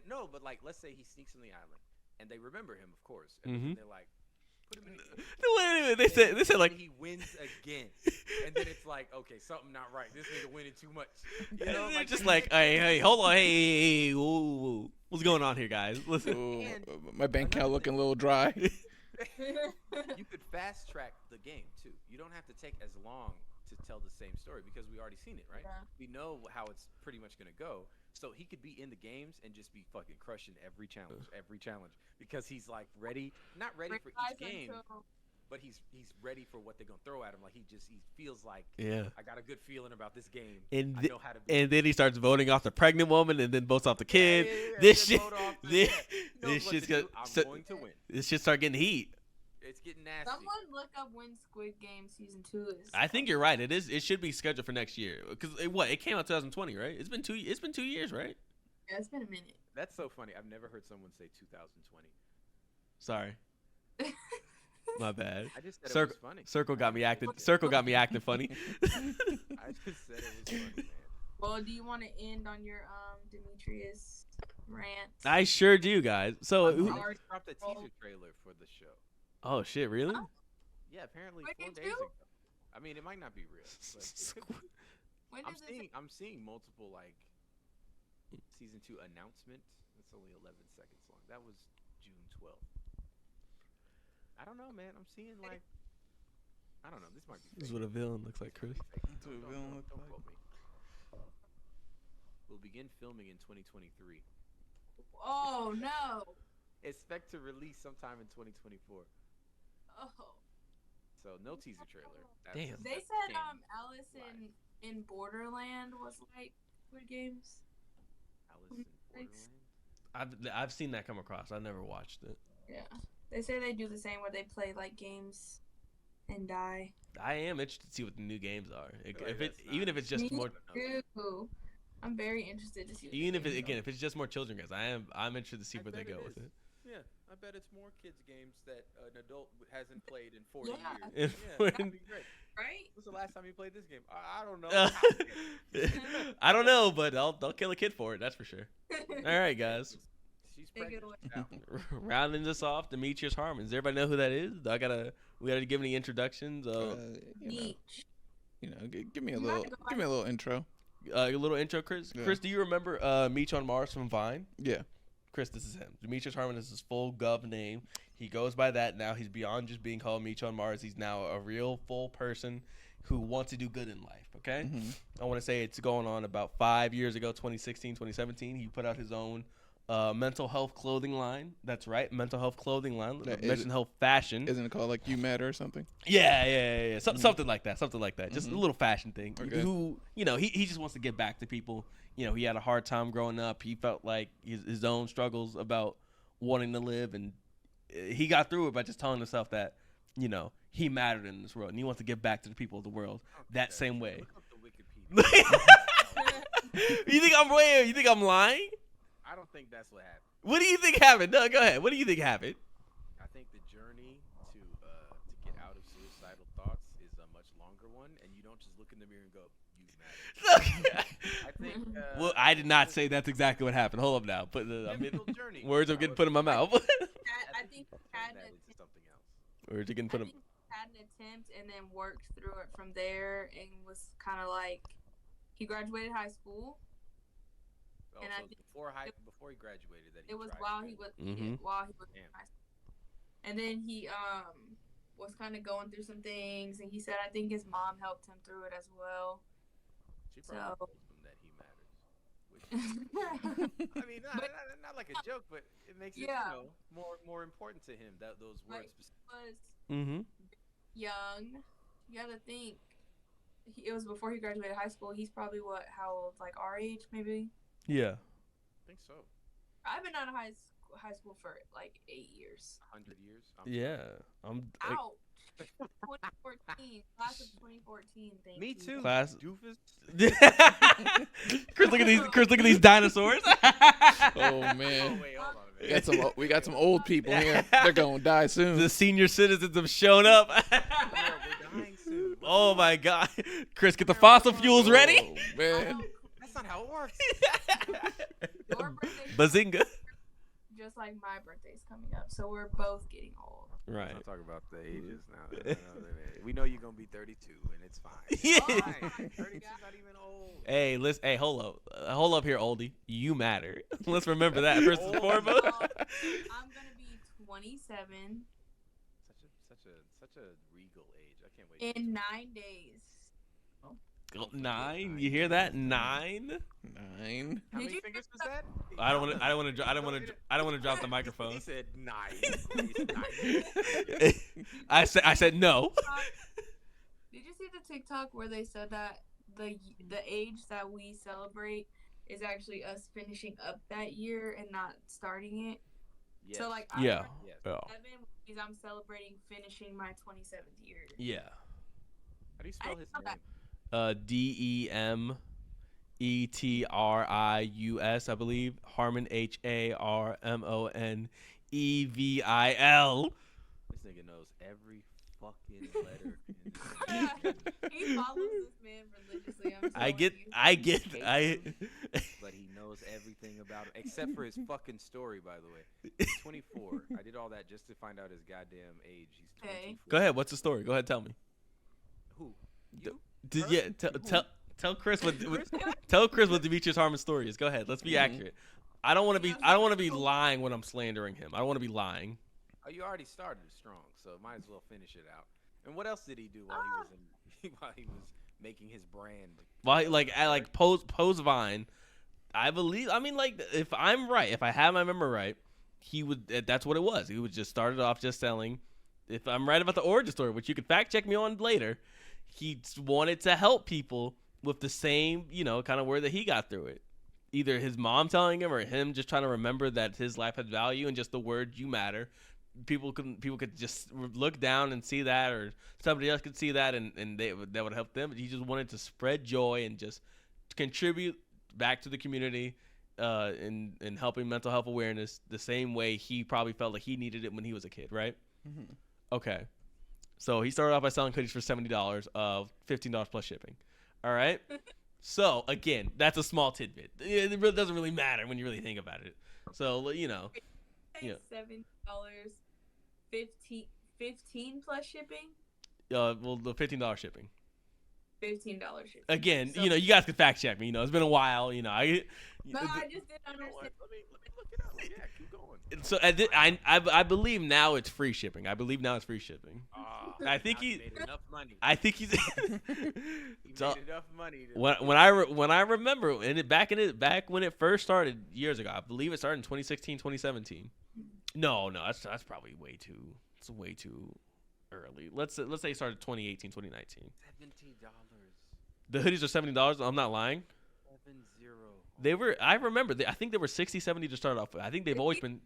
let's say he sneaks on the island, and they remember him, of course. Mhm. And they're like, put him in the game. No, wait a minute. They said like, And he wins again, and then it's like, okay, something not right. This nigga winning too much. You know, they're just like, hey, hold on, hey, whoa, what's going on here, guys? Listen. Ooh, my bank account looking a little dry. You could fast track the game too. You don't have to take as long to tell the same story because we already seen it, right? Yeah. We know how it's pretty much gonna go. So he could be in the games and just be fucking crushing every challenge, because he's like not ready for each game, but he's ready for what they're gonna throw at him. Like he feels like, Yeah. I got a good feeling about this game. And I th- know how to. and then he starts voting off the pregnant woman, and then votes off the kid. This shit, this shit's gonna, I'm going to win. this shit start getting heat. It's getting nasty. Someone look up when Squid Game season 2 is. I think you're right. It is. It should be scheduled for next year. Because it came out 2020, right? It's been 2 years, right? Yeah, it's been a minute. That's so funny. I've never heard someone say 2020. Sorry, my bad. I just said Circle, it was funny. Circle got me acting. Circle got me acting funny. I just said it was funny, man. Well, do you want to end on your Demetrius rant? I sure do, guys. So, They who- just dropped a teaser trailer for the show. oh shit, really? Yeah, apparently Wait, 4 did days you? ago. I mean, it might not be real, but it could be. When does this? I'm seeing multiple season 2 announcement. It's only 11 seconds long. That was June 12th. I don't know, man. I'm seeing I don't know. This might be. This is fake. what a villain looks like, Chris. That's what a villain looks like. quote me. We'll begin filming in 2023. Oh no! Expect to release sometime in 2024. Oh. So no teaser trailer. Damn. They that's said game. Alice in Borderland was like Squid Games. Alice in Thanks. Borderland. I've seen that come across. I never watched it. Yeah. They say they do the same where they play like games and die. I am interested to see what the new games are. like Even if it's just Me more, too. I'm very interested to see. What even the if it, games again if it's just more children games, I'm interested to see I where they bet go it with is. it. Yeah, I bet it's more kids games that an adult hasn't played in 40 Yeah. years. Yeah, that'd be great. are. Right? When's the last time you played this game? I don't know. I don't know, but they'll kill a kid for it. That's for sure. All right, guys. She's Take it pregnant. away. now. Rounding this off, Demetrius Harmon. Does everybody know who that is? We gotta give any introductions. Beach. Give me a You little, have to go give me a little intro. A little intro, Chris. Yeah. Chris, do you remember Meech on Mars from Vine? Yeah. Chris, this is him. Demetrius Harmon is his full gov name. He goes by that now. He's beyond just being called Meech on Mars. He's now a real full person who wants to do good in life, okay? Mhm. I want to say it's going on about 5 years ago, 2016, 2017. He put out his own mental health clothing line. That's right, mental health clothing line. That Mental health fashion. Isn't it called like You Matter or something? Yeah. Something like that. Something like that. Just a little fashion thing. Okay. Who, he just wants to give back to people. He had a hard time growing up. He felt like his own struggles about wanting to live, and he got through it by just telling himself that, he mattered in this world, and he wants to give back to the people of the world that same way. Look up the Wikipedia. You think I'm lying? I don't think that's what happened. What do you think happened? No, go ahead. What do you think happened? I think the journey to get out of suicidal thoughts is a much longer one, and you don't just look in the mirror and go, "You matter." I think. Well, I did not say that's exactly what happened. Hold up now. Put Journey. words are getting put in my mouth. I think he had That an leads to something else. Words are getting put in. had an attempt and then worked through it from there and was kind of like he graduated high school. Oh, And so I think before he graduated, that he it was tried while to- he was Mhm. while he was in Damn. high school. And then he was kind of going through some things, and he said I think his mom helped him through it as well. She probably So- told him that he matters. Which, I mean, not like a joke, but it makes it Yeah. more important to him that those Like, words. was Mm-hmm. young. You got to think. It was before he graduated high school. He's probably how old? Like our age, maybe. Yeah. I think so. I've been out of high school for like 8 years. 100 years. Yeah. I'm. Ouch. 2014, class of 2014. Thank Me you. too. Class- Doofus. Chris, look at these. Chris, look at these dinosaurs. Oh Oh man, wait, hold on a minute. we got some old people here. They're gonna die soon. The senior citizens have shown up. We're dying soon. Oh my God, Chris, get the fossil fuels ready. Oh, man. That's not how it works. Your birthday, Bazinga. just like my birthday's coming up, so we're both getting old. Right. Let's not talk about the ages now. We know you're gonna be 32, and it's fine. Yeah. It's fine. 32's not even old. Hey, listen. Hey, hold up here, oldie. You matter. Let's remember that first and foremost. I'm gonna be 27 Such a regal age. I can't wait. in 9 days. 9. You hear that? 9. 9. How Did many you- fingers was that? I don't want to drop the microphone. He said 9. He said 9. I said no. Did you see the TikTok where they said that the age that we celebrate is actually us finishing up that year and not starting it? Yes. So like Yeah. Yes. Oh. 7 is I'm celebrating finishing my 27th year. Yeah. How do you spell his I name? Demetrius, I believe. Harmon, HARMONEVIL. This nigga knows every fucking letter. He follows this man religiously. I'm I telling get, you. But he knows everything about him, except for his fucking story, by the way. He's 24. I did all that just to find out his goddamn age. He's 24. Okay. Go ahead. What's the story? Go ahead. Tell me. Who? You? Tell Chris what tell Chris what Demetrius Harmon's story is. Go ahead. Let's be accurate. I don't want to be lying when I'm slandering him. I don't want to be lying. Oh, you already started strong, so might as well finish it out. And what else did he do while he was making his brand? Well, like pose Vine. I believe. I mean, like, if I'm right, if I have my memory right, he would. That's what it was. He would just started off just selling. If I'm right about the origin story, which you can fact check me on later, he wanted to help people with the same, kind of word that he got through it. Either his mom telling him or him just trying to remember that his life had value and just the word "you matter." People could just look down and see that, or somebody else could see that, and that would help them. He just wanted to spread joy and just contribute back to the community, in helping mental health awareness the same way he probably felt like he needed it when he was a kid, right? Mhm. Okay. So he started off by selling hoodies for $70, $15 plus shipping. All right. So again, that's a small tidbit. It really doesn't really matter when you really think about it. So Yeah. $7, 15 plus shipping. Well, the $15 shipping. $15 shipping. Again, So- you guys can fact check me. It's been a while. No, I just didn't Let me understand. look it up. Yeah, keep going. So I believe now it's free shipping. I believe now it's free shipping. I think Now he. made enough money. I think he's. He So, made enough money. To when I remember back when it first started years ago, I believe it started in 2016, 2017. No, that's probably way too. It's way too early. Let's say it started 2018, 2019. $70. The hoodies are $70. I'm not lying. 70. They were. I remember. I think they were 60, 70 to start off with. I think they've always been.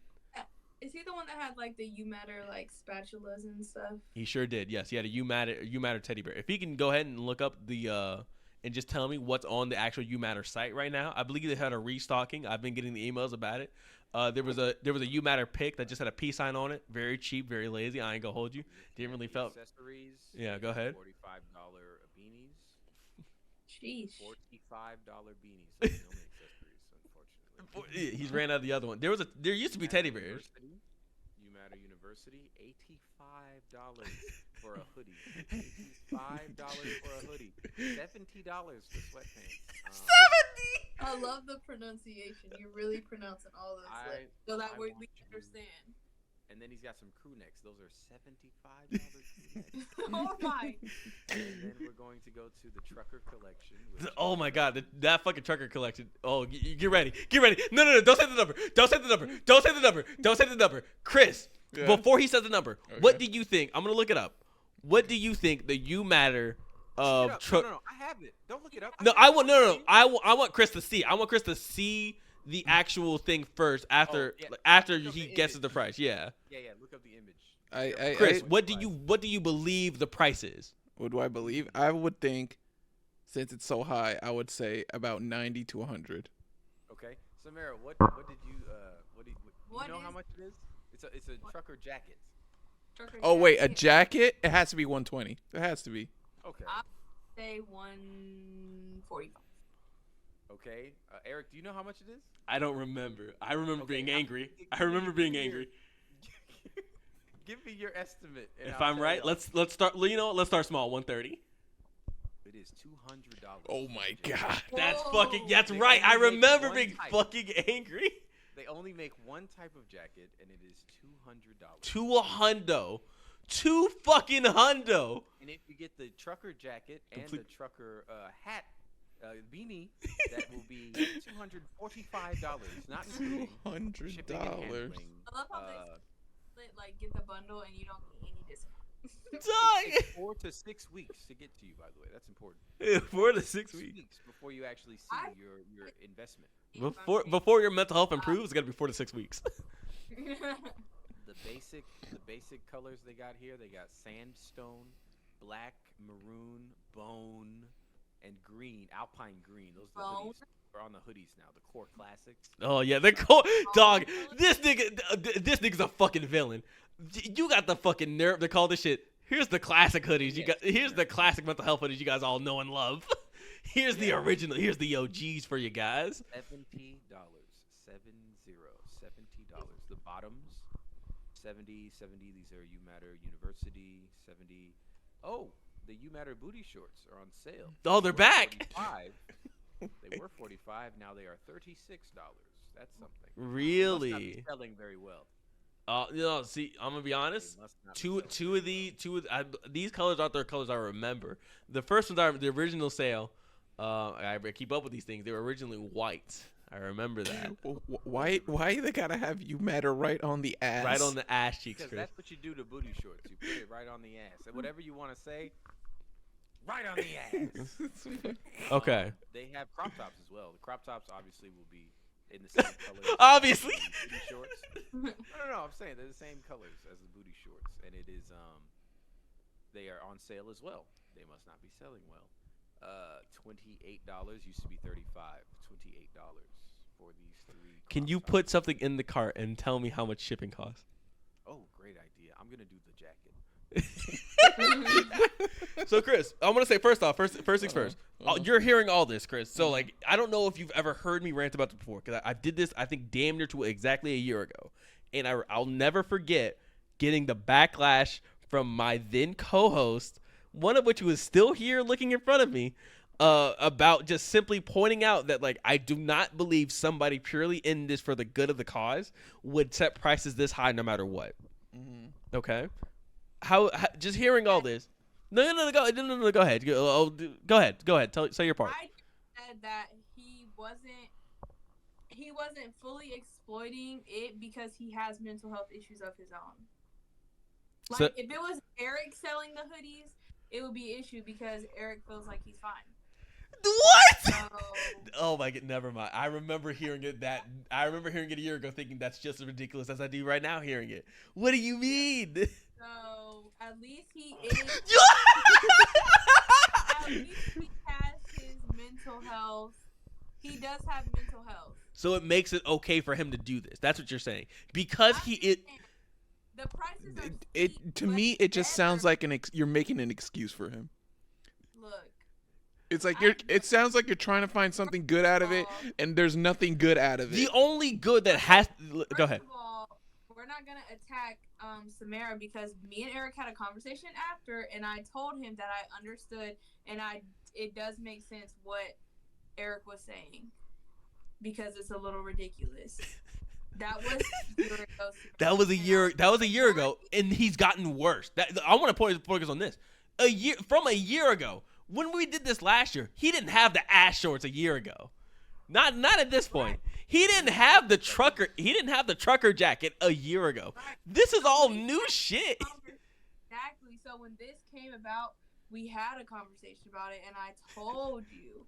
Is he the one that had like the You Matter like spatulas and stuff? He sure did. Yes, he had a You Matter teddy bear. If he can go ahead and look up the and just tell me what's on the actual You Matter site right now. I believe they had a restocking. I've been getting the emails about it. There was a You Matter pick that just had a peace sign on it. Very cheap, very lazy. I ain't gonna hold you. Didn't really felt. Accessories. Yeah, go ahead. $45 beanies. Sheesh. $45 beanies. That's the only accessories, unfortunately. He's ran out of the other one. There used to be teddy bears. You Matter University, $85 for a hoodie. $85 for a hoodie. $70 for sweatpants. I love the pronunciation. You're really pronouncing all those lips so that we understand. And then he's got some crew necks. Those are $75 crew necks. Oh my! And then we're going to go to the trucker collection. Oh my God, that fucking trucker collection. Oh, get ready, get ready. No, don't say the number. Don't say the number. Don't say the number. Don't say the number. Chris, before he says the number, what do you think? I'm gonna look it up. What do you think the You Matter of truck? No, I have it. Don't look it up. I want Chris to see. I want Chris to see the actual thing first after he guesses the price. Yeah. Yeah. Look up the image. Chris, what do you believe the price is? What do I believe? I would think, since it's so high, I would say about 90 to 100. Okay, Samara, what did you you know how much it is? It's a trucker jacket. Oh wait, a jacket? It has to be 120. It has to be. Okay. I'll say 145. Okay, Eric, do you know how much it is? I don't remember. I remember being angry. I remember being angry. Give me your estimate. If I'm right, let's start. Let's start small. 130. It is $200. Oh my God. That's right. I remember being fucking angry. They only make one type of jacket, and it is $200. To a hundo. Two fucking hundo. And if you get the trucker jacket and the trucker hat, beanie, that will be $245, not including shipping and handling. I love how they like get the bundle and you don't get any discount. It takes 4 to 6 weeks to get to you. By the way, that's important. 4 to 6 weeks before you actually see your investment. Before your mental health improves, it's gotta be 4 to 6 weeks. The basic colors they got here. They got sandstone, black, maroon, bone, and green, alpine green. Those are the hoodies are on the hoodies now. The core classics. Oh yeah, the core dog. This nigga's a fucking villain. You got the fucking nerve to call this shit. Here's the classic hoodies. Here's the classic mental health hoodies you guys all know and love. Here's the original. Here's the OGs for you guys. $70. The bottoms, 70. These are You Matter University. 70. Oh, the You Matter booty shorts are on sale. Oh, they're back. 45. They were $45. Now they are $36. That's something. Really? Must not be selling very well. See, I'm gonna be honest. Two of these colors aren't their colors I remember. The first ones are the original sale. I keep up with these things. They were originally white. I remember that. Why they gotta have You Matter right on the ass? Right on the ass cheeks, Because Chris. that's what you do to booty shorts. You put it right on the ass. And whatever you want to say, right on the ass. Okay. They have crop tops as well. The crop tops obviously will be in the same colors. Obviously. as the booty shorts. No. I'm saying they're the same colors as the booty shorts, and it is they are on sale as well. They must not be selling well. $28 used to be $35. $28 for these 3. Can you put something in the cart and tell me how much shipping costs? Oh, great idea. I'm gonna do the jacket. So Chris, I want to say first things first. You're hearing all this, Chris. So like, I don't know if you've ever heard me rant about this before, because I did this I think damn near to exactly a year ago, and I'll never forget getting the backlash from my then co-host, one of which was still here looking in front of me, about just simply pointing out that like I do not believe somebody purely in this for the good of the cause would set prices this high no matter what. Mm-hmm. Okay. how just hearing all this. No, go ahead. Go ahead. Say your part. I said that he wasn't fully exploiting it because he has mental health issues of his own. Like, So, if it was Eric selling the hoodies, it would be an issue because Eric feels like he's fine. what? So, Oh my god, never mind. I remember hearing it a year ago, thinking that's just as ridiculous as I do right now hearing it. What do you mean? so at least he is. At least he has his mental health. He does have mental health. So it makes it okay for him to do this. That's what you're saying. Because he is. The prices are It steep, to but me, it's it just sounds better. like you're making an excuse for him. Look. It's like it sounds like you're trying to find something good out of it, and there's nothing good out of it. The only good that has. Go ahead. First of all, we're not gonna attack Samara because me and Eric had a conversation after, and I told him that I understood, and it does make sense what Eric was saying because it's a little ridiculous. That was a year ago. That was a year ago, and he's gotten worse. I want to focus on this. From a year ago, when we did this last year, he didn't have the ass shorts a year ago. Not at this point. He didn't have the trucker jacket a year ago. This is all new shit. Exactly. So when this came about, we had a conversation about it, and I told you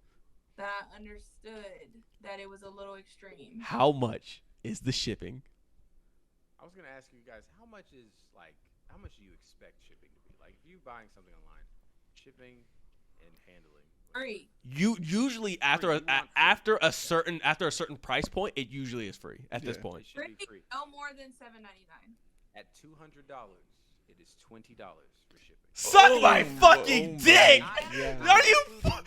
that I understood that it was a little extreme. How much is the shipping? I was gonna ask you guys, how much do you expect shipping to be? Like, if you're buying something online, shipping and handling. Free. You usually after a certain price point, it usually is free at this point. It should be free. No more than $7.99. At $200, it is $20 for shipping. Suck my fucking dick! Are you? Not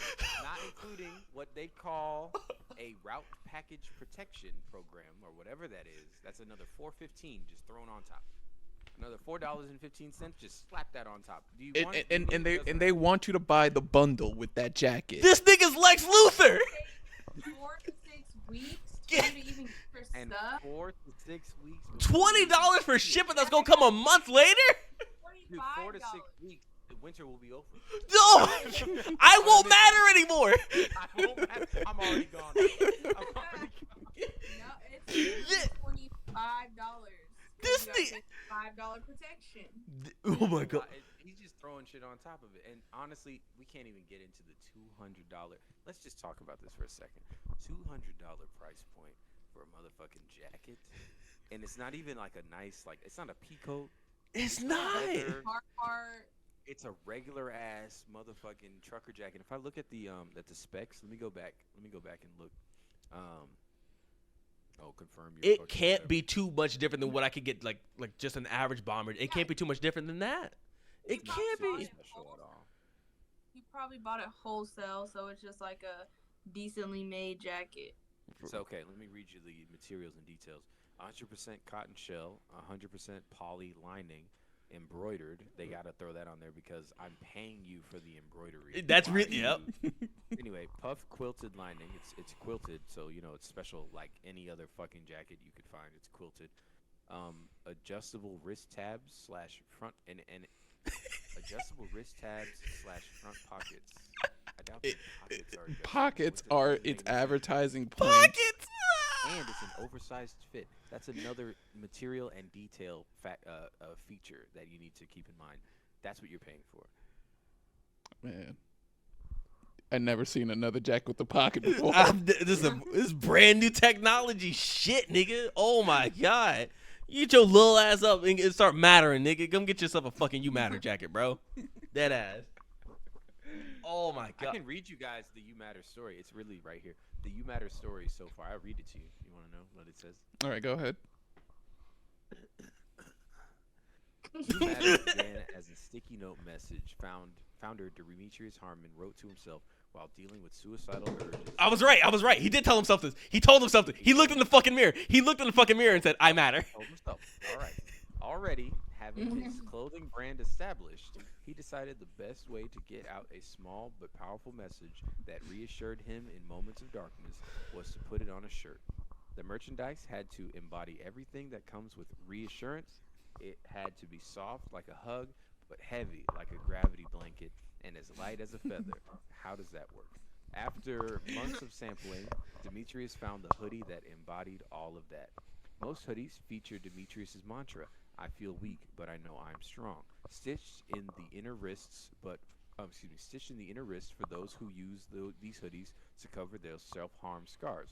including what they call a route package protection program or whatever that is. That's another $4.15 just thrown on top. Another $4.15. Just slap that on top. Do you want And they want you to buy the bundle with that jacket. This nigga's Lex Luthor. 4 to 6 weeks for you to even get your and stuff. 4 to 6 weeks. $20 for shipping that's gonna come a month later? Dude, 4 to 6 weeks. The winter will be over. No, I won't matter anymore. I won't matter. I'm already gone. No, it's $25. This You thing. gotta get $5 protection. Oh my god. He's just throwing shit on top of it. And honestly, we can't even get into the $200. Let's just talk about this for a second. $200 price point for a motherfucking jacket. And it's not even like a nice, like, it's not a peacoat. It's not. Hard. It's a regular ass motherfucking trucker jacket. If I look at the specs, let me go back and look. Confirm your. It can't be too much different than what I could get like just an average bomber. It can't be too much different than that. It can't be. Special at all. He probably bought it wholesale, so it's just like a decently made jacket. So okay, let me read you the materials and details. 100% cotton shell, 100% poly lining, embroidered. They gotta throw that on there because I'm paying you for the embroidery. That's really yep. Anyway, puff quilted lining. It's quilted, so you know it's special like any other fucking jacket you could find. It's quilted. Adjustable wrist tabs slash front and adjustable wrist tabs slash front pockets. I doubt the pockets are adjustable. Pockets are its advertising point. Pockets. And it's an oversized fit. That's another material and detail feature that you need to keep in mind. That's what you're paying for. Man, I never seen another jacket with a pocket before. This is brand new technology shit, nigga. Oh my god. You get your little ass up and start mattering, nigga. Come get yourself a fucking You Matter jacket, bro. Dead ass. Oh my god. I can read you guys the You Matter story. It's really right here. The You Matter story so far. I'll read it to you. You want to know what it says? All right, go ahead. You Matter began as a sticky note message. Founder Demetrius Harmon wrote to himself while dealing with suicidal urges. I was right. He did tell himself this. He told himself this. He looked in the fucking mirror. And said, I matter. Told himself. All right. Already having his clothing brand established, he decided the best way to get out a small but powerful message that reassured him in moments of darkness was to put it on a shirt. The merchandise had to embody everything that comes with reassurance. It had to be soft like a hug, but heavy like a gravity blanket and as light as a feather. How does that work? After months of sampling, Demetrius found the hoodie that embodied all of that. Most hoodies feature Demetrius's mantra, I feel weak, but I know I'm strong. Stitched in the inner wrists, stitched in the inner wrist for those who use these hoodies to cover their self-harm scars.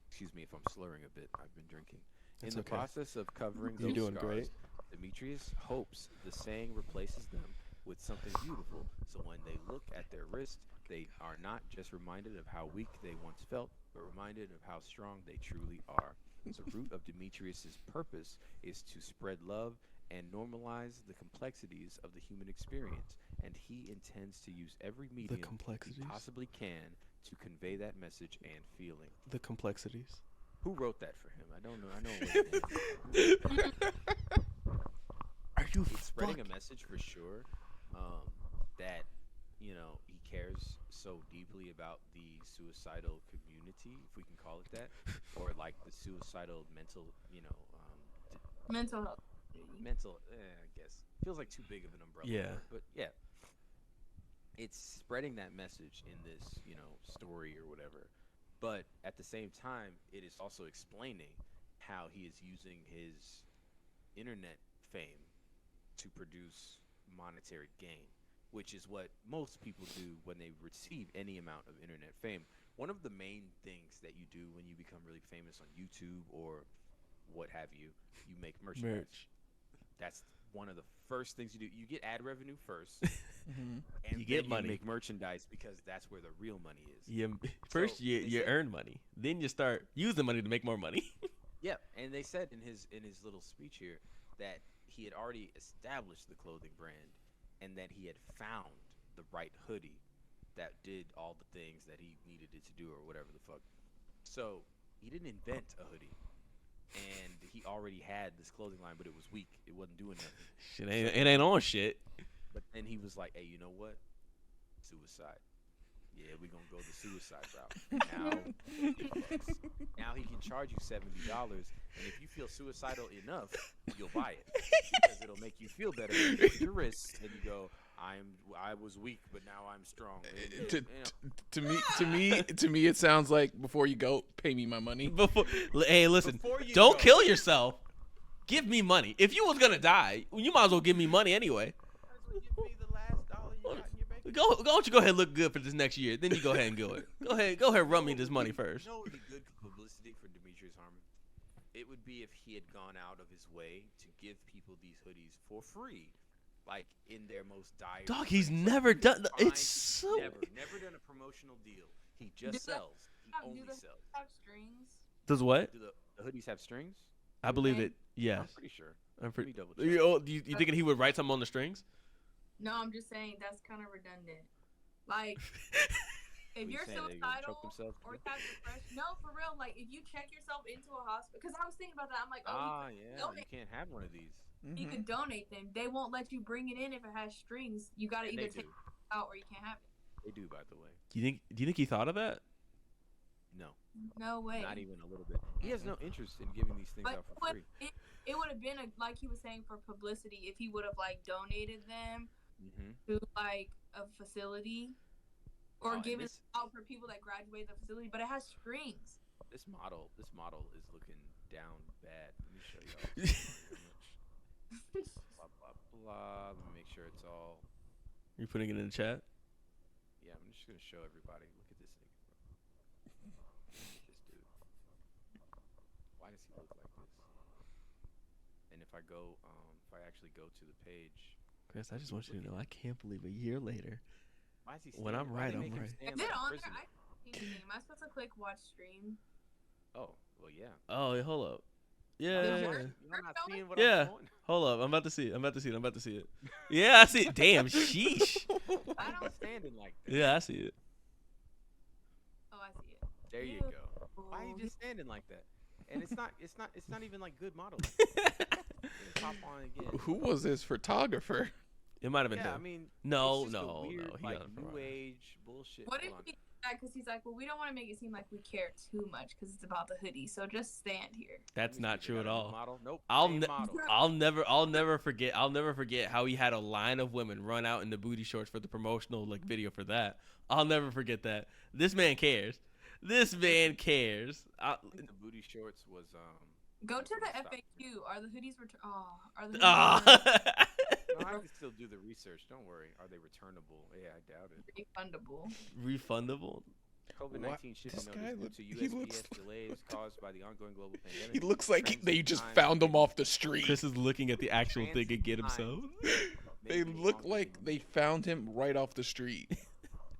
Excuse me if I'm slurring a bit. I've been drinking. It's In the okay. process of covering You're those doing scars, great. Demetrius hopes the saying replaces them with something beautiful. So when they look at their wrist, they are not just reminded of how weak they once felt, but reminded of how strong they truly are. The root of Demetrius's purpose is to spread love and normalize the complexities of the human experience, and he intends to use every medium he complexities? possibly can to convey that message and feeling. The complexities. Who wrote that for him? I don't know. I know. Are you It's spreading a message for sure. That he cares so deeply about the suicidal community, if we can call it that, or like the suicidal mental, Mental health. I guess feels like too big of an umbrella. Yeah. word, but yeah, it's spreading that message in this, story or whatever. But at the same time, it is also explaining how he is using his internet fame to produce monetary gain, which is what most people do when they receive any amount of internet fame. One of the main things that you do when you become really famous on YouTube or what have you, you make merchandise. That's one of the first things you do. You get ad revenue first, and You get then money. You make merchandise because that's where the real money is. First, So, you they said- earn money. Then you start using money to make more money. Yeah, and they said in his little speech here that he had already established the clothing brand, and that he had found the right hoodie that did all the things that he needed it to do, or whatever the fuck. So he didn't invent a hoodie, and he already had this clothing line, but it was weak. It wasn't doing nothing. Shit it ain't on shit. But then he was like, "Hey, you know what? Suicide. Yeah, we're gonna go the suicide route. Now he can charge you $70, and if you feel suicidal enough, you'll buy it because it'll make you feel better. You look at your wrists and you go, I was weak, but now I'm strong." To me, it sounds like before you go, pay me my money. Hey, listen, Before you don't go. kill yourself. Give me money. If you was gonna die, you might as well give me money anyway. Give me the last dollar you got in your bank. Why don't you go ahead and look good for this next year? Then you go ahead and do it. Go ahead, run me this money first. You know what would be good publicity for Demetrius Harmon? It would be if he had gone out of his way to give people these hoodies for free, like in their most dire. Dog, he's straits. never Like, done. he It's finds- so. never done a promotional deal. He just Do sells. He Do only the sells. have strings? Does what? Do the hoodies have strings? I believe Okay. it. Yes. I'm pretty sure. I'm Let pretty. me double check. You thinking he would write something on the strings? No, I'm just saying that's kind of redundant. Like, if What you you're saying, they're gonna choke suicidal themselves or to have depression, no, for real. Like, if you check yourself into a hospital, because I was thinking about that. I'm like, Ah, he yeah. You donate. can't have one of these. He could donate them. They won't let you bring it in if it has strings. You got to And either they take do. it out or you can't have it. They do, by the way. Do you think he thought of that? No, No way. not even a little bit. He has no interest in giving these things But out for free. it would have been like he was saying, for publicity, if he would have like donated them Mm-hmm. to like a facility or Oh, and given this- out for people that graduate the facility, but it has strings. This model is looking down bad. Let me show y'all. Blah blah blah. Let me make sure it's all. You putting it in the chat? Yeah, I'm just gonna show everybody. Look at this nigga, bro. This dude. Why does he look like this? And if I actually go to the page, Chris, I just want you to know I can't believe a year later. why is he? When I'm why right, they I'm make him right. stand Is like it a on there? prisoner? I can't see anything. Am I supposed to click watch stream? Oh, well, yeah. Oh, yeah, hold up. Yeah, Y'all yeah, not- yeah. y'all not seeing what Yeah. I'm showing? Hold up. I'm about to see it. Yeah, I see it. Damn, sheesh. I don't. He's standing like that. Yeah, I see it. Oh, I see it. There you Ew. go. Why are you just standing like that? And it's not even like good modeling. Pop on again. Who was this photographer? It might have been Yeah, I him. mean, No, it's just a no, weird, no. He like got it from new around. age bullshit. What if Hold on. he Because he's like, well, we don't want to make it seem like we care too much because it's about the hoodie. So just stand here. That's not true at all. Model? Nope. I'll same ne- model. I'll never forget how he had a line of women run out in the booty shorts for the promotional like video for that. I'll never forget that. This man cares. This man cares. I think the booty shorts was Go to the FAQ. Are the hoodies are the hoodies Ah. No, I can still do the research. Don't worry. Are they returnable? Yeah, I doubt it. refundable? Refundable? COVID-19 shipping This guy notice due to he USPS looks- delays caused by the ongoing global pandemic. He looks like Transit they just time found him may off the street. Chris is looking at the actual thing and get Transit himself. They be look longer like than- they found him right off the street.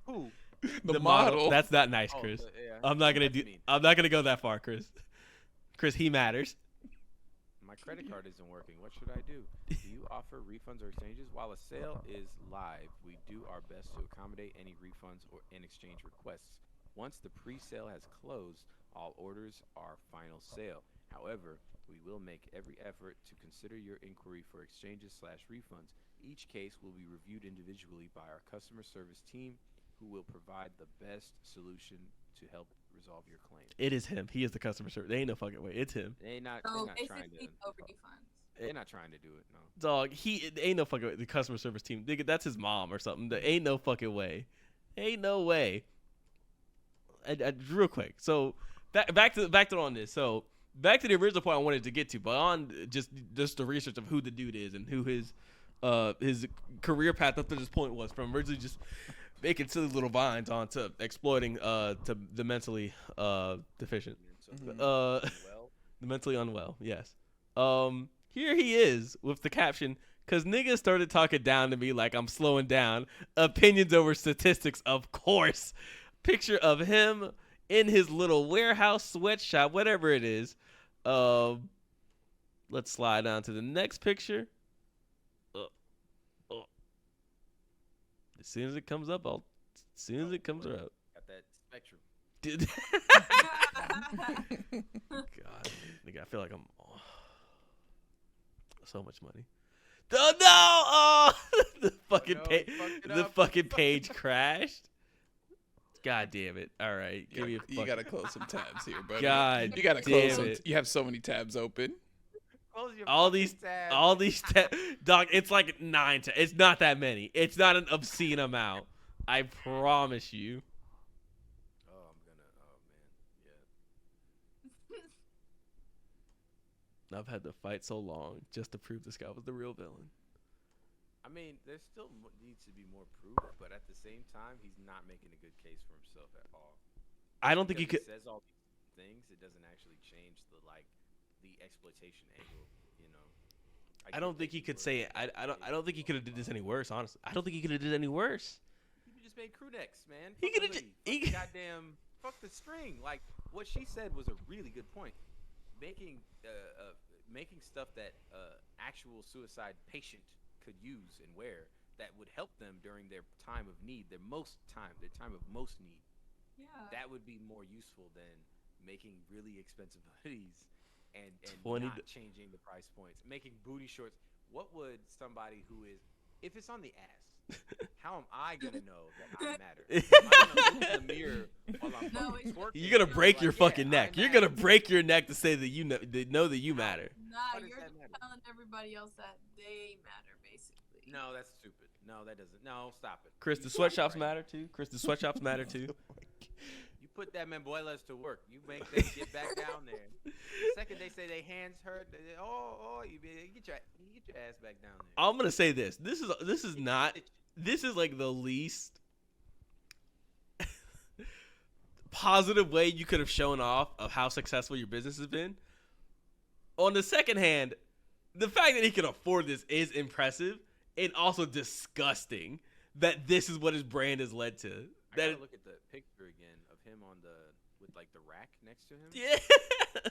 Who? The model. That's not nice, Oh, Chris. yeah. I'm not gonna That's do. mean. I'm not gonna go that far, Chris. Chris, he matters. My credit card isn't working. What should I do? Do you offer refunds or exchanges? While a sale is live, we do our best to accommodate any refunds or in exchange requests. Once the pre-sale has closed, all orders are final sale. However, we will make every effort to consider your inquiry for exchanges/refunds. Each case will be reviewed individually by our customer service team, who will provide the best solution to help resolve your claim. It is him. He is the customer service. There ain't no fucking way. It's him. They're not So trying basically, to. no refunds. They're not trying to do it. No. Dog, he ain't no fucking way. The customer service team. Nigga, that's his mom or something. There ain't no fucking way. Ain't no way. Real quick. So back to on this. So back to the original point I wanted to get to, but on just the research of who the dude is and who his career path up to this point was, from originally just making silly little vines onto exploiting to the mentally deficient, Well, the mentally unwell. Yes. Here he is with the caption, "Cause niggas started talking down to me like I'm slowing down. Opinions over statistics, of course." Picture of him in his little warehouse sweatshop, whatever it is. Let's slide on to the next picture. As soon as it comes up, Got that spectrum. Dude. God, nigga, I feel like I'm so much money. Oh no! Oh, the fucking no, page, you fucked it the up. fucking page crashed. God damn it! All right, give me a You fuck. gotta close some tabs here, buddy. God You gotta damn close them. it. You have so many tabs open. Close your All fucking these, tabs. all these, dog. It's like 9. It's not that many. It's not an obscene amount. I promise you. Oh, I'm gonna. Oh man. Yeah. I've had to fight so long just to prove this guy was the real villain. I mean, there still needs to be more proof, but at the same time, he's not making a good case for himself at all. I don't think he Because could. He says all these things. It doesn't actually change the exploitation angle. You know. I don't think he could say it. I don't think he could have did this any worse. Honestly, I don't think he could have did any worse. He just made crew necks, man. He Fuck the coulda hoodie. he- Fuck the goddamn. Fuck the string. Like what she said was a really good point. Making stuff that actual suicide patient could use and wear that would help them during their time of need, their time of most need. Yeah. That would be more useful than making really expensive hoodies and 20 not changing the price points, making booty shorts. What would somebody who is, if it's on the ass, how am I gonna know that I matter? Am I gonna look in the mirror while I'm No, fucking twerking? You're gonna break Like, your yeah, fucking I neck. You're matter. gonna break your neck to say that you know that you matter. Nah, Why does you're that just matter? telling everybody else that they matter, basically. No, that's stupid. No, that doesn't. No, stop it. Chris, the You sweatshops right. matter too. Chris, the sweatshops matter too. You put that membuelas to work. You make them get back down there. The second they say their hands hurt, you get your ass back down there. I'm gonna say this. This is not. This is like the least positive way you could have shown off of how successful your business has been. On the second hand, the fact that he can afford this is impressive and also disgusting that this is what his brand has led to. I That gotta look at the picture again of him with like the rack next to him. yeah.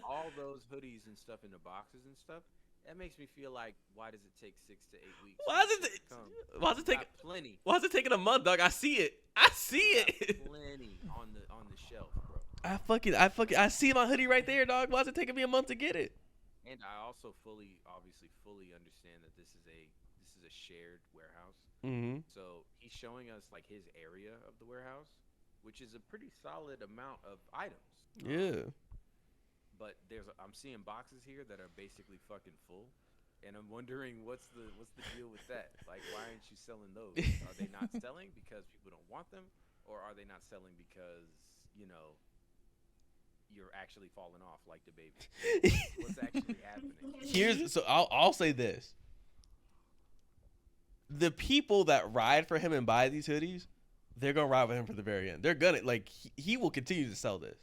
All those hoodies and stuff in the boxes and stuff. That makes me feel like, why does it take 6 to 8 weeks? Why for is this it? to come? Why is it taking? Got plenty. Why is it taking a month, dog? I see it. I see Got it. plenty on the shelf, bro. I see my hoodie right there, dog. Why is it taking me a month to get it? And I also obviously fully understand that this is a shared warehouse. Mm-hmm. So he's showing us like his area of the warehouse, which is a pretty solid amount of items. Yeah. But I'm seeing boxes here that are basically fucking full, and I'm wondering what's the deal with that? Like, why aren't you selling those? Are they not selling because people don't want them, or are they not selling because you're actually falling off like Dababy? What's actually happening? So I'll say this: the people that ride for him and buy these hoodies, they're gonna ride with him for the very end. They're gonna he will continue to sell this.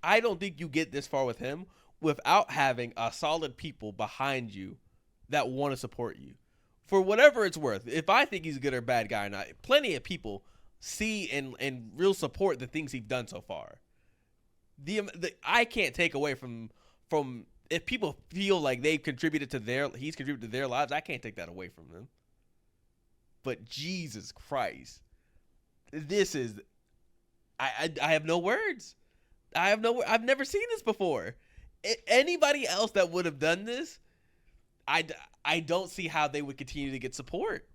I don't think you get this far with him without having a solid people behind you that want to support you. For whatever it's worth, if I think he's a good or bad guy or not, plenty of people see and real support the things he's done so far. I can't take away from if people feel like he's contributed to their lives, I can't take that away from them. But Jesus Christ, this is I have no words. I've never seen this before. Anybody else that would have done this, I don't see how they would continue to get support.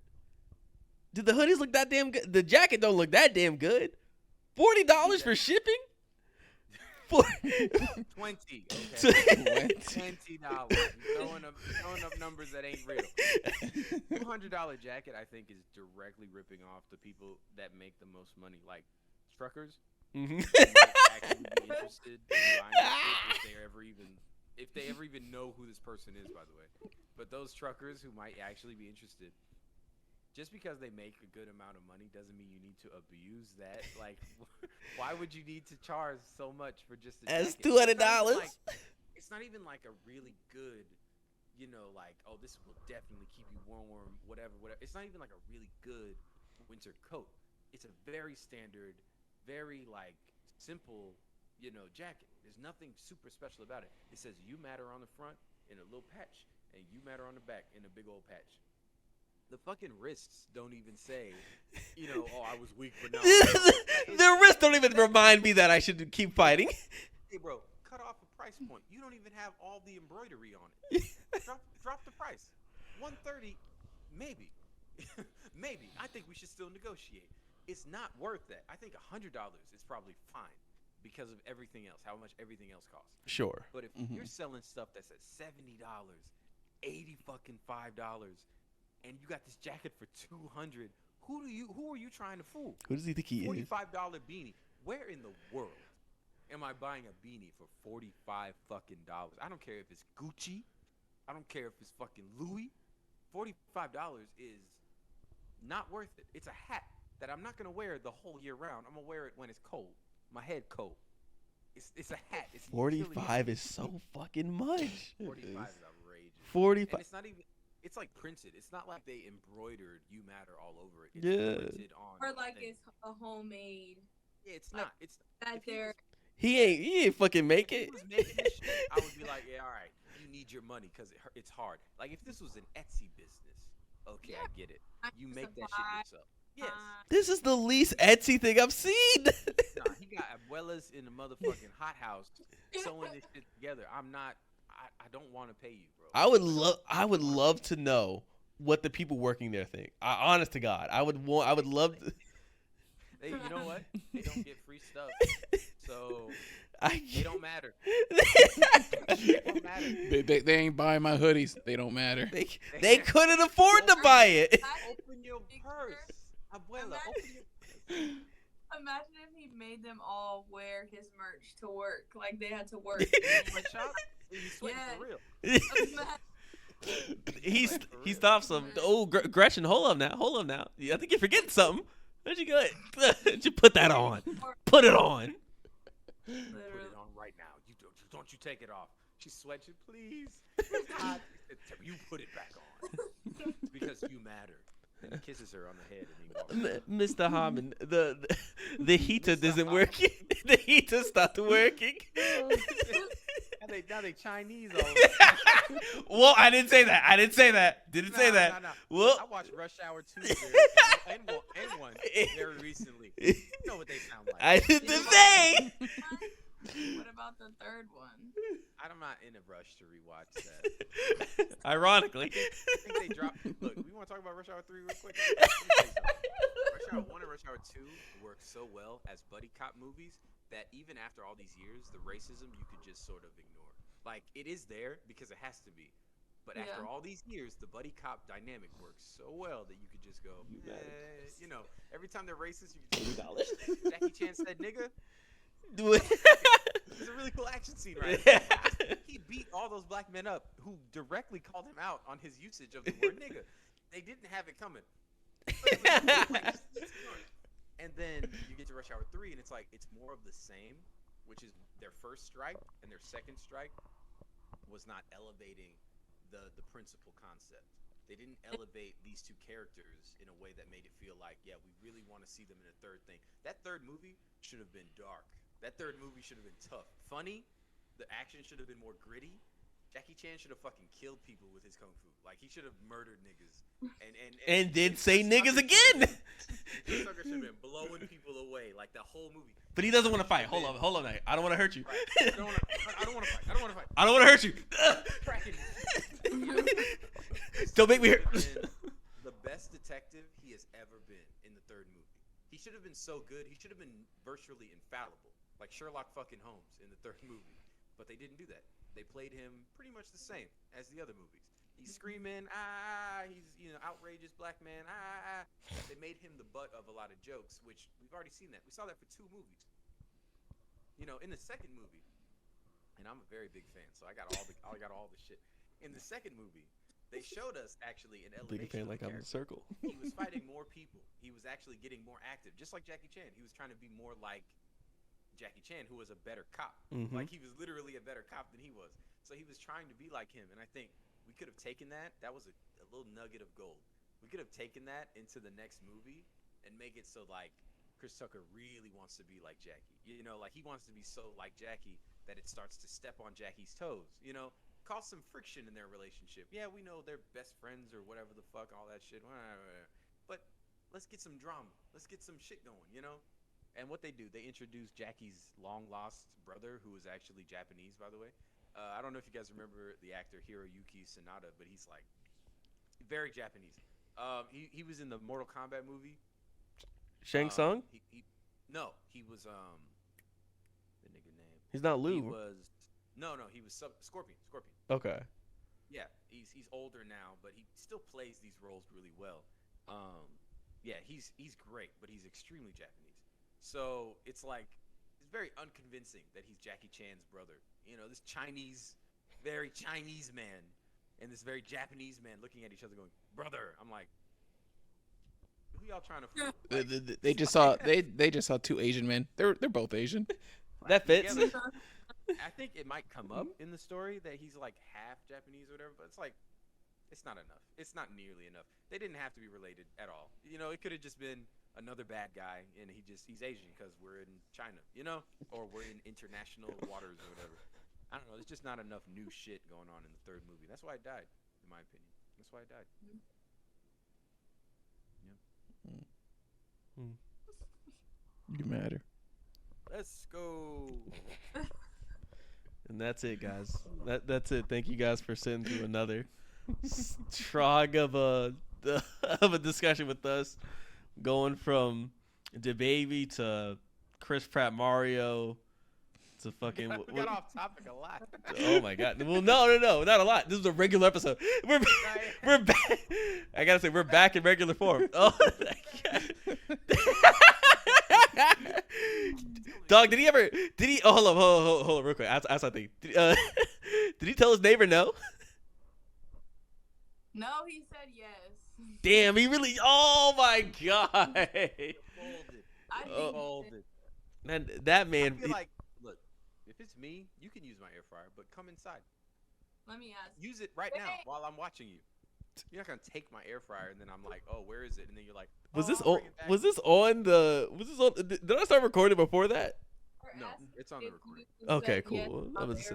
Did the hoodies look that damn good? The jacket don't look that damn good. $40 for shipping? 20. Okay. $20. Throwing up numbers that ain't real. $200 jacket, I think, is directly ripping off the people that make the most money, like truckers. Mm-hmm. Might actually be interested in buying this if they ever even know who this person is, by the way. But those truckers who might actually be interested, just because they make a good amount of money doesn't mean you need to abuse that. Like, why would you need to charge so much for just a That's jacket? $200. It's not even like a really good, like, oh, this will definitely keep you warm, whatever. It's not even like a really good winter coat. It's a very standard, very like simple, jacket. There's nothing super special about it. It says "You Matter" on the front in a little patch, and "You Matter" on the back in a big old patch. The fucking wrists don't even say, oh, I was weak, but now The wrists don't even remind me that I should keep fighting. Hey, bro, cut off a price point. You don't even have all the embroidery on it. Drop the price. $130, maybe. Maybe. I think we should still negotiate. It's not worth that. I think $100 is probably fine because of everything else, how much everything else costs. Sure. But if you're selling stuff that's at $70, $85, and you got this jacket for $200, who are you trying to fool? Who does he think he is? $45 beanie. Where in the world am I buying a beanie for $45 fucking dollars? I don't care if it's Gucci. I don't care if it's fucking Louis. $45 is not worth it. It's a hat that I'm not gonna wear the whole year round. I'm gonna wear it when it's cold. My head cold. It's a hat. It's 45 is so fucking much. 45 is outrageous. 45. And it's not even. It's like printed. It's not like they embroidered "You Matter" all over it. It's printed on. Or like it's a homemade. Yeah, it's not. It's that there. He ain't fucking make it. If he was making this shit, I would be like, yeah, all right, you need your money because it's hard. Like if this was an Etsy business, okay, I get it. You make that shit yourself. Yes. This is the least Etsy thing I've seen. Nah, he got abuelas in the motherfucking hothouse sewing this shit together. I don't want to pay you, bro. I would love to know what the people working there think. Honest to God, I would love to. You know what? They don't get free stuff, so they don't matter. They don't matter. They ain't buying my hoodies. They don't matter. They couldn't afford to buy it. Open your purse, abuela. Open your purse. Imagine if he made them all wear his merch to work, like they had to work. Sweatshop? You sweating for real. He stops him. Oh, Gretchen, hold up now. I think you're forgetting something. Where'd you go? Where'd you put that on? Put it on. Put it on right now. Don't you take it off. She's sweating, please. You put it back on because you matter. And he kisses her on the head and he walks. Mr. Harmon, the heater isn't working. The heater stopped working. Now they Chinese all over. Well, I didn't say that. Didn't say that. Nah. Well, I watched Rush Hour 2 and 1 very recently. You know what they sound like. I did the same. What about the third one? I'm not in a rush to rewatch that. Ironically. I think they dropped. Look, we want to talk about Rush Hour 3 real quick. Rush Hour 1 and Rush Hour Hour 2 works so well as buddy cop movies that even after all these years, the racism you could just sort of ignore. Like, it is there because it has to be. But after all these years, the buddy cop dynamic works so well that you could just go, you know, every time they're racist, you can just Jackie Chan said nigga. Do it. It's a really cool action scene, right? Yeah. He beat all those black men up who directly called him out on his usage of the word nigga. They didn't have it coming. And then you get to Rush Hour 3, and it's like, it's more of the same, which is their first strike, and their second strike was not elevating the principal concept. They didn't elevate these two characters in a way that made it feel like, yeah, we really want to see them in a third thing. That third movie should have been dark. That third movie should have been tough. Funny. The action should have been more gritty. Jackie Chan should have fucking killed people with his kung fu. Like, he should have murdered niggas. And then say niggas again. Chris Tucker should have been blowing people away like the whole movie. But he doesn't want to fight. Hold on. I don't want to hurt you. Right. I don't want to fight. I don't want to fight. I don't want to hurt you. Cracking. Don't make me hurt. The best detective he has ever been in the third movie. He should have been so good. He should have been virtually infallible, like Sherlock fucking Holmes in the third movie. But they didn't do that. They played him pretty much the same as the other movies. He's screaming, he's, you know, outrageous black man, They made him the butt of a lot of jokes, which we've already seen that. We saw that for 2 movies. You know, in the second movie, and I'm a very big fan, so I got all the shit. In the second movie, they showed us actually an elevation. Big fan, like I'm in the circle. He was fighting more people. He was actually getting more active, just like Jackie Chan. He was trying to be more like Jackie Chan, who was a better cop. Mm-hmm. Like, he was literally a better cop than he was. So he was trying to be like him, and I think we could have taken that. That was a little nugget of gold. We could have taken that into the next movie and make it so, like, Chris Tucker really wants to be like Jackie. You know, like, he wants to be so like Jackie that it starts to step on Jackie's toes. You know, cause some friction in their relationship. Yeah, we know they're best friends or whatever the fuck, all that shit. But let's get some drama. Let's get some shit going, you know? And what they do, they introduce Jackie's long-lost brother, who is actually Japanese, by the way. I don't know if you guys remember the actor Hiroyuki Sanada, but he's like very Japanese. He was in the Mortal Kombat movie. Shang Tsung? No, he was the nigga name. He's not Liu. He was he was Scorpion. Okay. Yeah, he's older now, but he still plays these roles really well. Yeah, he's great, but he's extremely Japanese. So it's like, it's very unconvincing that he's Jackie Chan's brother. You know, this very Chinese man, and this very Japanese man looking at each other going, brother. I'm like, who y'all trying to fool? Like, They just saw 2 Asian men. They're both Asian. That fits. together. I think it might come up in the story that he's like half Japanese or whatever, but it's like, it's not enough. It's not nearly enough. They didn't have to be related at all. You know, it could have just been another bad guy, and he's Asian because we're in China, you know, or we're in international waters or whatever. I don't know. There's just not enough new shit going on in the third movie. That's why it died, in my opinion. That's why it died. Yeah. You matter. Let's go. And that's it, guys. That's it. Thank you guys for sitting through another strong of a discussion with us, going from Dababy to Chris Pratt Mario to fucking. We got off topic a lot. Oh my god! Well, no, not a lot. This is a regular episode. We're back. I gotta say, we're back in regular form. Oh my god. Dog, did he? Oh, hold on, real quick. Ask something. Did he tell his neighbor no? No, he said yes. Damn, he really. Oh my god. I think Folded. Man, that man. I feel like, look, if it's me, you can use my air fryer, but come inside. Let me ask. Use it right now while I'm watching you. You're not gonna take my air fryer and then I'm like, oh, where is it? And then you're like, Was oh, this I'll on? bring it back. Was this on the? Was this on? Did I start recording before that? No, it's on the recording. Okay, cool. I was.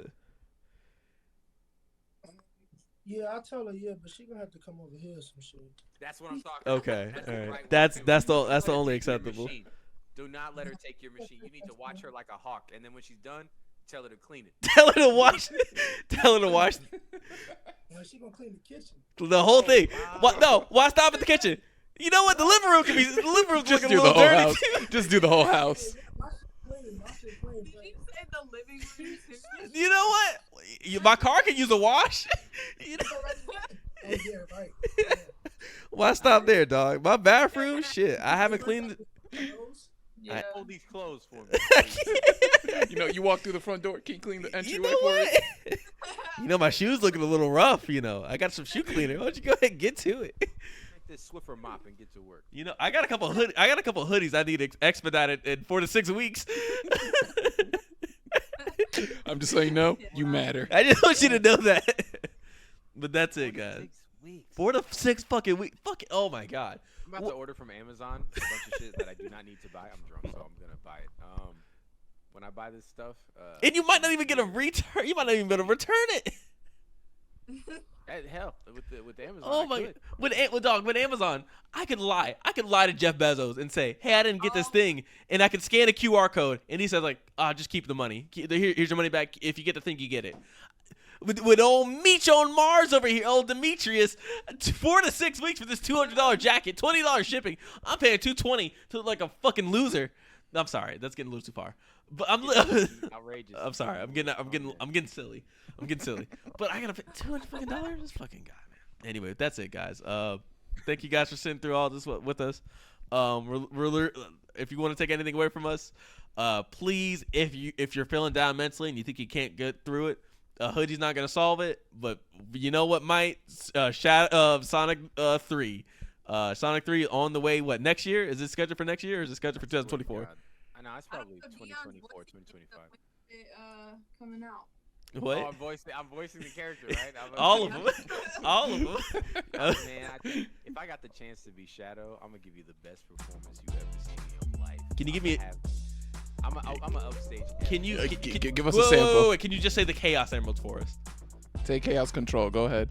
Yeah, I tell her but she gonna have to come over here or some shit. That's what I'm talking Okay, about. all the right. right way That's to do the it. that's the Don't only let her take your acceptable. machine. Do not let her take your machine. You need to watch her like a hawk, and then when she's done, tell her to clean it. Tell her to wash. Tell her to wash Well, she gonna clean the kitchen. the whole thing. Wow. What? No. Why stop at the kitchen? You know what? The living room's Just looking do a the little whole dirty house. too. Just do the whole house. My shit clean. My shit clean. Did you say the living room? You know what? My car can use a wash. You know? Oh, yeah, right. Yeah. Why stop there, dog? My bathroom, shit. I haven't cleaned it. Yeah. Hold these clothes for me. You know, you walk through the front door, can't clean the You entryway know for what? it. You know my shoes looking a little rough. You know I got some shoe cleaner. Why don't you go ahead and get to it? Take this Swiffer mop and get to work. You know I got a couple hoodies I need expedited in 4 to 6 weeks. I'm just saying, no, you matter. I just want you to know that. But that's it, guys. 6 weeks. 4 to 6 fucking weeks. Fucking oh my god. I'm about to order from Amazon a bunch of shit that I do not need to buy. I'm drunk, so I'm gonna buy it. When I buy this stuff, And you might not even get a return. You might not even be able to return it. hell with the Amazon. Oh I my! could. With Amazon, I could lie. I could lie to Jeff Bezos and say, "Hey, I didn't get this thing," and I could scan a QR code, and he says like, just keep the money. Here's your money back. If you get the thing, you get it." With old Meech on Mars over here, old Demetrius, 4 to 6 weeks for this $200 jacket, $20 shipping. I'm paying $220 to like a fucking loser. I'm sorry, that's getting a little too far. But Outrageous. I'm sorry. I'm getting silly. But I gotta pay $200 fucking dollars. This fucking guy, man. Anyway, that's it, guys. Thank you guys for sitting through all this with us. If you want to take anything away from us, please, if you're feeling down mentally and you think you can't get through it, hoodie's not gonna solve it. But you know what might? Sonic 3. Sonic 3 on the way. What, next year? Is it scheduled for next year or is it scheduled for 2024? I know, it's probably 2024, 2025. Coming out. What? Oh, I'm voicing the character, right? All of them. All of them. Man, I think if I got the chance to be Shadow, I'm gonna give you the best performance you've ever seen in your life. Can you give me? I'm a upstage. Can you Give us a sample. Wait, can you just say the Chaos Emeralds for us? Take Chaos Control. Go ahead.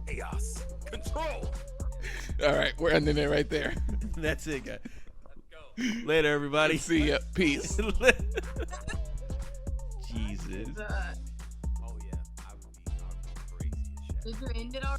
Chaos control. All right, we're ending it right there. That's it, guys. Let's go. Later, everybody. See ya. Peace. Jesus. Oh yeah, I would be crazy as Shadow. Did you end it already?